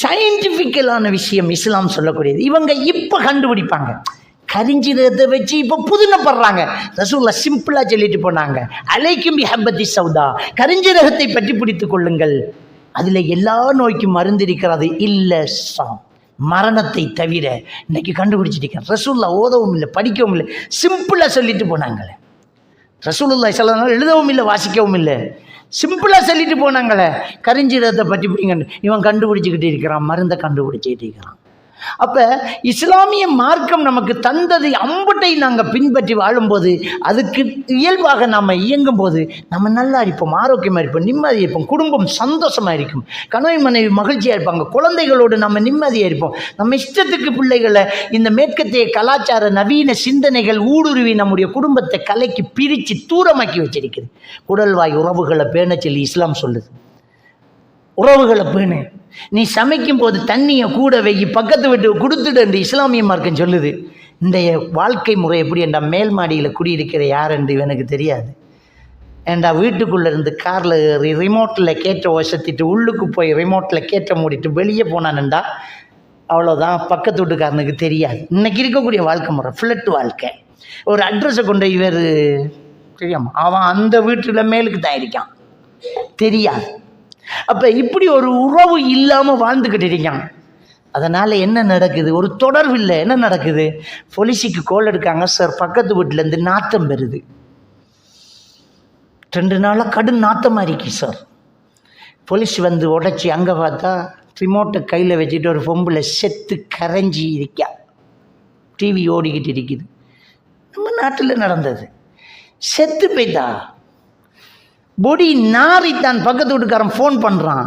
சயின்டிஃபிக்கலான விஷயம் இஸ்லாம் சொல்லக்கூடியது. இவங்க இப்போ கண்டுபிடிப்பாங்க, கரிஞ்சிரத்தை வச்சு இப்போ புதுமைப்படுறாங்க. ரசூலுல்லாஹ் சிம்பிளாக சொல்லிட்டு போனாங்க, அலைக்கும் பிஹப்பத்தி சௌதா, கரிஞ்சிரகத்தை பற்றி பிடித்து கொள்ளுங்கள், அதில் எல்லா நோய்க்கும் மருந்து இருக்கிறது, இல்லை மரணத்தை தவிர. இன்னைக்கு கண்டுபிடிச்சிருக்கேன். ரசூலுல்லாஹ் ஓதவும் இல்லை, படிக்கவும் இல்லை, சிம்பிளாக சொல்லிட்டு போனாங்களே. ரசூலுல்லாஹி ஸல்லல்லாஹு அலைஹி வஸல்லம் எழுதவும் இல்லை, வாசிக்கவும் இல்லை, சிம்பிளாக சொல்லிட்டு போனாங்களே. கரிஞ்சிரத்தை பற்றி பிடிங்க, இவன் கண்டுபிடிச்சிக்கிட்டு இருக்கிறான், மருந்தை கண்டுபிடிச்சிக்கிட்டு இருக்கிறான். அப்போ இஸ்லாமிய மார்க்கம் நமக்கு தந்ததை அம்பட்டை நாங்கள் பின்பற்றி வாழும்போது, அதுக்கு இயல்பாக நாம் இயங்கும் போது நம்ம நல்லா இருப்போம், ஆரோக்கியமாக இருப்போம், நிம்மதியாக இருப்போம், குடும்பம் சந்தோஷமாக இருக்கும், கணவன் மனைவி மகிழ்ச்சியாக இருப்பாங்க, குழந்தைகளோடு நம்ம நிம்மதியாக இருப்போம். நம்ம இஷ்டத்துக்கு பிள்ளைகளை இந்த மேற்கத்திய கலாச்சார நவீன சிந்தனைகள் ஊடுருவி நம்முடைய குடும்பத்தை கலைக்கு பிரித்து தூரமாக்கி வச்சிருக்குது. குடல்வாய் உறவுகளை பேண சொல்லி இஸ்லாம் சொல்லுது. உறவுகளை பேணு. நீ சமைக்கும் போது தண்ணியை கூட வைக்கி, பக்கத்து விட்டு கொடுத்துடு என்று இஸ்லாமிய மார்க்கம் சொல்லுது. இன்றைய வாழ்க்கை முறை எப்படி என்றா, மேல் மாடியில் குடியிருக்கிற யார் என்று எனக்கு தெரியாது. ஏண்டா வீட்டுக்குள்ளே இருந்து காரில் ஏறி ரிமோட்டில் கேட்ட வசத்திட்டு உள்ளுக்கு போய் ரிமோட்டில் கேட்ட மூடிட்டு வெளியே போனான்டா, அவ்வளோதான், பக்கத்து வீட்டுக்காரனுக்கு தெரியாது. இன்றைக்கி இருக்கக்கூடிய வாழ்க்கை முறை ஃப்ளட் வாழ்க்கை. ஒரு அட்ரஸை கொண்டு இவர் தெரியாமல் அவன் அந்த வீட்டில் மேலுக்கு தான் இருக்கான், தெரியாது. அப்போ இப்படி ஒரு உறவு இல்லாமல் வாழ்ந்துக்கிட்டு இருக்கான். அதனால் என்ன நடக்குது, ஒரு தொடர்பு இல்லை. என்ன நடக்குது, போலீஸுக்கு கோல் எடுக்காங்க, சார் பக்கத்து வீட்டிலேருந்து நாத்தம் வருது, 2 நாளாக கடும் நாத்தமாக இருக்கு சார். போலீஸ் வந்து உடச்சி அங்கே பார்த்தா ரிமோட்டை கையில் வச்சுட்டு ஒரு பொம்பளை செத்து கரைஞ்சி இருக்கா, டிவி ஓடிக்கிட்டு இருக்குது. நம்ம நாட்டில் நடந்தது. செத்து போய்த்தா, பொடி நாரித்தான், பக்கத்து வீட்டுக்காரன் ஃபோன் பண்ணுறான்.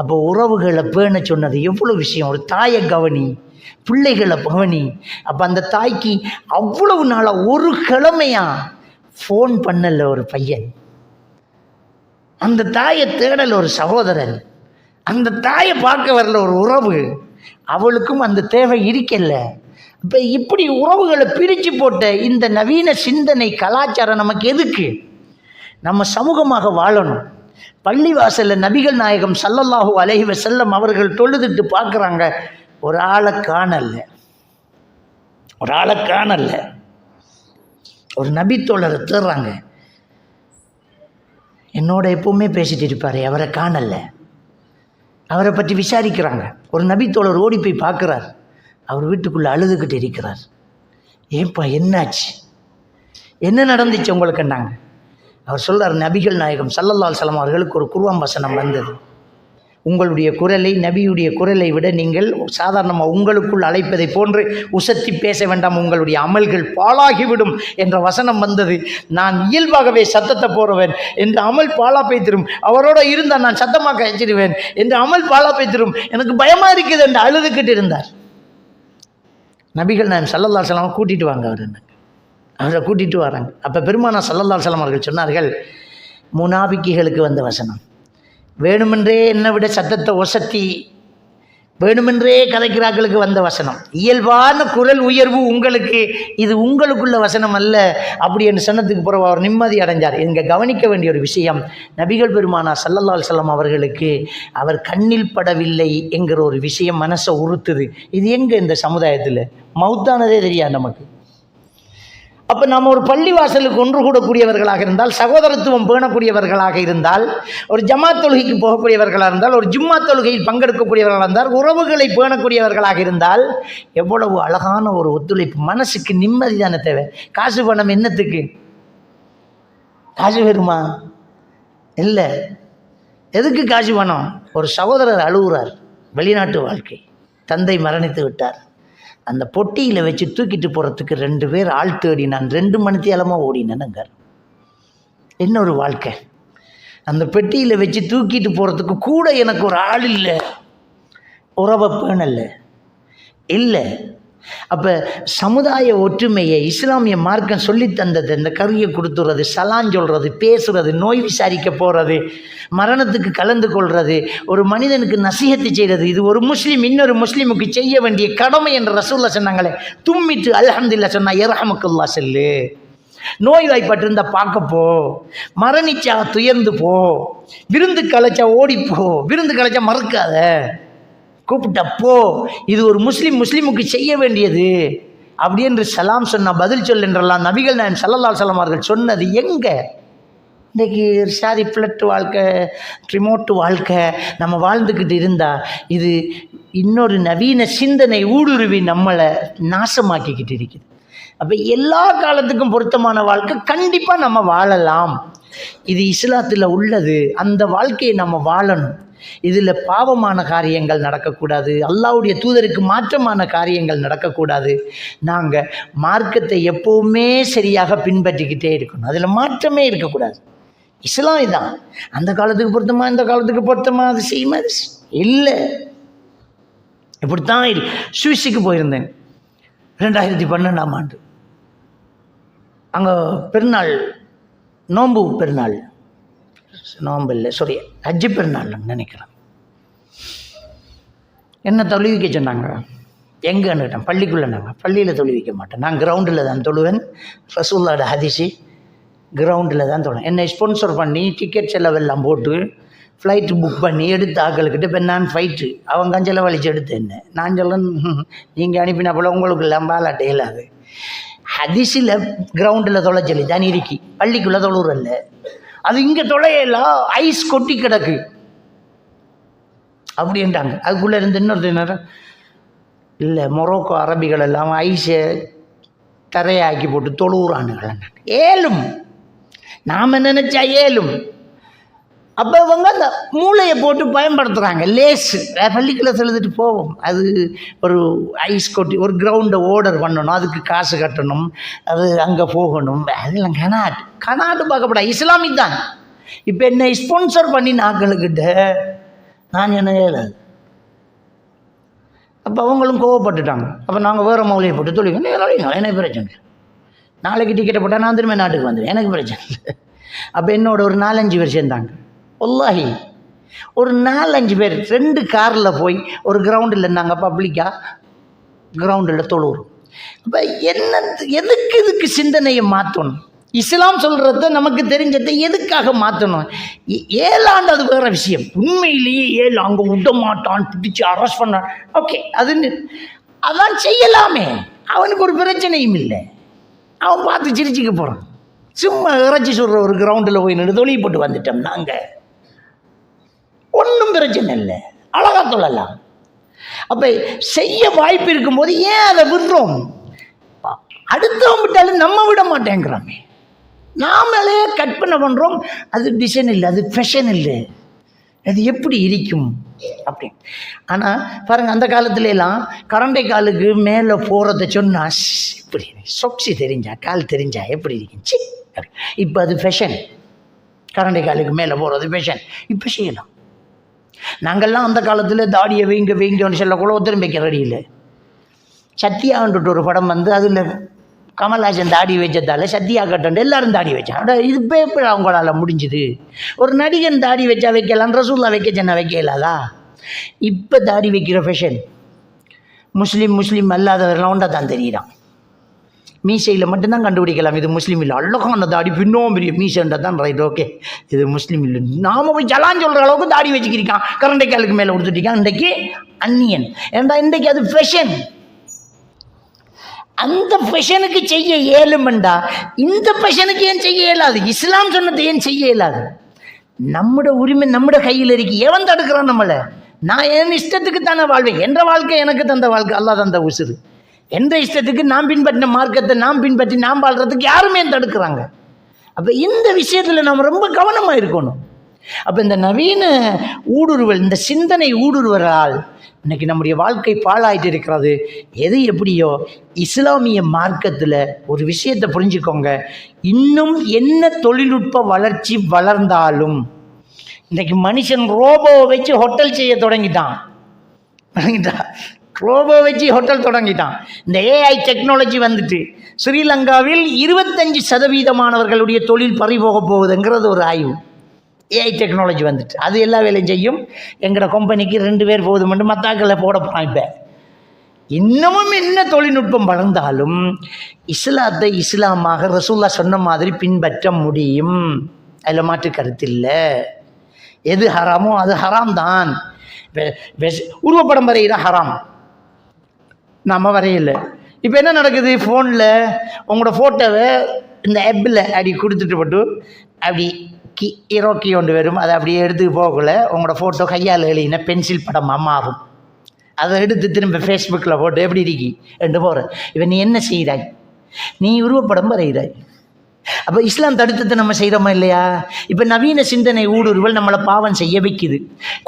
அப்போ உறவுகளை பேண சொன்னது எவ்வளோ விஷயம். ஒரு தாயை கவனி, பிள்ளைகளை கவனி. அப்போ அந்த தாய்க்கு அவ்வளவு நாளாக ஒரு கிழமையாக ஃபோன் பண்ணல ஒரு பையன், அந்த தாயை தேடல ஒரு சகோதரன், அந்த தாயை பார்க்க வரல ஒரு உறவு, அவளுக்கும் அந்த தேவை இருக்கல. இப்போ இப்படி உறவுகளை பிரித்து போட்ட இந்த நவீன சிந்தனை கலாச்சாரம் நமக்கு எதுக்கு? நம்ம சமூகமாக வாழணும். பள்ளிவாசலில் நபிகள் நாயகம் ஸல்லல்லாஹு அலைஹி வஸல்லம் அவர்கள் தொழுதுட்டு பார்க்குறாங்க, ஒரு ஆளை காணல. ஒரு நபித்தோழரை தேடுறாங்க. என்னோட எப்பவுமே பேசிட்டு இருப்பார், அவரை காணல. அவரை பற்றி விசாரிக்கிறாங்க. ஒரு நபித்தோழர் ஓடி போய் பார்க்குறார், அவர் வீட்டுக்குள்ளே அழுதுகிட்டு இருக்கிறார். ஏன்பா என்னாச்சு, என்ன நடந்துச்சு உங்களுக்குன்னாங்க. அவர் சொல்கிறார், நபிகள் நாயகம் ஸல்லல்லாஹு அலைஹி வஸல்லம் அவர்களுக்கு ஒரு குர்ஆன் வசனம் வந்தது. உங்களுடைய குரலை, நபியுடைய குரலை விட நீங்கள் சாதாரணமாக உங்களுக்குள் அழைப்பதை போன்று உசத்தி பேச வேண்டாம், உங்களுடைய அமல்கள் பாழாகிவிடும் என்ற வசனம் வந்தது. நான் இயல்பாகவே சத்தத்தை போடுவேன், என்று அமல் பாழா போய்த்திரும், அவரோட இருந்தால் நான் சத்தமாக கழிச்சிடுவேன் என்று அமல் பாழா போய்த்திரும், எனக்கு பயமாக இருக்குது என்று அழுதுகிட்டு இருந்தார். நபிகள் நாயகம் ஸல்லல்லாஹு அலைஹி வஸல்லம் கூட்டிகிட்டு வாங்க அவரை கூட்டிகிட்டு வராங்க. அப்போ பெருமானார் ஸல்லல்லாஹு அலைஹி வஸல்லம் அவர்கள் சொன்னார்கள், முனாபிக்குகளுக்கு வந்த வசனம், வேணுமென்றே என்னை விட சத்தத்தை ஒசத்தி வேணுமென்றே கதைக்கிறார்களுக்கு வந்த வசனம், இயல்பான குரல் உயர்வு உங்களுக்கு, இது உங்களுக்குள்ள வசனம் அல்ல அப்படி என்று சொன்னதுக்கு பிறகு அவர் நிம்மதி அடைஞ்சார். இங்கே கவனிக்க வேண்டிய ஒரு விஷயம், நபிகள் பெருமானார் ஸல்லல்லாஹு அலைஹி வஸல்லம் அவர்களுக்கு அவர் கண்ணில் படவில்லை என்கிற ஒரு விஷயம் மனசை உறுத்துது. இது எங்கே இந்த சமுதாயத்தில் மௌத்தானதே தெரியாது நமக்கு. அப்போ நம்ம ஒரு பள்ளிவாசலுக்கு ஒன்று கூடக்கூடியவர்களாக இருந்தால், சகோதரத்துவம் பேணக்கூடியவர்களாக இருந்தால், ஒரு ஜமாத் தொழுகைக்கு போகக்கூடியவர்களாக இருந்தால், ஒரு ஜும்மா தொழுகையில் பங்கெடுக்கக்கூடியவர்களாக இருந்தால், உறவுகளை பேணக்கூடியவர்களாக இருந்தால், எவ்வளவு அழகான ஒரு ஒத்துழைப்பு, மனசுக்கு நிம்மதி தானே தேவை. காசு பணம் என்னத்துக்கு? காசு வருமா? இல்லை. எதுக்கு காசு பணம்? ஒரு சகோதரர் அழுகுறார், வெளிநாட்டு வாழ்க்கை, தந்தை மரணித்து விட்டார், அந்த பொட்டியில் வச்சு தூக்கிட்டு போகிறதுக்கு 2 பேர் ஆள் தேடி நான் 2 மணித்தியாலமாக ஓடினேனுங்க. என்ன ஒரு வாழ்க்கை! அந்த பெட்டியில் வச்சு தூக்கிட்டு போகிறதுக்கு கூட எனக்கு ஒரு ஆள் இல்லை, உறவை பேணல்ல இல்லை. அப்போ சமுதாய ஒற்றுமையை இஸ்லாமிய மார்க்கம் சொல்லி தந்தது, இந்த கறியை கொடுத்துறது, சலான் சொல்கிறது, பேசுகிறது, நோய் விசாரிக்க போகிறது, மரணத்துக்கு கலந்து கொள்வது, ஒரு மனிதனுக்கு நசீஹத்து செய்கிறது, இது ஒரு முஸ்லீம் இன்னொரு முஸ்லீமுக்கு செய்ய வேண்டிய கடமை என்று ரசூலுல்லாஹ் சொன்னாங்களே. தும்மிட்டு அல்ஹம்துலில்லாஹ் சொன்னா யர்ஹமுக்கல்லாஹ் சொல்லு, நோய்வாய்ப்பட்டிருந்தா பார்க்கப்போ, மரணிச்சா துயர்ந்து போ, விருந்து கலைச்சா ஓடிப்போ, விருந்து கலைச்சா மறுக்காத, கூப்பிட்டப்போ, இது ஒரு முஸ்லீமுக்கு செய்ய வேண்டியது அப்படி என்று சலாம் சொன்ன பதில் சொல் என்றெல்லாம் நபிகள் நாயகம் ஸல்லல்லாஹு அலைஹி வஸல்லம் அவர்கள் சொன்னது எங்கே? இன்றைக்கி சாரி ஃப்ளட் வாழ்க்கை, ரிமோட் வாழ்க்கை நம்ம வாழ்ந்துக்கிட்டு இருந்தால், இது இன்னொரு நவீன சிந்தனை ஊடுருவி நம்மளை நாசமாக்கிக்கிட்டு இருக்குது. அப்போ எல்லா காலத்துக்கும் பொருத்தமான வாழ்க்கை கண்டிப்பாக நம்ம வாழலாம், இது இஸ்லாத்தில் உள்ளது, அந்த வாழ்க்கையை நம்ம வாழணும். இதில் பாவமான காரியங்கள் நடக்கக்கூடாது, அல்லாஹ்வுடைய தூதருக்கு மாற்றமான காரியங்கள் நடக்கக்கூடாது. நாங்கள் மார்க்கத்தை எப்போவுமே சரியாக பின்பற்றிக்கிட்டே இருக்கணும், அதில் மாற்றமே இருக்கக்கூடாது. இஸ்லாம் இதுதான், அந்த காலத்துக்கு பொருத்தமா இந்த காலத்துக்கு பொருத்தமா அது செய்யுமா இல்லை, இப்படித்தான். சுவிஸுக்கு போயிருந்தேன் 2012ஆம் ஆண்டு. அங்கே பெருநாள், நோன்பு பெருநாள், நோன்பு இல்லை சாரி ஹஜ்ஜு பெருநாள் நினைக்கிறேன். என்ன தொழுவிக்க சொன்னாங்க, எங்கன்னு கேட்டேன். பள்ளிக்குள்ளே. நாங்கள் பள்ளியில் தொழுவிக்க மாட்டேன், நான் கிரவுண்டில் தான் தொழுவேன். ரசூலுல்லாஹ்வுடைய ஹதீஸு, கிரவுண்டில் தான் தொழுவேன். என்னை ஸ்பான்சர் பண்ணி டிக்கெட் செலவெல்லாம் போட்டு ஃப்ளைட்டு புக் பண்ணி எடுத்து ஆக்களுக்கிட்ட இப்போ நான் ஃபைட்டு அவங்க செலவழித்து எடுத்து என்ன நான் சொல்ல, நீங்கள் அனுப்பினா போல உங்களுக்கு லம்பாலாட்ட இயலாது. ஹதீஸில் கிரவுண்டில் தொலை சொல்லி தான் இருக்கி, பள்ளிக்குள்ளே தொழுறல்ல. அது இங்கே தொலையெல்லாம் ஐஸ் கொட்டி கிடக்கு அப்படின்ட்டாங்க. அதுக்குள்ளே இருந்து இன்னொரு நேரம் இல்லை, மொரோக்கோ அரபிகள் எல்லாம் ஐஸை தரையாக்கி போட்டு தொழுவுறானுங்கள். ஏலும் நாம் நினச்சா ஏலும். அப்போ இவங்க அந்த மூளையை போட்டு பயன்படுத்துகிறாங்க. லேஸு பள்ளிக்குள்ளே எழுதிட்டு போவோம், அது ஒரு ஐஸ் கொட்டி ஒரு கிரவுண்டை ஆர்டர் பண்ணணும், அதுக்கு காசு கட்டணும், அது அங்கே போகணும், அதெல்லாம் கனாட்டு பார்க்கப்படாது, இஸ்லாமிக் தான். இப்போ என்னை ஸ்பான்சர் பண்ணி நாக்களுக்கிட்ட நான் என்ன இயலாது. அப்போ அவங்களும் கோவப்பட்டுட்டாங்க. அப்போ நாங்கள் வேறு மௌலியை போட்டு தொழில் எனக்கு பிரச்சனை இல்லை, நாளைக்கு டிக்கெட்டை போட்டால் நான் திரும்ப நாட்டுக்கு வந்துடுவேன், எனக்கு பிரச்சனை இல்லை. அப்போ என்னோட ஒரு 4-5 பேர் சேர்ந்தாங்க. வல்லாஹி ஒரு 4-5 பேர் 2 காரில் போய் ஒரு கிரவுண்டில் நாங்கள் பப்ளிக்காக கிரவுண்டில் தொழுகிறோம். அப்போ எதுக்கு இதுக்கு சிந்தனையை மாற்றணும்? இஸ்லாம் சொல்கிறத நமக்கு தெரிஞ்சதை எதுக்காக மாற்றணும்? 7 ஆண்டு அது வேறு விஷயம். உண்மையிலேயே 7 அங்கே விட மாட்டான், பிடிச்சி அரெஸ்ட் பண்ணான், ஓகே, அதான் செய்யலாமே, அவனுக்கு ஒரு பிரச்சனையும் இல்லை, அவன் பார்த்து சிரிச்சிக்க போகிறான். சும்மா இறைச்சி சொல்கிற ஒரு கிரவுண்டில் போய் நின்று தொழில் போட்டு வந்துட்டோம் நாங்கள், ஒன்றும் பிரச்சனை இல்லை, அழகாக சொல்லலாம். அப்போ செய்ய வாய்ப்பு இருக்கும்போது ஏன் அதை விடுறோம்? அடுத்தவன் விட்டாலும் நம்ம விட மாட்டேங்கிறோமே. நாமளே கற்பனை பண்ணுறோம். அது டிசைன் இல்லை, அது ஃபேஷன் இல்லை, அது எப்படி இருக்கும் அப்படி. ஆனால் பாருங்கள், அந்த காலத்துல எல்லாம் கரண்டை காலுக்கு மேலே போகிறத சொன்னால் இப்படி சொக்ஸி தெரிஞ்சா கால் தெரிஞ்சா எப்படி இருக்குச்சு. இப்போ அது ஃபேஷன். கரண்டை காலுக்கு மேலே போகிறது ஃபேஷன். இப்போ செய்யலாம். நாங்கள்லாம் அந்த காலத்தில் தாடியை வைங்கன்னு சொல்லக்கூட ஒருத்தரும் வைக்க ரெடி இல்லை. சத்யான்ட்டு ஒரு படம் வந்து அதில் கமல்ஹாசன் தாடி வச்சதால சத்யா கட்டண்டு எல்லாரும் தாடி வச்சான். இது பேப்பர் அவங்களால முடிஞ்சுது. ஒரு நடிகன் தாடி வச்சா வைக்கலாம், ரசூல்லா வைக்க சொன்ன வைக்க இல்லாதா? இப்போ தாடி வைக்கிற ஃபேஷன். முஸ்லீம் அல்லாதவரெல்லாம் ஒன்றா தான் தெரியுறான். மீசையில் மட்டும்தான் கண்டுபிடிக்கலாம் இது முஸ்லீம் இல்லை. அழகான தாடி பின்னோம் பெரிய மீசைன்றா தான் ரைட், ஓகே இது முஸ்லீம் இல்லை. நாம் போய் ஜலான் சொல்கிற அளவுக்கு தாடி வச்சுக்கிருக்கான், கரண்டை காலுக்கு மேலே கொடுத்துட்டிருக்கான். இன்றைக்கு அந்நியன். ஏன்டா இன்றைக்கு அது ஃபேஷன். அந்த ஃபேஷனுக்கு செய்ய இயலுமெண்டா இந்த ஃபேஷனுக்கு ஏன் செய்ய இயலாது? இஸ்லாம் சொன்னதை ஏன் செய்ய இயலாது? நம்முடைய உரிமை நம்முடைய கையில் இருக்கு. எவன் தடுக்கிறான் நம்மளை? நான் என் இஷ்டத்துக்கு தானே வாழ்வேன். என்ற வாழ்க்கை எனக்கு தந்த வாழ்க்கை, அல்லாஹ் தந்த உசுறு. எந்த இஷ்டத்துக்கு நான் பின்பற்றின மார்க்கத்தை நான் பின்பற்றி நான் வாழ்கிறதுக்கு யாருமே தடுக்கிறாங்க. அப்போ இந்த விஷயத்தில் நாம் ரொம்ப கவனமாக இருக்கணும். அப்போ இந்த நவீன ஊடுருவல், இந்த சிந்தனை ஊடுருவலால் இன்றைக்கி நம்முடைய வாழ்க்கை பாழாயிட்டு இருக்கிறது. எது எப்படியோ இஸ்லாமிய மார்க்கத்தில் ஒரு விஷயத்தை புரிஞ்சுக்கோங்க. இன்னும் என்ன தொழில்நுட்ப வளர்ச்சி வளர்ந்தாலும் இன்றைக்கி மனுஷன் ரோபோவை வச்சு ஹோட்டல் செய்ய தொடங்கிட்டான். ரோபோ வச்சு ஹோட்டல் தொடங்கிட்டான். இந்த ஏஐ டெக்னாலஜி வந்துட்டு ஸ்ரீலங்காவில் 25% தொழில் பறிபோக போகுதுங்கிறது ஒரு ஆய்வு. ஏஐ டெக்னாலஜி வந்துட்டு அது எல்லா வேலையும் செய்யும். எங்களோட கம்பெனிக்கு 2 பேர் போகுது மட்டும் மத்தாக்களை போட போகிறான். இப்போ இன்னமும் என்ன தொழில்நுட்பம் வளர்ந்தாலும் இஸ்லாத்தை இஸ்லாமாக ரசூல்லா சொன்ன மாதிரி பின்பற்ற முடியும். அதில் மாற்று கருத்து இல்லை. எது ஹராமோ அது ஹராம் தான். உருவப்படம் வரைகிற ஹராம், நம்ம வரையில்லை. இப்போ என்ன நடக்குது? ஃபோனில் உங்களோட ஃபோட்டோவை இந்த ஆப்பில் அப்படி கொடுத்துட்டு போட்டு அப்படி இறக்கி கொண்டு வரும். அதை அப்படியே எடுத்து போகல உங்களோட ஃபோட்டோ கையால் எழுதின பென்சில் படமாக மாறும். அதை எடுத்து திரும்ப ஃபேஸ்புக்கில் போட்டு எப்படி இருக்கி ரெண்டு போகிறேன். இப்போ நீ என்ன செய்கிறாய்? நீ உருவப்படம் வரைகிறாய். அப்போ இஸ்லாம் தடுத்ததை நம்ம செய்கிறோமா இல்லையா? இப்போ நவீன சிந்தனை ஊடுருவல் நம்மளை பாவம் செய்ய வைக்குது.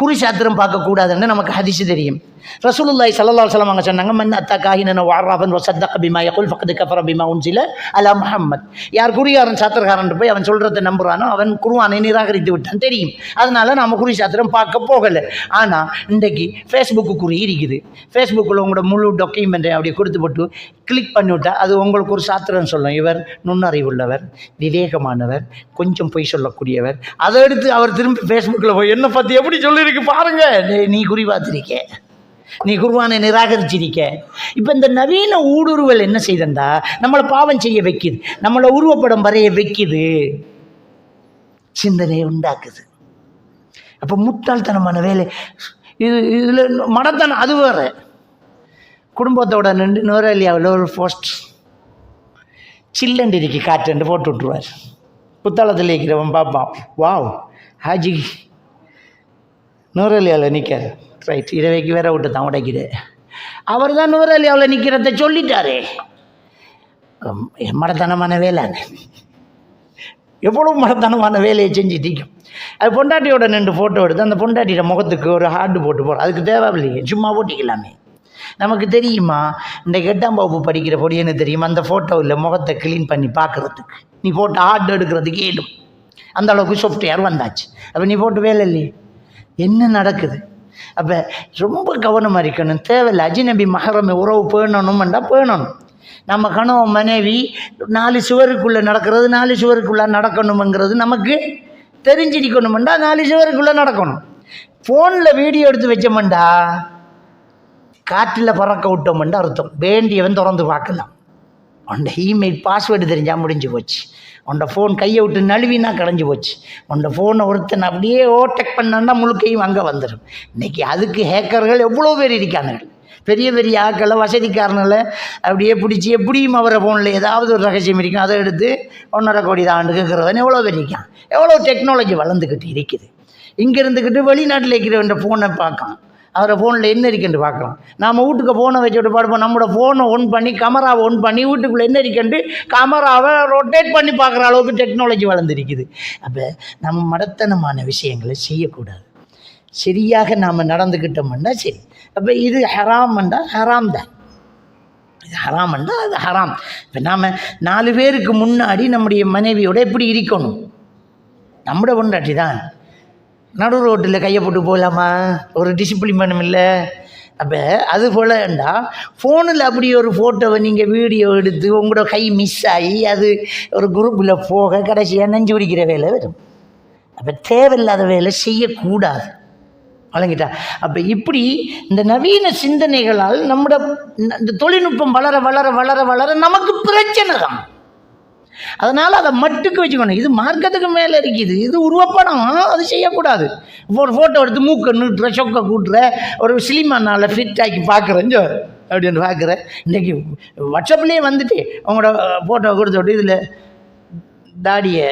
குறி சாத்திரம் பார்க்கக்கூடாதுன்னு நமக்கு ஹதீஸ் தெரியும். ரசூலுல்லாஹி ஸல்லல்லாஹு அலைஹி வஸல்லம் அவங்க சொன்னாங்க, மன் அத்தா காஹினன் வ அர்ராஃபன் வ ஸத்தக பிமா யகுல் ஃபக்கத் கஃபர பிமா உன்ஸில அலா முஹம்மத். யார் குறிகாரன் சாத்திரக்காரன் போய் அவன் சொல்கிறத நம்புறானோ அவன் குர்ஆனை நிராகரித்து விட்டான் தெரியும். அதனால நம்ம குறி சாத்திரம் பார்க்க போகலை. ஆனால் இன்றைக்கு ஃபேஸ்புக்கு குறி இருக்குது. ஃபேஸ்புக்கில் உங்களோட முழு டாக்குமெண்ட்டை அப்படி கொடுத்து போட்டு கிளிக் பண்ணிவிட்டா அது உங்களுக்கு ஒரு சாத்திரம் சொல்லும். இவர் நுண்ணறிவுள்ளவர், விவேகமானவர், கொஞ்சம் பொய் சொல்லக்கூடியவர். அதை எடுத்து அவர் திரும்பி ஃபேஸ்புக்கில் போய் என்னை பற்றி எப்படி சொல்லியிருக்கு பாருங்கள், நீ குறி பார்த்துருக்க, நீ குர்ஆனை நிராகரிச்சிருக்க. இப்போ இந்த நவீன ஊடுருவல் என்ன செய்தா நம்மளை பாவம் செய்ய வைக்குது, நம்மளை உருவப்படம் வரைய வைக்குது, சிந்தனையை உண்டாக்குது. அப்போ முட்டாள்தனமான வேலை இது. இதில் மடத்தனம் அது வேறு. குடும்பத்தோட நின்று நுவரேலியாவில் ஒரு போஸ்ட் சில்லண்டிக்கு காட்டுன்னு போட்டு விட்ருவார். புத்தளத்தில் இருக்கிறவன் பார்ப்பான், வாவ் ஹாஜி நுவரேலியாவில் நிற்கார். ரைட், இரவைக்கு வேற விட்டு தான் உடைக்குது. அவர் தான் நுவரேலியாவில் நிற்கிறத சொல்லிட்டாரே. மடத்தனமான வேலைன்னு எவ்வளோ மடத்தனமான வேலையை செஞ்சுட்டீங்க. அது பொண்டாட்டியோட நின்று ஃபோட்டோ எடுத்து அந்த பொண்டாட்டியோட முகத்துக்கு ஒரு ஹார்டு போட்டு போகிறோம். அதுக்கு தேவையில்லையே, சும்மா போட்டிக்கலாமே. நமக்கு தெரியுமா இந்த 8ஆம் வகுப்பு படிக்கிற பொடியன்னு தெரியுமா அந்த ஃபோட்டோவில் முகத்தை க்ளீன் பண்ணி பார்க்குறதுக்கு நீ போட்டு ஹார்டு எடுக்கிறதுக்கு ஏழும். அந்த அளவுக்கு சாஃப்ட்வேர் வந்தாச்சு. அப்போ நீ போட்டு வேலை இல்லையே, என்ன நடக்குது? அப்போ ரொம்ப கவனமாக இருக்கணும். தேவையில்லை அஜினபி மஹரம் உறவு பேணணும்ண்டா பேணணும். நம்ம கணவன் மனைவி 4 சுவருக்குள்ளே நடக்கிறது 4 சுவருக்குள்ளே நடக்கணுங்கிறது நமக்கு தெரிஞ்சிருக்கணுமெண்டா 4 சுவருக்குள்ளே நடக்கணும். ஃபோனில் வீடியோ எடுத்து வச்சோம்டா காற்றில் பறக்க விட்டோம்னு அர்த்தம். வேண்டியவன் திறந்து பார்க்கலாம். உன்ட இமெயில் பாஸ்வேர்டு தெரிஞ்சால் முடிஞ்சு போச்சு. உன்ட ஃபோன் கையை விட்டு நழுவினா கடைஞ்சி போச்சு. உன்ட ஃபோனை ஒருத்தன் அப்படியே ஓவர்டேக் பண்ணான்னா முழுக்கையும் அங்கே வந்துடும். இன்றைக்கி அதுக்கு ஹேக்கர்கள் எவ்வளோ பேர் இருக்கானுங்கள். பெரிய பெரிய ஆக்களை வசதிக்காரங்களை அப்படியே பிடிச்சி எப்படியும் அவரை ஃபோனில் ஏதாவது ஒரு ரகசியம் இருக்கும், அதை எடுத்து 1.5 கோடி ஆண்டு கேட்குறவன் எவ்வளோ பேர் இருக்கான். எவ்வளோ டெக்னாலஜி வளர்ந்துக்கிட்டு இருக்குது. இங்கே இருந்துக்கிட்டு வெளிநாட்டில் இருக்கிறவன் ஃபோனை பார்க்கான். அவரை ஃபோனில் என்ன இருக்குன்னு பார்க்குறோம். நாம் வீட்டுக்கு ஃபோனை வச்சுட்டு பார்ப்போம், நம்மளோட ஃபோனை ஒன் பண்ணி கேமராவை ஒன் பண்ணி வீட்டுக்குள்ளே என்ன இருக்குன்னு கேமராவை ரொட்டேட் பண்ணி பார்க்குற அளவுக்கு டெக்னாலஜி வளர்ந்துருக்குது. அப்போ நம்ம மடத்தனமான விஷயங்களை செய்யக்கூடாது. சரியாக நாம் நடந்துக்கிட்டோம்னா சரி. அப்போ இது ஹராம்ண்டா ஹராம் தான், இது ஹராம்ண்டா அது ஹராம். இப்போ நாம் 4 பேருக்கு முன்னாடி நம்முடைய மனைவியோட எப்படி இருக்கணும்? நம்மட பொண்டாட்டி தான் நடு ரோட்டில் கையை போட்டு போகலாமா? ஒரு டிசிப்ளின் பண்ணும் இல்லை. அப்போ அது போலண்டா ஃபோனில் அப்படி ஒரு ஃபோட்டோவை நீங்கள் வீடியோ எடுத்து உங்களோட கை மிஸ் ஆகி அது ஒரு குரூப்பில் போக கடைசியாக நெஞ்சு பிடிக்கிற வேலை வரும். அப்போ தேவையில்லாத வேலை செய்யக்கூடாது. வழங்கிட்டா. அப்போ இப்படி இந்த நவீன சிந்தனைகளால் நம்மளோட இந்த தொழில்நுட்பம் வளர வளர வளர வளர நமக்கு பிரச்சனை தான். அதனால் அதை மட்டுக்கு வச்சுக்கணும். இது மார்க்கத்துக்கு மேலே இருக்குது, இது உருவப்படம், அது செய்யக்கூடாது. ஒரு ஃபோட்டோ எடுத்து மூக்க நிட்டுற சொக்க கூட்டுற ஒரு சினிமானால் ஃபிட் ஆக்கி பார்க்குறேஞ்சோ அப்படின்னு பார்க்குறேன். இன்றைக்கி வாட்ஸ்அப்லேயே வந்துட்டு உங்களோட ஃபோட்டோ கொடுத்து விட்டு இதில் தாடியை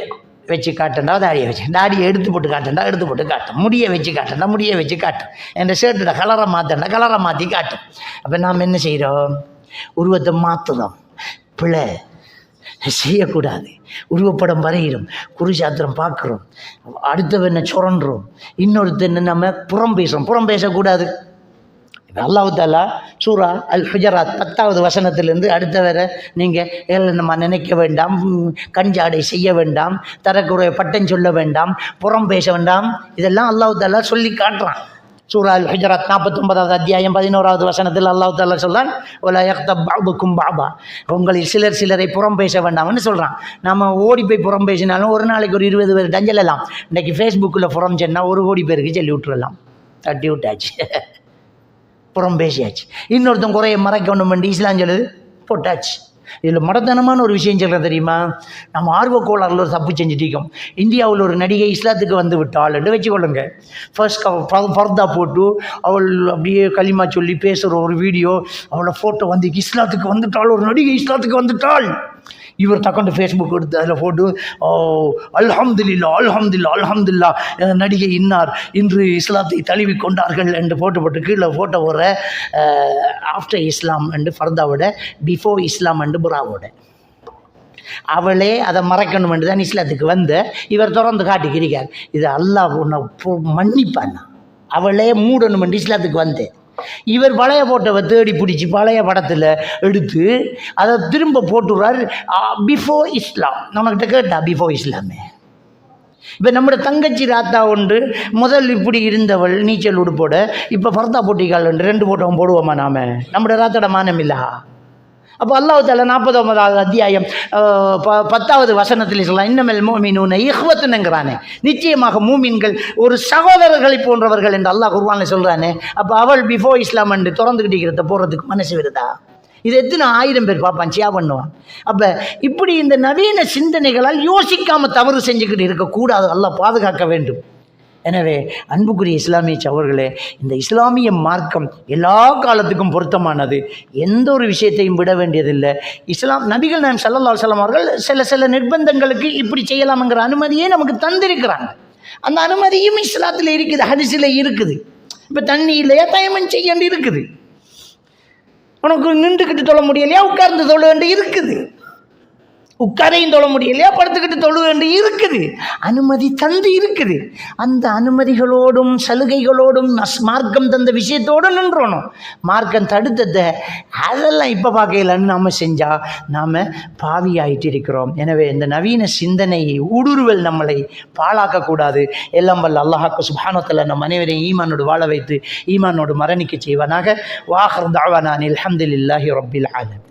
வச்சு காட்டண்டா, தாடியை வச்சு தாடியை எடுத்து போட்டு காட்டண்டா, எடுத்து போட்டு காட்டும், முடியை வச்சு காட்டண்டா, முடியை வச்சு காட்டும், என் ஷர்ட்டோட கலரை மாற்றண்டா, கலரை மாற்றி காட்டும். அப்போ நாம் என்ன செய்கிறோம்? உருவத்தை மாற்றுறோம். பிள்ளை செய்யக்கூடாது. உருவப்படம் வரைகிறோம், குருசாத்திரம் பார்க்குறோம், அடுத்தவனை சுரண்டுறோம், இன்னொருத்தனை நம்ம புறம் பேசுகிறோம். புறம் பேசக்கூடாது. அல்லாஹ் தஆலா சூரா அல் ஹுஜராத் 10வது வசனத்திலிருந்து அடுத்த வரை நீங்கள் நம்ம நினைக்க வேண்டாம், கஞ்சாடை செய்ய வேண்டாம், தரக்குறைய பட்டம் சொல்ல வேண்டாம், புறம் பேச வேண்டாம், இதெல்லாம் அல்லாஹ் தஆலா சொல்லி காட்டுறான். சூரா அல் ஹுஜராத் 49வது அத்தியாயம் 11வது வசனத்தில் அல்லாஹ் தஆலா சொல்றான், வலா யக்தப் பஅதுக்கும் பஅதா, உங்களில் சிலர் சிலரை புறம் பேச வேண்டாம்னு சொல்கிறான். நம்ம ஓடி போய் புறம் பேசினாலும் ஒரு நாளைக்கு ஒரு 20 பேர் டஞ்சலாம். இன்றைக்கி ஃபேஸ்புக்கில் புறம் சொன்னால் 1 கோடி பேருக்கு சொல்லி விட்டுறலாம். தட்டி விட்டாச்சு, புறம் பேசியாச்சு. இன்னொருத்தன் குறைய மறைக்கணும் வேண்டி இஸ்லாம் சொல்லுது, போட்டாச்சு. இதில் மடத்தனமான ஒரு விஷயம் சொல்கிறேன் தெரியுமா? நம்ம ஆர்வக்கோளாறில் ஒரு தப்பு செஞ்சுட்டிருக்கோம். இந்தியாவில் ஒரு நடிகை இஸ்லாத்துக்கு வந்து விட்டாள் என்று வச்சுக்கொள்ளுங்க. ஃபர்ஸ்ட் பர்தா போட்டு அவள் அப்படியே களிமா சொல்லி பேசுகிற ஒரு வீடியோ, அவளோட ஃபோட்டோ வந்து இஸ்லாத்துக்கு வந்துட்டாள், ஒரு நடிகை இஸ்லாத்துக்கு வந்துட்டாள். இவர் தக்கண்டு ஃபேஸ்புக் எடுத்து அதில் போட்டு, ஓ அல்ஹம்துலில்லா அல்ஹம்துலில்லா அல்ஹம்துலில்லா, நடிகை இன்னார் இன்று இஸ்லாத்தை தழுவி கொண்டார்கள் என்று போட்டு கீழே ஃபோட்டோ போடுற ஆஃப்டர் இஸ்லாம் என்று ஃபர்தாவோட, பிஃபோர் இஸ்லாம் என்று புறாவோட. அவளே அதை மறைக்கணும் என்று தான் இஸ்லாத்துக்கு வந்து இவர் திறந்து காட்டிக்கிறார். இது அல்லாஹ் உன்னை மன்னிப்பான். அவளே மூடணும் என்று இஸ்லாத்துக்கு வந்து இவர் பழைய போட்டவை தேடி பிடிச்சி பழைய படத்தில் எடுத்து அதை திரும்ப போட்டுறார் பிஃபோர் இஸ்லாம். நம்மக்கிட்ட கேட்டா பிஃபோர் இஸ்லாமே. இப்போ நம்மளோட தங்கச்சி ராத்தா ஒன்று முதல் இப்படி இருந்தவள் நீச்சல் உடுப்போட இப்போ ஃபர்தா போட்டிக்கால் 2 போட்டவும் போடுவோமா நாம்? நம்மளோட ராத்தோட மானம் இல்லா? அப்போ அல்லாஹ் தஆலா 49வது அத்தியாயம் 10வது வசனத்தில் சொல்லலாம், இன்னமல் முஃமினூன இஹ்வத்துன்னுங்கிறானே, நிச்சயமாக மூமின்கள் ஒரு சகோதரர்களை போன்றவர்கள் என்று அல்லாஹ் குர்ஆனில் சொல்கிறானே. அப்போ அவள் பிஃபோர் இஸ்லாம் என்று திறந்துக்கிட்டு இருக்கிறத போகிறதுக்கு மனசு வருதா? இது எத்தனை 1000 பேர் பார்ப்பான், சியா பண்ணுவான். அப்போ இப்படி இந்த நவீன சிந்தனைகளால் யோசிக்காமல் தவறு செஞ்சுக்கிட்டு இருக்கக்கூடாது. அல்லாஹ் பாதுகாக்க வேண்டும். எனவே அன்புக்குரிய இஸ்லாமிய சகோதரர்களே, இந்த இஸ்லாமிய மார்க்கம் எல்லா காலத்துக்கும் பொருத்தமானது. எந்த ஒரு விஷயத்தையும் விட வேண்டியதில்லை. இஸ்லாம் நபிகள் நாயகம் ஸல்லல்லாஹு அலைஹி வஸல்லம் அவர்கள் சில நிர்பந்தங்களுக்கு இப்படி செய்யலாம்ங்கிற அனுமதியை நமக்கு தந்திருக்கிறாங்க. அந்த அனுமதியும் இஸ்லாத்தில் இருக்குது, ஹதீஸில் இருக்குது. இப்போ தண்ணி இல்லையா, தயமம் செய்ய வேண்டி இருக்குது. உனக்கு நின்றுக்கிட்டு தொழ முடியலையா, உட்கார்ந்து தொழ வேண்டி இருக்குது. உட்காரையும் தொழ முடியலையா, படுத்துக்கிட்டு தொழ வேண்டி இருக்குது. அனுமதி தந்து இருக்குது. அந்த அனுமதிகளோடும் சலுகைகளோடும் மார்க்கம் தந்த விஷயத்தோடு நின்றோணும். மார்க்கம் தடுத்ததை அதெல்லாம் இப்போ பார்க்கலன்னு நாம் செஞ்சால் நாம் பாவியாயிட்டு இருக்கிறோம். எனவே இந்த நவீன சிந்தனை ஊடுருவல் நம்மளை பாழாக்கக்கூடாது. எல்லாம் வல்ல அல்லாஹ் சுப்ஹானஹு வ தஆலா நம் அனைவரையும் ஈமானோடு வாழ வைத்து ஈமானோடு மரணிக்க செய்வானாக. வாஹிர் தஅவானா அல்ஹம்துலில்லாஹி ரப்பில் ஆலமீன்.